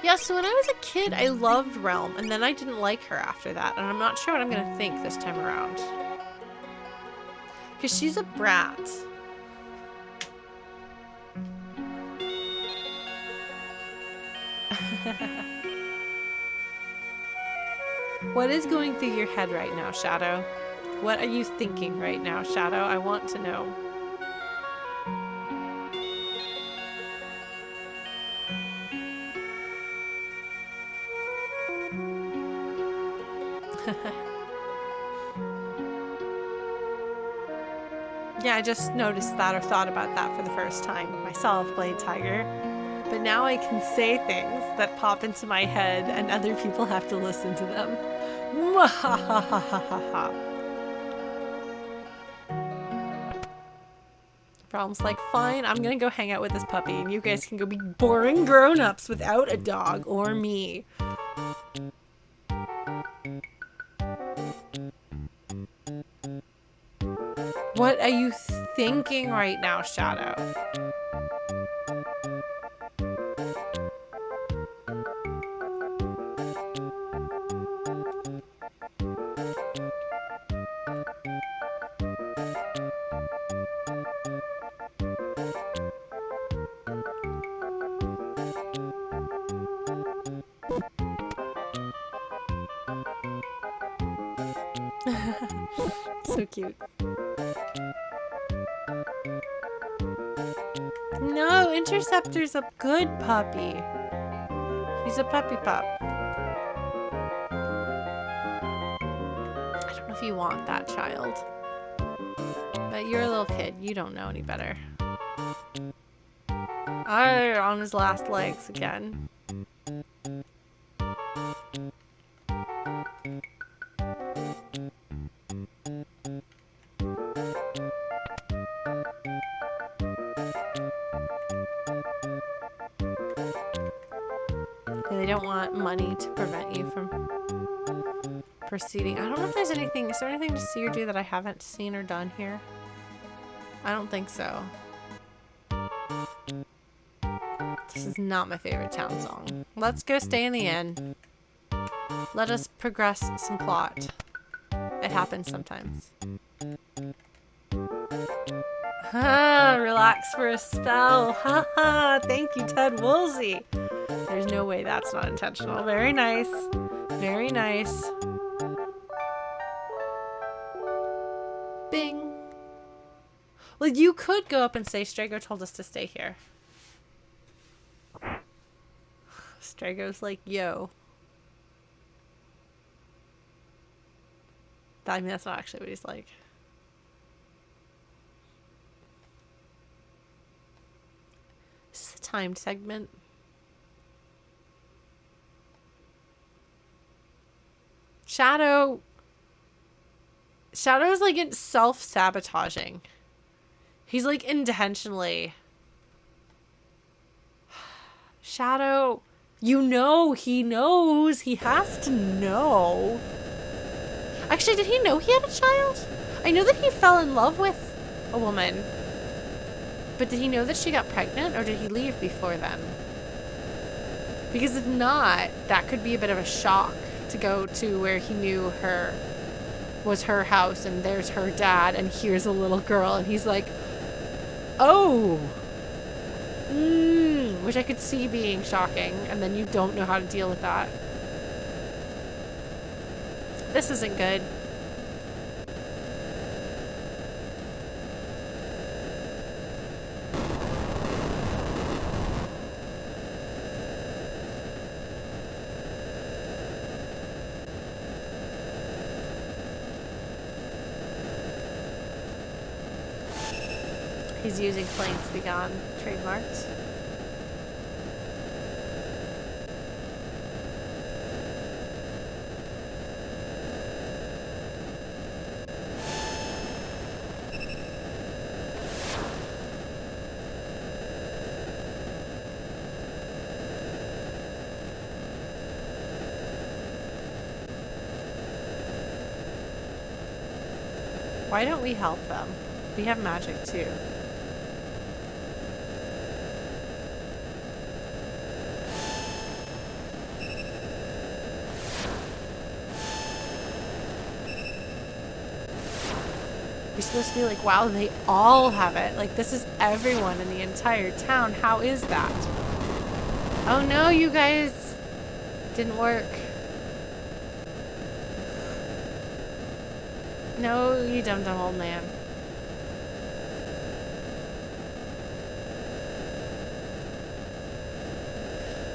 Yeah, so when I was a kid, I loved Realm, and then I didn't like her after that, and I'm not sure what I'm gonna think this time around. Because she's a brat. What is going through your head right now, Shadow? What are you thinking right now, Shadow? I want to know. Yeah, I just noticed that or thought about that for the first time myself, Blade Tiger. But now I can say things that pop into my head and other people have to listen to them. Problem's like, fine, I'm gonna go hang out with this puppy and you guys can go be boring grown-ups without a dog or me. What are you thinking right now, Shadow? So cute. No, Interceptor's a good puppy. He's a puppy pup. I don't know if you want that child. But you're a little kid. You don't know any better. Arr, on his last legs again. They don't want money to prevent you from proceeding. I don't know if there's anything. Is there anything to see or do that I haven't seen or done here? I don't think so. This is not my favorite town song. Let's go stay in the inn. Let us progress some plot. It happens sometimes. Ha! Relax for a spell. Ha ha! Thank you, Ted Woolsey. There's no way that's not intentional. Very nice. Very nice. Bing. Well, you could go up and say Strago told us to stay here. Strago's like, yo. I mean, that's not actually what he's like. This is a timed segment. Shadow's like self-sabotaging. He's like intentionally. Shadow, you know he knows. He has to know. Actually, did he know he had a child? I know that he fell in love with a woman. But did he know that she got pregnant, or did he leave before then? Because if not, that could be a bit of a shock to go to where he knew her was her house and there's her dad and here's a little girl and he's like, oh, which I could see being shocking, and then you don't know how to deal with that. This isn't good. He's using Flames Begone trademarked. Why don't we help them? We have magic too. You're supposed to be like, wow, they all have it. Like, this is everyone in the entire town. How is that? Oh no, you guys. Didn't work. No, you dumb old man.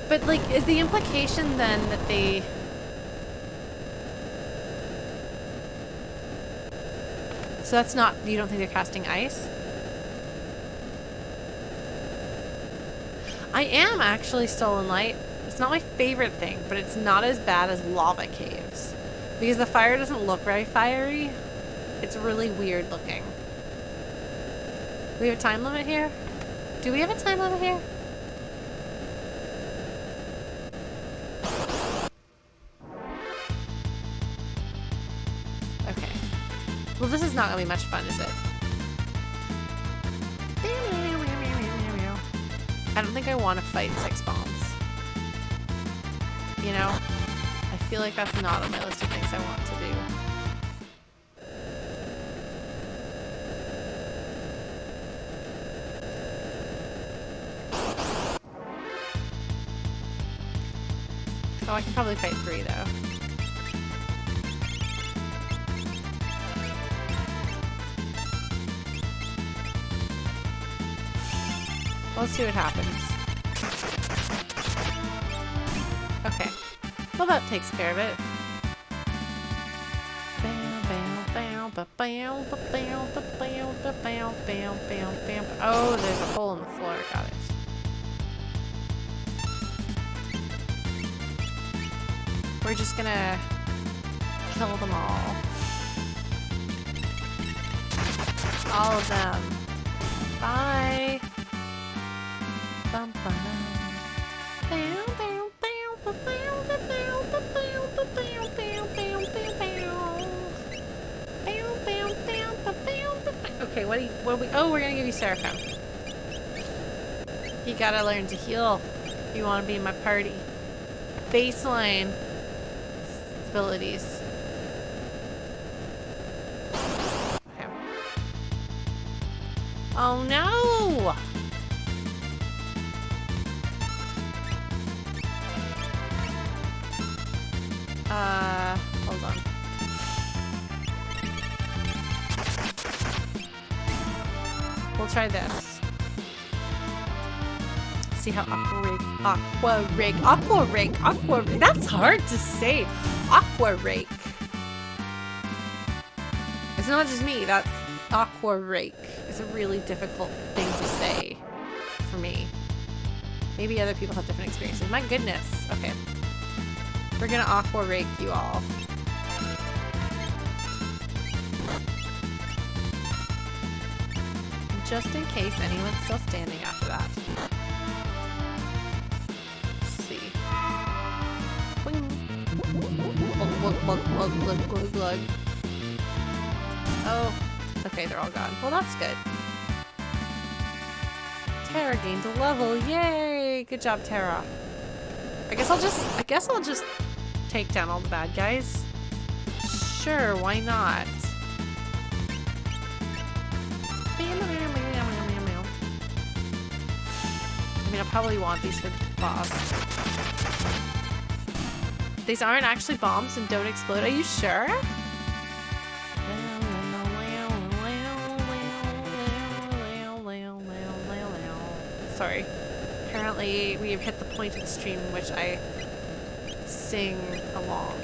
But, like, is the implication then that they... So that's not... You don't think they're casting ice? I am actually stolen light. It's not my favorite thing, but it's not as bad as lava caves. Because the fire doesn't look very fiery. It's really weird looking. Do we have a time limit here? Do we have a time limit here? Okay. Well, this is not gonna be much fun, is it? I don't think I want to fight 6 bombs. You know? I feel like that's not on my list of things I want to do. Oh, I can probably fight 3 though. Let's see what happens. Okay. Well, that takes care of it. Oh, there's a hole in the floor. Got it. We're just gonna kill them all. All of them. Bye. Okay, what are we, oh, we're gonna give you Seraphim. You gotta learn to heal if you want to be in my party. Baseline abilities. Okay. Oh no! Hold on. We'll try this. See how aqua rig. That's hard to say. Aqua rake. It's not just me. That's aqua rake. It's a really difficult thing to say for me. Maybe other people have different experiences. My goodness. Okay. We're gonna aqua rake you all. Just in case anyone's still standing after that. Let's see. Boing. Glug. Oh, okay, they're all gone. Well, that's good. Terra gained a level. Yay! Good job, Terra. I guess I'll just take down all the bad guys. Sure, why not? I mean, I probably want these for the boss. These aren't actually bombs and don't explode. Are you sure? Sorry. Apparently, we have hit the point of the stream in which I sing along.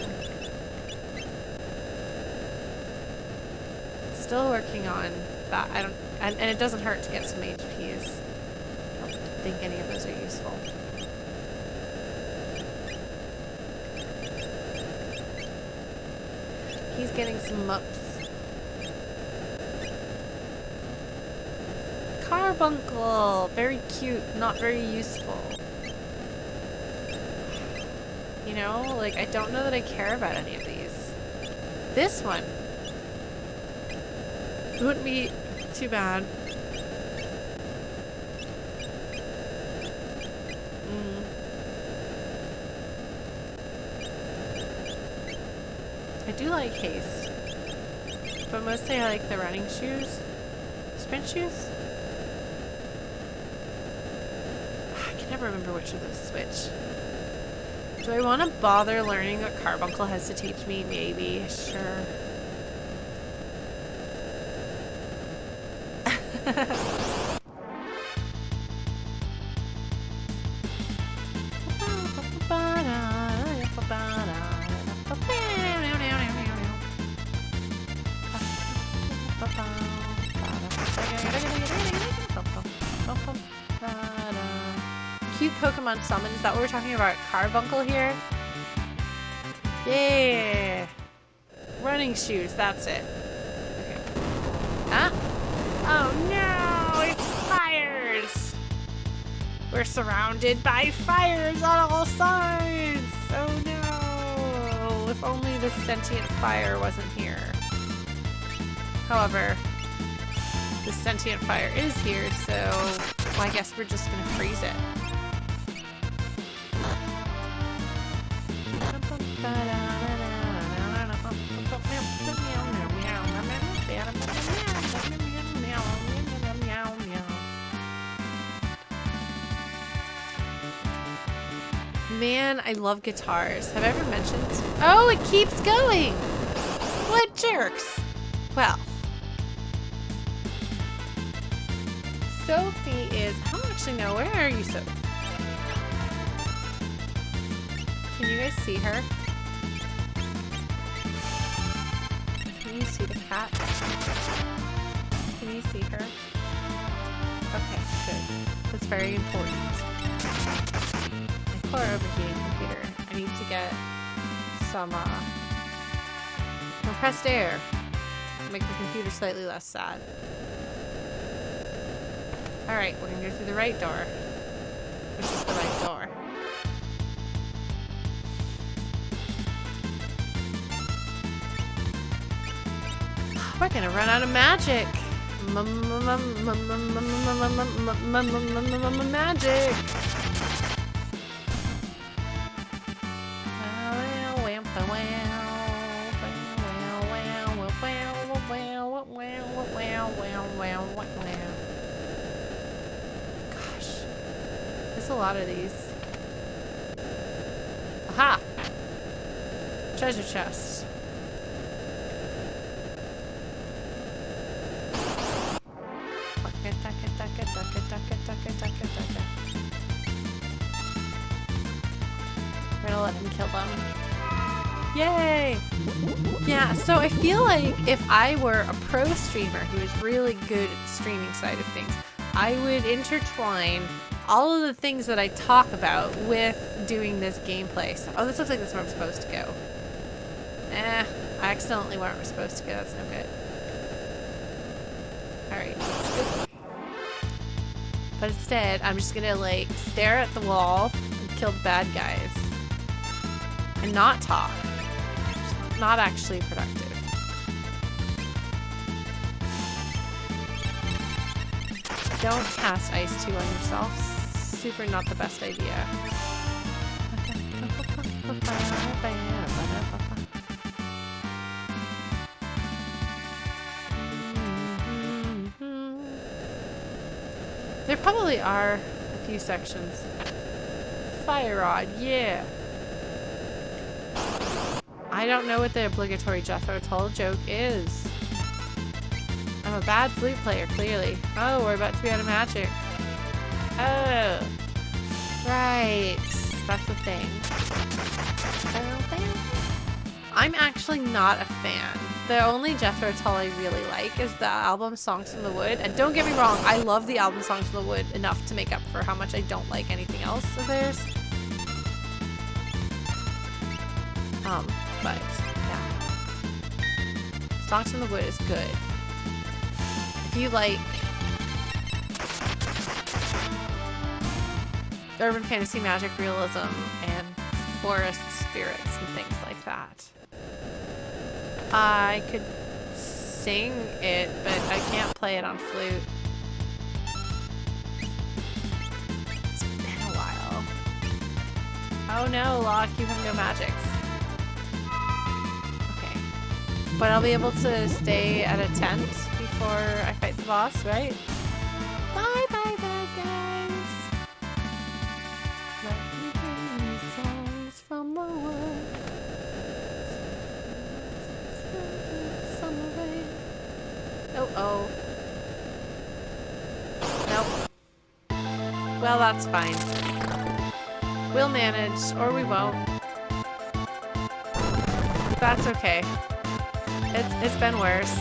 Still working on that. And it doesn't hurt to get some HPs. I don't think any of those are useful. He's getting some mups. Carbuncle! Very cute, not very useful. You know, like, I don't know that I care about any of these. This one! It wouldn't be too bad. I do like haste, but mostly I like the running shoes. Sprint shoes? I can never remember which of those is which. Do I want to bother learning what Carbuncle has to teach me? Maybe. Sure. Cute Pokemon summon. Is that what we're talking about? Carbuncle here? Yeah. Running shoes. That's it. Okay. Ah. Oh no! It's fires! We're surrounded by fires on all sides! Oh no! If only the sentient fire wasn't here. However, the sentient fire is here, so well, I guess we're just gonna freeze it. Man, I love guitars. Have I ever mentioned? Oh, it keeps going! What jerks! Well. Sophie is... I don't actually know. Where are you, Sophie? Can you guys see her? Can you see the cat? Can you see her? Okay, good. That's very important. My core overheating computer. I need to get some compressed air to make the computer slightly less sad. Alright, we're gonna go through the right door. Which is the right door. We're gonna run out of magic! Magic! Gosh. There's a lot of these. Aha! Treasure chest. We're gonna let him kill them. Yay! Yeah, so I feel like if I were a pro streamer who is really good at the streaming side of things, I would intertwine all of the things that I talk about with doing this gameplay stuff. Oh, this looks like this is where I'm supposed to go. I accidentally where I'm supposed to go. That's no good. Alright. But instead, I'm just gonna, like, stare at the wall and kill the bad guys. And not talk. Not actually productive. Don't cast Ice 2 on yourself. Super not the best idea. There probably are a few sections. Fire Rod, yeah. I don't know what the obligatory Jethro Tull joke is. I'm a bad flute player, clearly. Oh, we're about to be out of magic. Oh. Right. That's the thing. I'm actually not a fan. The only Jethro Tull I really like is the album Songs from the Wood. And don't get me wrong, I love the album Songs from the Wood enough to make up for how much I don't like anything else of theirs. But, yeah. Songs from the Wood is good. If you like urban fantasy, magic, realism, and forest spirits and things like that. I could sing it, but I can't play it on flute. It's been a while. Oh no, Locke, you have no magics. Okay. But I'll be able to stay at a tent before I fight the boss, right? Bye bye bad guys. Let me bring you songs from Uh-oh. Nope. Well, that's fine. We'll manage, or we won't. That's okay. It's been worse.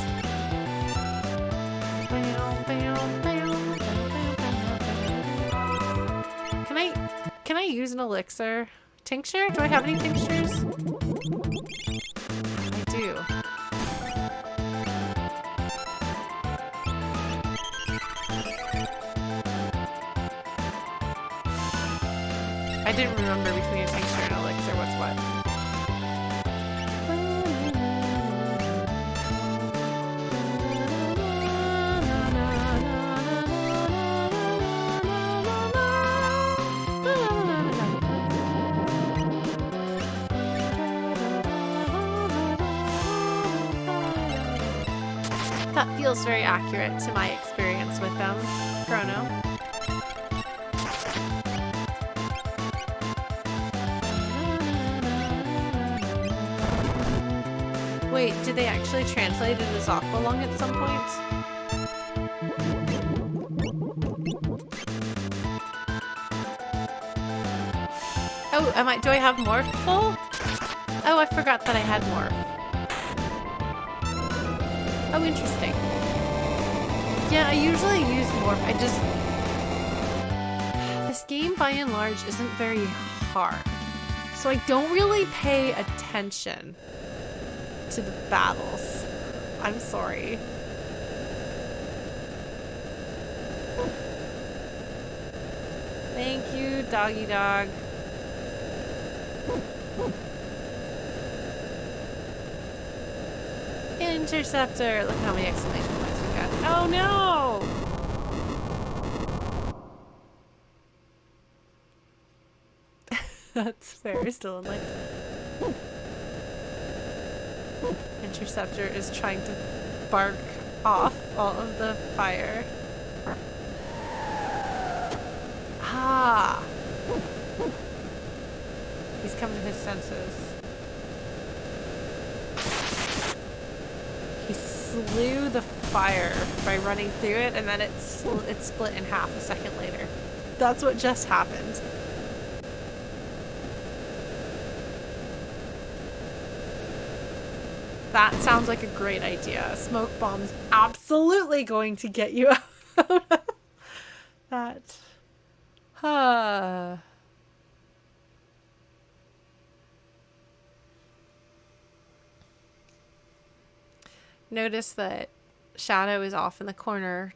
Can I use an elixir? Tincture? Do I have any tinctures? I do. I didn't remember between a tincture and an elixir what's what. That feels very accurate to my experience with them. Chrono. Wait, did they actually translate it as Aqualung at some point? Oh, do I have more full? Oh, I forgot that I had more. Oh, interesting. Yeah, I usually use morph. This game by and large isn't very hard. So I don't really pay attention to the battles. I'm sorry. Thank you, doggy dog. Interceptor! Look how many exclamation points we got. Oh no! That's fair, still in life. Interceptor is trying to bark off all of the fire. Ah! He's coming to his senses. He slew the fire by running through it, and then it split in half a second later. That's what just happened. That sounds like a great idea. A smoke bomb's absolutely going to get you out of that. Notice that Shadow is off in the corner.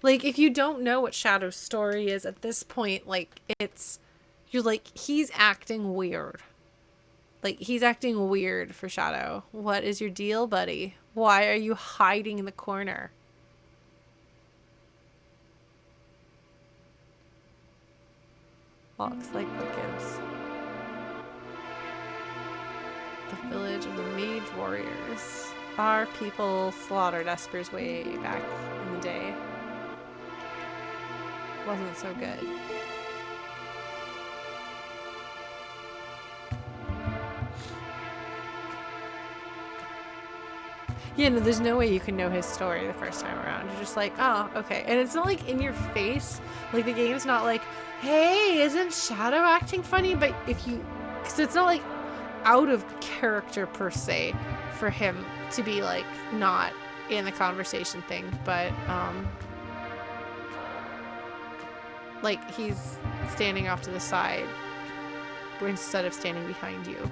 Like, if you don't know what Shadow's story is at this point, like, you're like, he's acting weird. Like, he's acting weird for Shadow. What is your deal, buddy? Why are you hiding in the corner? Looks like what gives. The village of the Mage Warriors. Our people slaughtered Esper's way back in the day. Wasn't so good. Yeah, no, there's no way you can know his story the first time around. You're just like, oh, okay. And it's not like in your face. Like, the game's not like, hey, isn't Shadow acting funny? But because it's not like out of character per se for him to be like not in the conversation thing, but like he's standing off to the side instead of standing behind you,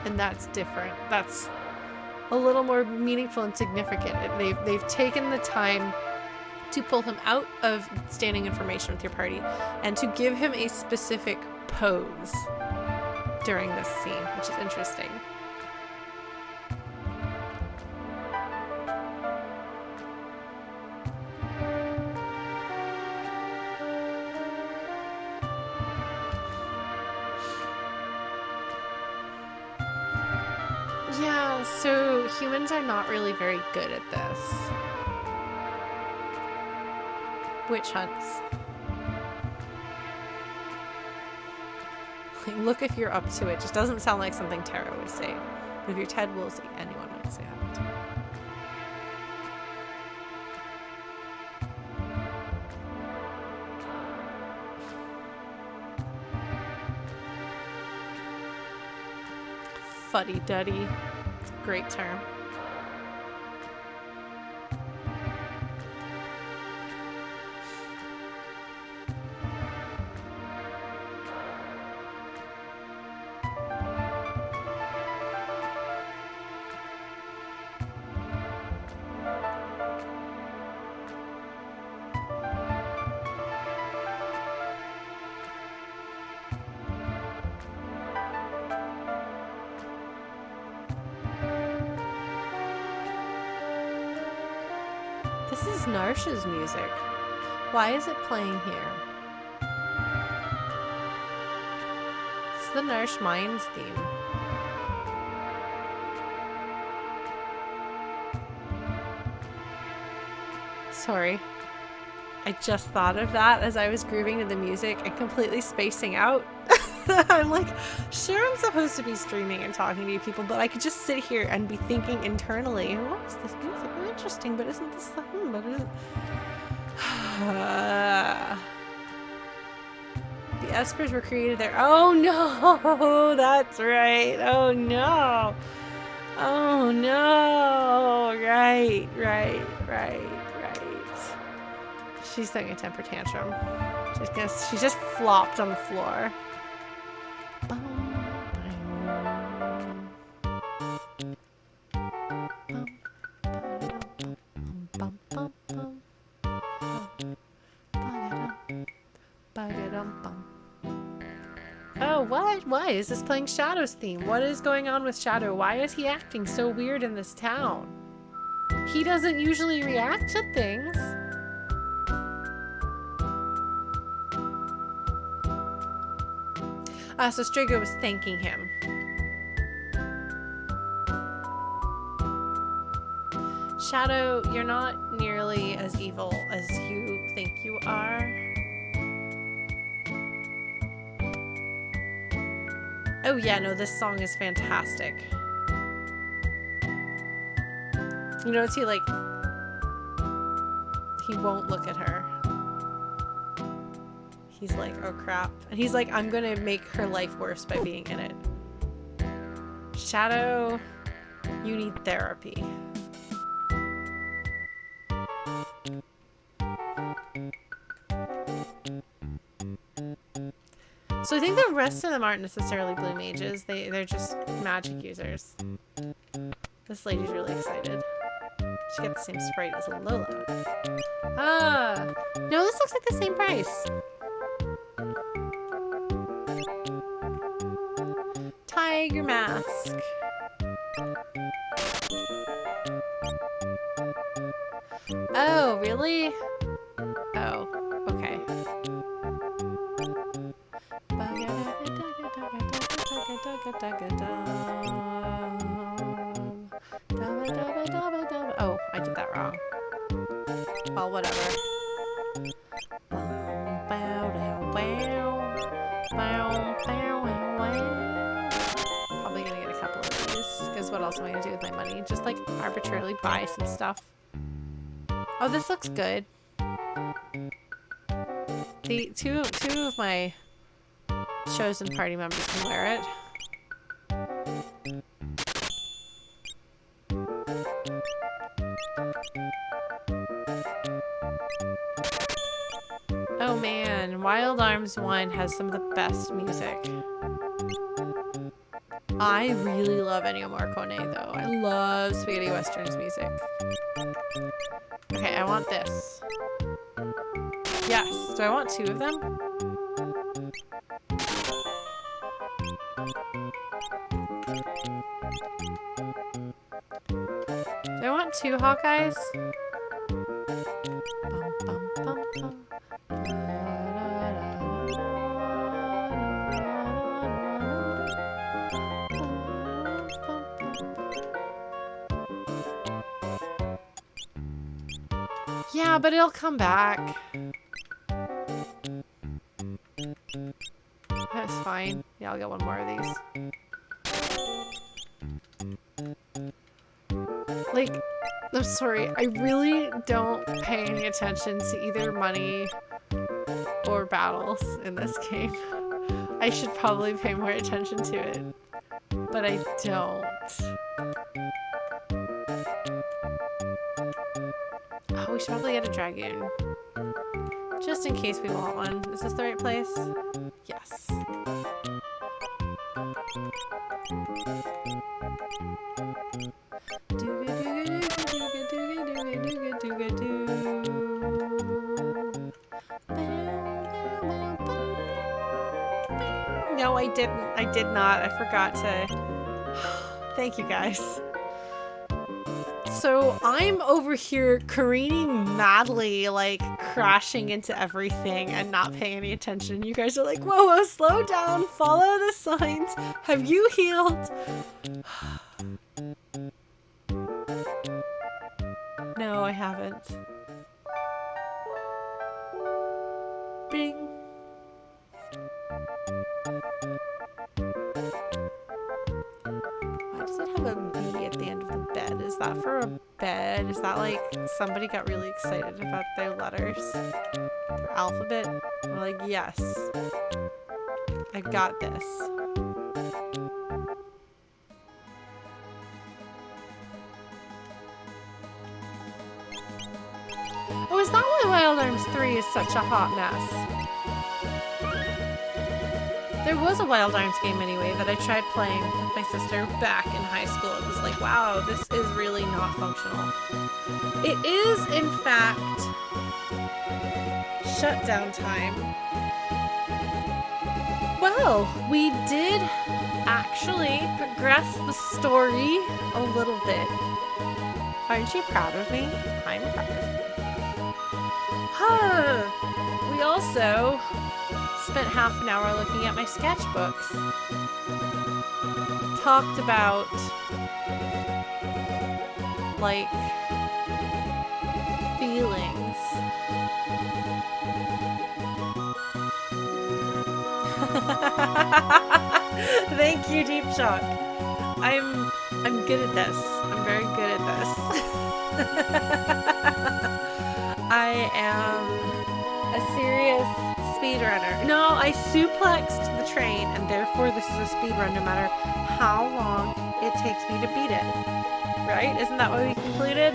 and that's different. That's a little more meaningful and significant. They've taken the time to pull him out of standing in formation with your party and to give him a specific pose during this scene, which is interesting. Yeah, so humans are not really very good at this. Witch hunts. Like, look if you're up to it. Just doesn't sound like something Tara would say. But if you're Ted Woolsey, anyone would say that. Fuddy-duddy. It's a great term. This is Narsha's music. Why is it playing here? It's the Narsh Mines theme. Sorry. I just thought of that as I was grooving to the music and completely spacing out. I'm like, sure, I'm supposed to be streaming and talking to you people, but I could just sit here and be thinking internally, what is this music? Oh, interesting, but isn't this the but isn't... The Espers were created there. Oh no, that's right. Oh no. Oh no. Right. She's throwing a temper tantrum. She just flopped on the floor. Oh, what? Why is this playing Shadow's theme? What is going on with Shadow? Why is he acting so weird in this town? He doesn't usually react to things. So Strigo was thanking him. Shadow, you're not nearly as evil as you think you are. Oh yeah, no, this song is fantastic. You notice he won't look at her. He's like, oh crap. And he's like, I'm gonna make her life worse by being in it. Shadow, you need therapy. So I think the rest of them aren't necessarily blue mages. They're just magic users. This lady's really excited. She got the same sprite as Lola. Ah, no, this looks like the same price. Tiger mask. Oh, really? Oh, okay. Oh, I did that wrong. Well, whatever. Probably gonna get a couple of these, because what else am I gonna do with my money? Just like arbitrarily buy some stuff. Oh, this looks good. The two of my chosen party members can wear it. Oh man, Wild Arms 1 has some of the best music. I really love Ennio Morricone though. I love Spaghetti Westerns music. Okay, I want this. Yes. Do I want two of them? Do I want two Hawkeyes? Yeah, but it'll come back. That's fine. Yeah, I'll get one more of these. Like, I'm sorry, I really don't pay any attention to either money or battles in this game. I should probably pay more attention to it. but I don't. Oh, we should probably get a dragoon. Just in case we want one. Is this the right place? Yes. No, I didn't. I did not. I forgot to. Thank you guys. So I'm over here careening madly, like crashing into everything and not paying any attention. You guys are like, whoa, whoa, slow down, follow the signs. Have you healed? No, I haven't. Bing. Why does it have a B at the end of the bed? Is that for a bed? Is that like somebody got really excited about their letters? Their alphabet? I'm like, yes. I got this. Oh, is that why Wild Arms 3 is such a hot mess? There was a Wild Arms game anyway that I tried playing with my sister back in high school. It was like, wow, this is really not functional. It is, in fact, shutdown time. Well, we did actually progress the story a little bit. Aren't you proud of me? I'm proud of you. We also spent half an hour looking at my sketchbooks. Talked about, like, feelings. Thank you, Deep Shock. I'm good at this. I'm very good at this. I am a serious speedrunner. No, I suplexed the train, and therefore this is a speedrun no matter how long it takes me to beat it. Right? Isn't that what we concluded?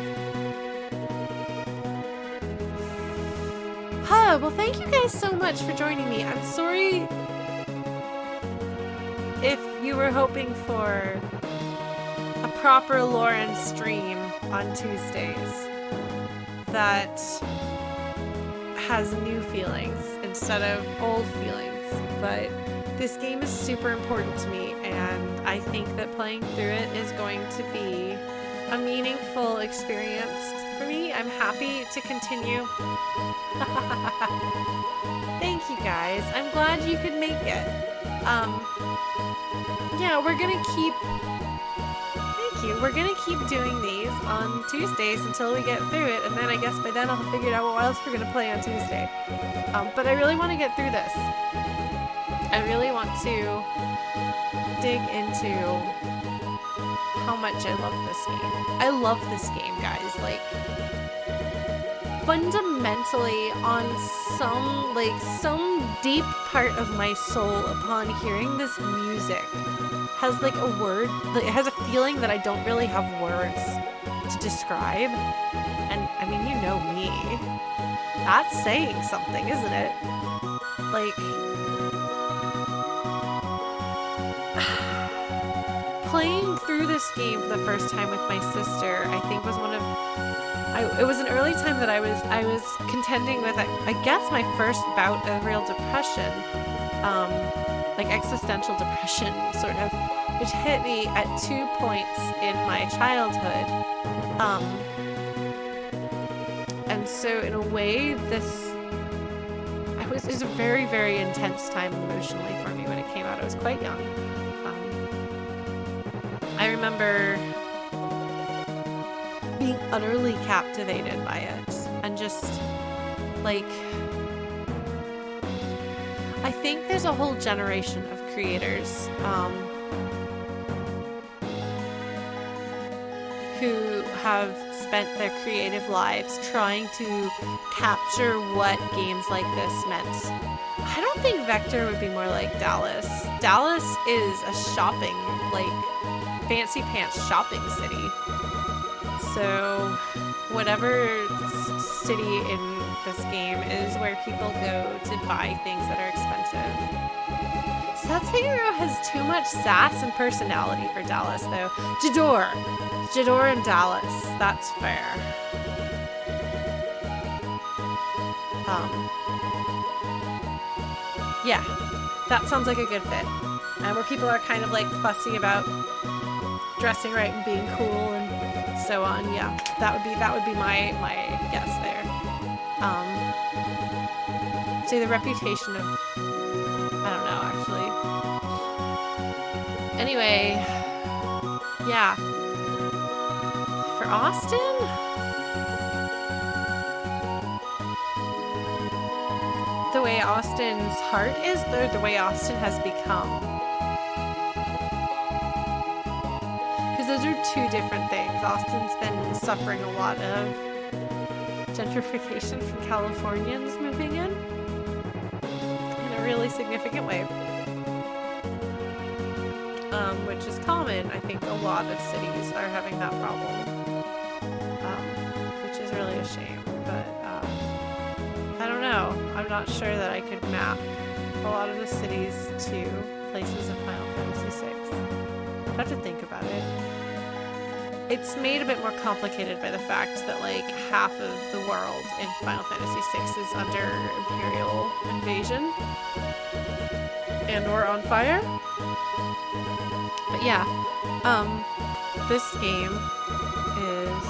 Well, thank you guys so much for joining me. I'm sorry if you were hoping for a proper Lauren stream on Tuesdays that has new feelings instead of old feelings, but this game is super important to me, and I think that playing through it is going to be a meaningful experience for me. I'm happy to continue. Thank you guys. I'm glad you could make it. Yeah, we're gonna keep doing these on Tuesdays until we get through it, and then I guess by then I'll have figured out what else we're gonna play on Tuesday. But I really want to get through this. I really want to dig into how much I love this game. I love this game, guys. Like, fundamentally, on some deep part of my soul, upon hearing this music, has like a word, like, it has a feeling that I don't really have words to describe. And I mean, you know me. That's saying something, isn't it? Like, playing through this game for the first time with my sister, I think was one of, it was an early time that I was contending with, I guess, my first bout of real depression, like existential depression, sort of, which hit me at 2 points in my childhood. And so in a way, it was a very, very intense time emotionally for me when it came out. I was quite young. I remember being utterly captivated by it, and just, like, I think there's a whole generation of creators who have spent their creative lives trying to capture what games like this meant. I don't think Vector would be more like Dallas. Dallas is a shopping, like, fancy pants shopping city. So whatever city in this game is where people go to buy things that are expensive. South Figaro has too much sass and personality for Dallas, though. Jador and Dallas. That's fair. Yeah, that sounds like a good fit. Where people are kind of like fussy about dressing right and being cool and so on. Yeah, that would be my guess there. Say the reputation of, I don't know actually. Anyway, yeah. For Austin? The way Austin's heart is, or the way Austin has become. Because those are two different things. Austin's been suffering a lot of gentrification from Californians moving in a really significant way. Which is common. I think a lot of cities are having that problem. Which is really a shame. But I don't know. I'm not sure that I could map a lot of the cities to places in Final Fantasy VI. I'd have to think about it. It's made a bit more complicated by the fact that like half of the world in Final Fantasy VI is under Imperial invasion and or on fire. But yeah, this game is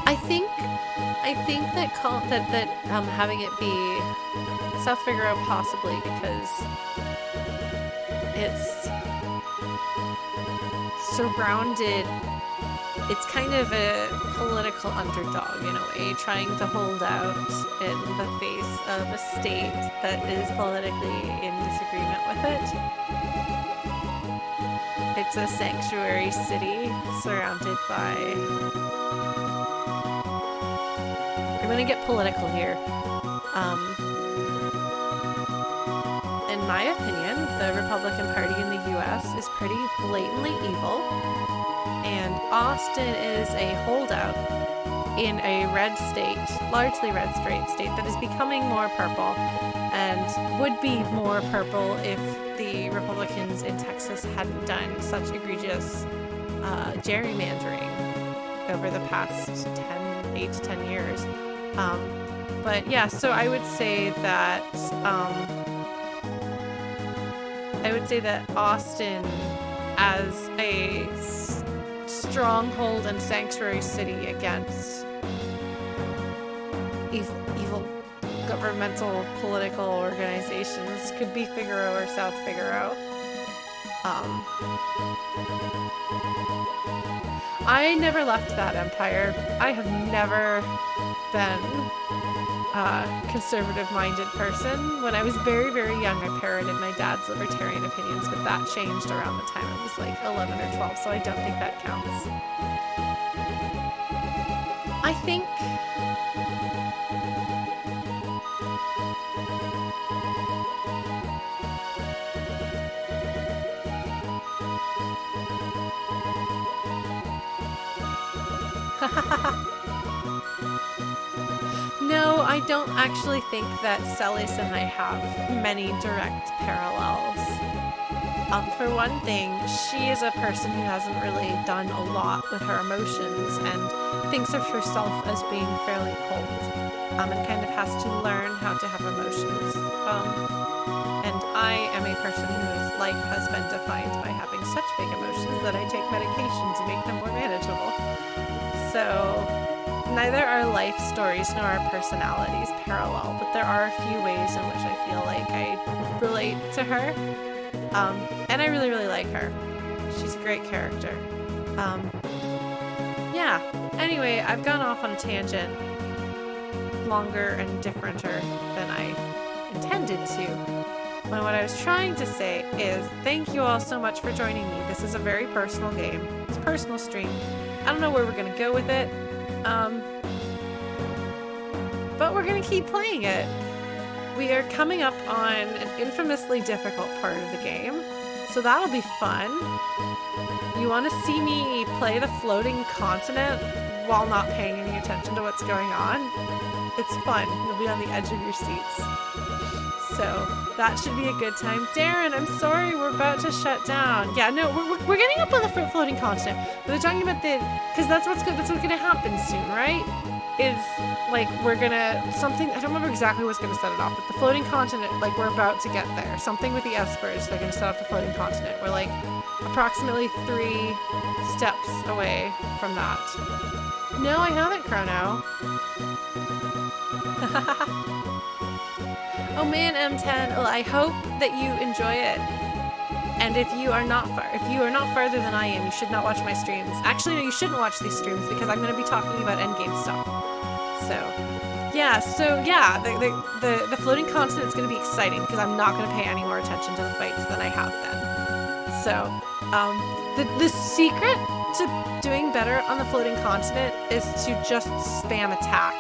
I think that having it be South Figaro possibly because it's surrounded. It's kind of a political underdog in a way, trying to hold out in the face of a state that is politically in disagreement with it. It's a sanctuary city surrounded by... I'm gonna get political here. In my opinion, the Republican Party in the US is pretty blatantly evil. And Austin is a holdout in a red state, largely red state that is becoming more purple and would be more purple if the Republicans in Texas hadn't done such egregious gerrymandering over the past 8 to 10 years. But yeah, so I would say that Austin as a stronghold and sanctuary city against evil governmental political organizations could be Figaro or South Figaro. I never left that empire. I have never been a conservative-minded person. When I was very, very young, I parroted my dad's libertarian opinions, but that changed around the time I was like 11 or 12, so I don't think that counts. I think... No, I don't actually think that Celis and I have many direct parallels. For one thing, she is a person who hasn't really done a lot with her emotions and thinks of herself as being fairly cold, and kind of has to learn how to have emotions. And I am a person whose life has been defined by having such big emotions that I take medication to make them more manageable. So neither our life stories nor our personalities parallel, but there are a few ways in which I feel like I relate to her. And I really, really like her. She's a great character. Yeah. Anyway, I've gone off on a tangent. Longer and differenter than I intended to. But what I was trying to say is thank you all so much for joining me. This is a very personal game. It's personal stream. I don't know where we're gonna go with it, but we're gonna keep playing it. We are coming up on an infamously difficult part of the game, so that'll be fun. You want to see me play the floating continent while not paying any attention to what's going on? It's fun. You'll be on the edge of your seats. So that should be a good time. Darren, I'm sorry, we're about to shut down. Yeah, no, we're getting up on the floating continent. But they're talking about because that's what's gonna happen soon, right? Is like we're gonna something. I don't remember exactly what's gonna set it off, but the floating continent, like we're about to get there. Something with the espers. They're gonna set off the floating continent. We're like approximately 3 steps away from that. No, I haven't, Chrono. Oh man, M10. Well, I hope that you enjoy it. And if you are not farther than I am, you should not watch my streams. Actually, no, you shouldn't watch these streams because I'm going to be talking about endgame stuff. So yeah, the floating continent is going to be exciting because I'm not going to pay any more attention to the fights than I have been. So the secret to doing better on the floating continent is to just spam attack.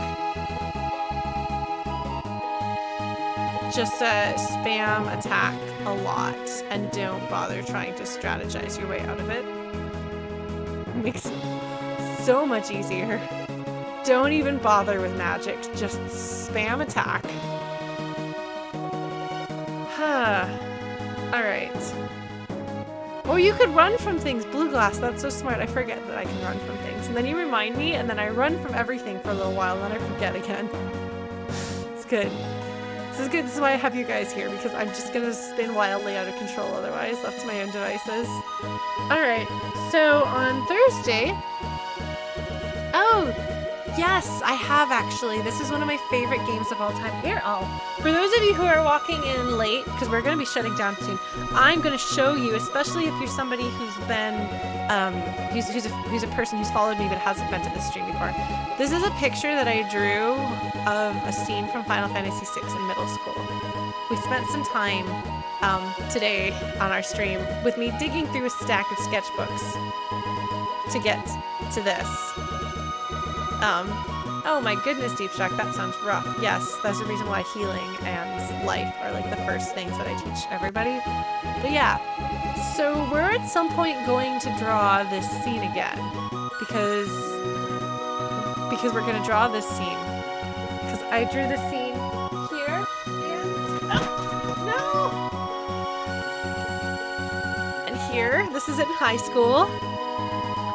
Just spam attack a lot and don't bother trying to strategize your way out of it. Makes it so much easier. Don't even bother with magic, just spam attack. Alright. Or you could run from things. Blue glass, that's so smart. I forget that I can run from things. And then you remind me, and then I run from everything for a little while, and then I forget again. It's good. This is good. This is why I have you guys here, because I'm just gonna spin wildly out of control otherwise, left to my own devices. Alright, so on Thursday... Oh! Yes, I have actually. This is one of my favorite games of all time. Here, for those of you who are walking in late, because we're going to be shutting down soon, I'm going to show you, especially if you're somebody who's been, who's a person who's followed me but hasn't been to this stream before. This is a picture that I drew of a scene from Final Fantasy VI in middle school. We spent some time today on our stream with me digging through a stack of sketchbooks to get to this. Oh my goodness, Deep Shock, that sounds rough. Yes, that's the reason why healing and life are like the first things that I teach everybody. But yeah, so we're at some point going to draw this scene again because we're going to draw this scene. Because I drew the scene here and here. This is in high school.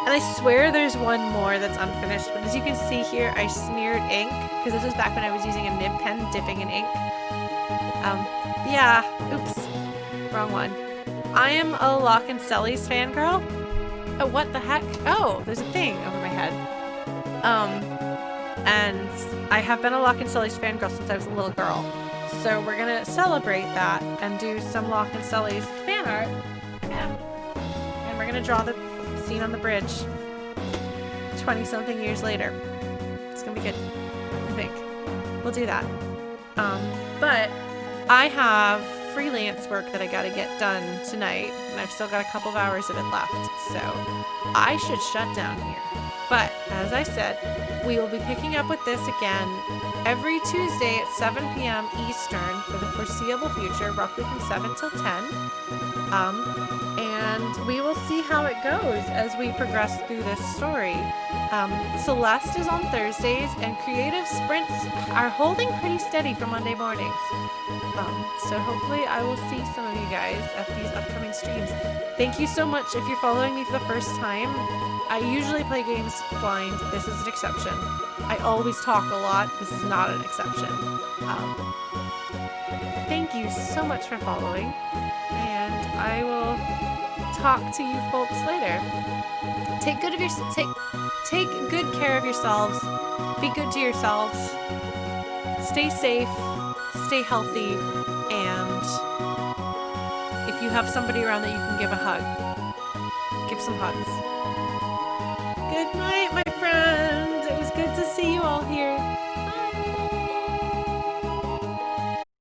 And I swear there's one more that's unfinished, but as you can see here, I smeared ink, because this was back when I was using a nib pen, dipping in ink. Yeah, oops, wrong one. I am a Locke and Sully's fangirl. Oh, what the heck? Oh, there's a thing over my head. And I have been a Locke and Sully's fangirl since I was a little girl. So we're gonna celebrate that and do some Locke and Sully's fan art. And we're gonna draw the scene on the bridge 20-something years later. It's gonna be good, I think. We'll do that. But I have freelance work that I gotta get done tonight, and I've still got a couple of hours of it left, so I should shut down here. But as I said, we will be picking up with this again every Tuesday at 7 p.m. Eastern for the foreseeable future, roughly from 7 till 10. And we will see how it goes as we progress through this story. Celeste is on Thursdays, and Creative Sprints are holding pretty steady for Monday mornings. So hopefully I will see some of you guys at these upcoming streams. Thank you so much if you're following me for the first time. I usually play games blind. This is an exception. I always talk a lot. This is not an exception. Thank you so much for following, and I will talk to you folks later. Take good care of yourselves. Be good to yourselves. Stay safe. Stay healthy. And if you have somebody around that you can give a hug, give some hugs. Good night, my friends. It was good to see you all here.